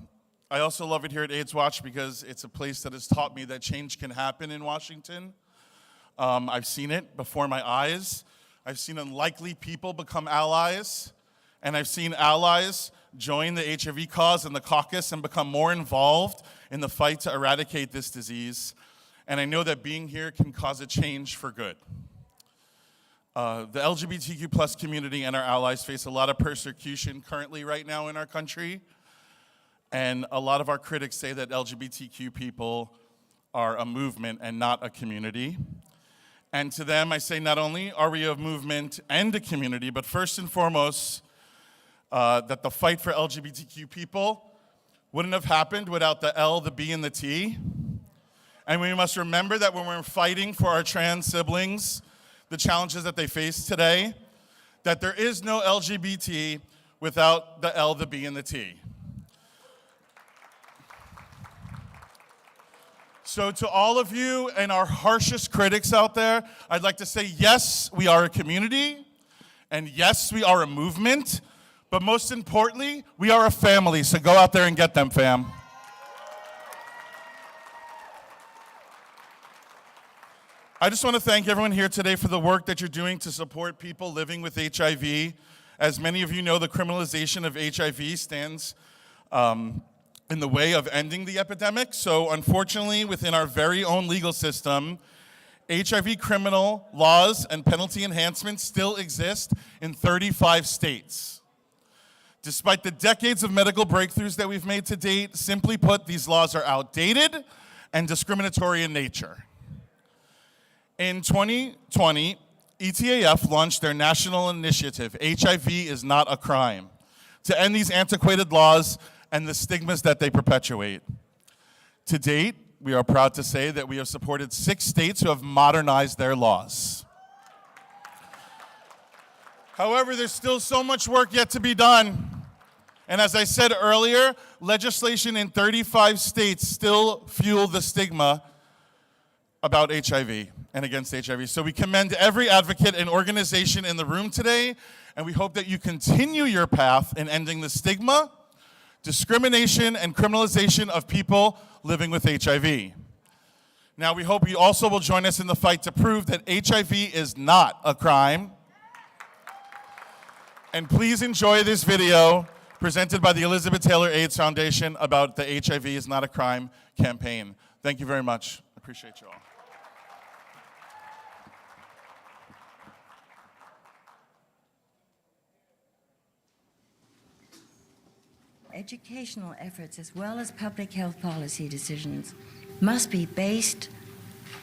also love it here at AIDSWatch because it's a place that has taught me that change can happen in Washington. I've seen it before my eyes. I've seen unlikely people become allies, and I've seen allies join the HIV cause and the caucus and become more involved in the fight to eradicate this disease. And I know that being here can cause a change for good. The LGBTQ plus community and our allies face a lot of persecution currently right now in our country. And a lot of our critics say that LGBTQ people are a movement and not a community. And to them, I say not only are we a movement and a community, but first and foremost, that the fight for LGBTQ people wouldn't have happened without the L, the B, and the T. And we must remember that when we're fighting for our trans siblings, the challenges that they face today, that there is no LGBT without the L, the B, and the T. So to all of you and our harshest critics out there, I'd like to say, yes, we are a community, and yes, we are a movement, but most importantly, we are a family, so go out there and get them, fam. I just want to thank everyone here today for the work that you're doing to support people living with HIV. As many of you know, the criminalization of HIV stands in the way of ending the epidemic. So unfortunately, within our very own legal system, HIV criminal laws and penalty enhancements still exist in 35 states. Despite the decades of medical breakthroughs that we've made to date, simply put, these laws are outdated and discriminatory in nature. In 2020, ETAF launched their national initiative, HIV is Not a Crime, to end these antiquated laws and the stigmas that they perpetuate. To date, we are proud to say that we have supported 6 states who have modernized their laws. However, there's still so much work yet to be done. And as I said earlier, legislation in 35 states still fuel the stigma about HIV and against HIV. So we commend every advocate and organization in the room today, and we hope that you continue your path in ending the stigma, discrimination, and criminalization of people living with HIV. Now, we hope you also will join us in the fight to prove that HIV is not a crime. And please enjoy this video presented by the Elizabeth Taylor AIDS Foundation about the HIV is Not a Crime campaign. Thank you very much. I appreciate you all. Educational efforts as well as public health policy decisions must be based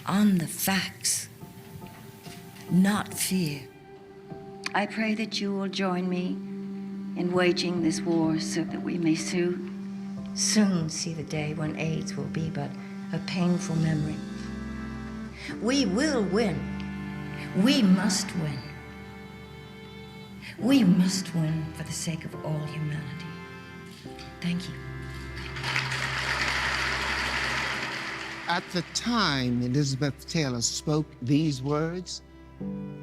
on the facts, not fear. I pray that you will join me in waging this war so that we may soon see the day when AIDS will be but a painful memory. We will win. We must win. We must win for the sake of all humanity. Thank you. At the time Elizabeth Taylor spoke these words,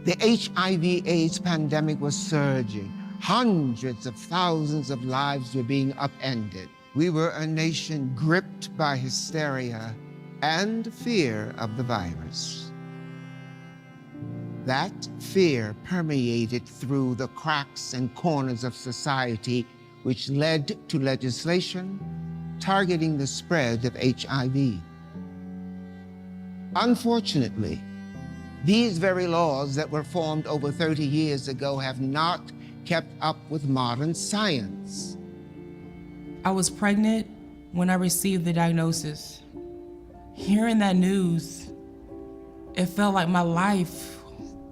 the HIV/AIDS pandemic was surging. Hundreds of thousands of lives were being upended. We were a nation gripped by hysteria and fear of the virus. That fear permeated through the cracks and corners of society, which led to legislation targeting the spread of HIV. Unfortunately, these very laws that were formed over 30 years ago have not kept up with modern science. I was pregnant when I received the diagnosis. Hearing that news, it felt like my life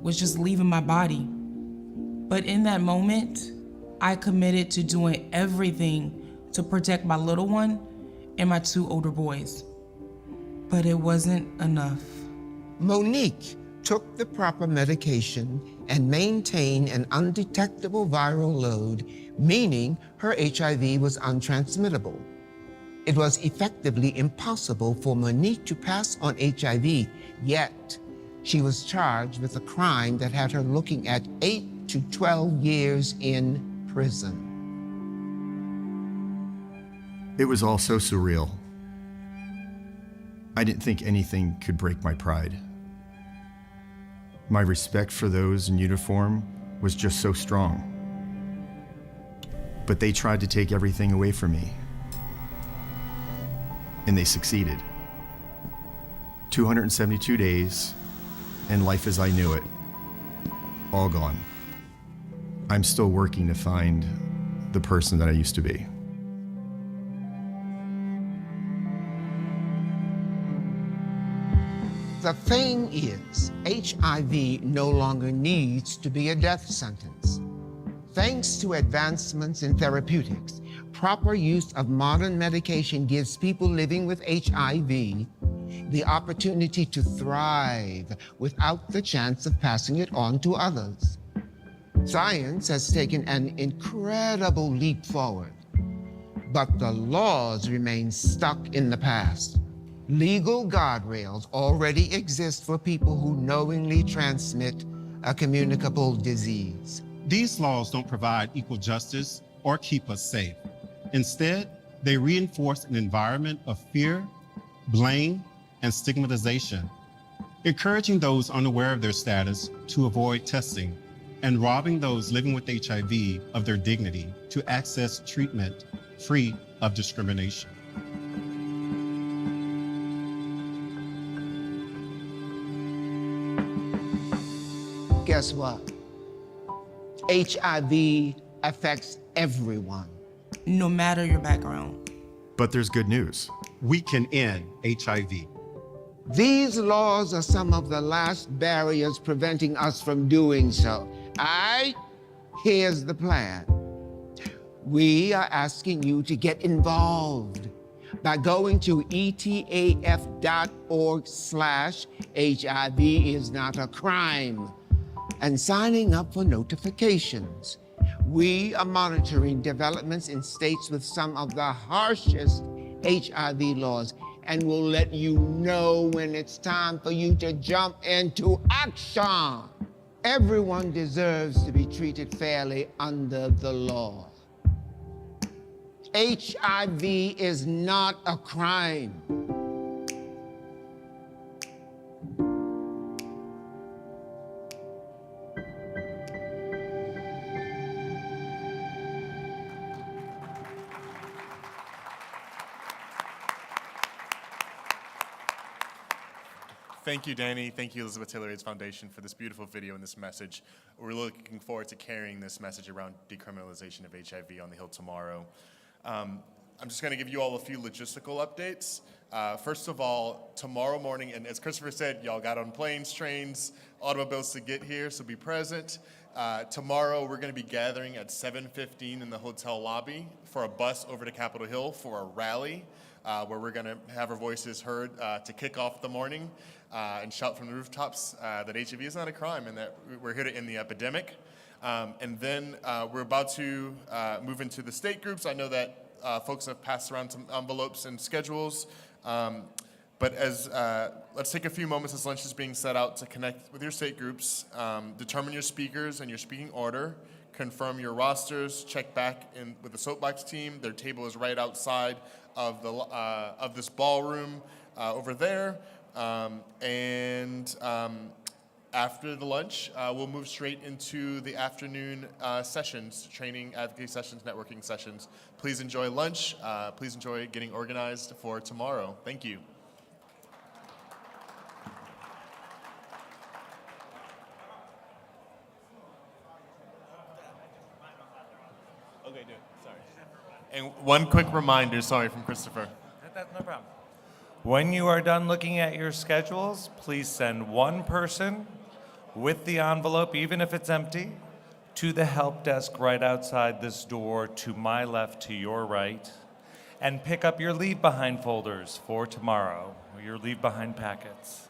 was just leaving my body. But in that moment, I committed to doing everything to protect my little one and my 2 older boys. But it wasn't enough. Monique took the proper medication and maintained an undetectable viral load, meaning her HIV was untransmittable. It was effectively impossible for Monique to pass on HIV, yet she was charged with a crime that had her looking at 8 to 12 years in prison. It was all so surreal. I didn't think anything could break my pride. My respect for those in uniform was just so strong. But they tried to take everything away from me. And they succeeded. 272 days, and life as I knew it, all gone. I'm still working to find the person that I used to be. The thing is, HIV no longer needs to be a death sentence. Thanks to advancements in therapeutics, proper use of modern medication gives people living with HIV the opportunity to thrive without the chance of passing it on to others. Science has taken an incredible leap forward, but the laws remain stuck in the past. Legal guardrails already exist for people who knowingly transmit a communicable disease. These laws don't provide equal justice or keep us safe. Instead, they reinforce an environment of fear, blame, and stigmatization, encouraging those unaware of their status to avoid testing and robbing those living with HIV of their dignity to access treatment free of discrimination. Guess what? HIV affects everyone. no matter your background. But there's good news. We can end HIV. These laws are some of the last barriers preventing us from doing so. Here's the plan. We are asking you to get involved by going to etaf.org/HIV is not a crime and signing up for notifications. We are monitoring developments in states with some of the harshest HIV laws and will let you know when it's time for you to jump into action. Everyone deserves to be treated fairly under the law. HIV is not a crime. Thank you, Danny. Thank you, Elizabeth Taylor AIDS Foundation, for this beautiful video and this message. We're looking forward to carrying this message around decriminalization of HIV on the Hill tomorrow. I'm just going to give you all a few logistical updates. First of all, tomorrow morning, and as Christopher said, y'all got on planes, trains, automobiles to get here, so be present. Tomorrow, we're going to be gathering at 7:15 in the hotel lobby for a bus over to Capitol Hill for a rally where we're going to have our voices heard to kick off the morning and shout from the rooftops that HIV is not a crime and that we're here to end the epidemic. And then we're about to move into the state groups. I know that folks have passed around some envelopes and schedules. But let's take a few moments as lunch is being set out to connect with your state groups, determine your speakers and your speaking order, confirm your rosters, check back in with the Soapbox team. Their table is right outside of this ballroom over there. After the lunch, we'll move straight into the afternoon sessions, training, advocacy sessions, networking sessions. Please enjoy lunch. Please enjoy getting organized for tomorrow. Thank you. Okay, do it. Sorry. And one quick reminder, sorry, from Christopher. That's no problem. When you are done looking at your schedules, please send one person with the envelope, even if it's empty, to the help desk right outside this door, to my left, to your right, and pick up your leave behind folders for tomorrow, or your leave behind packets.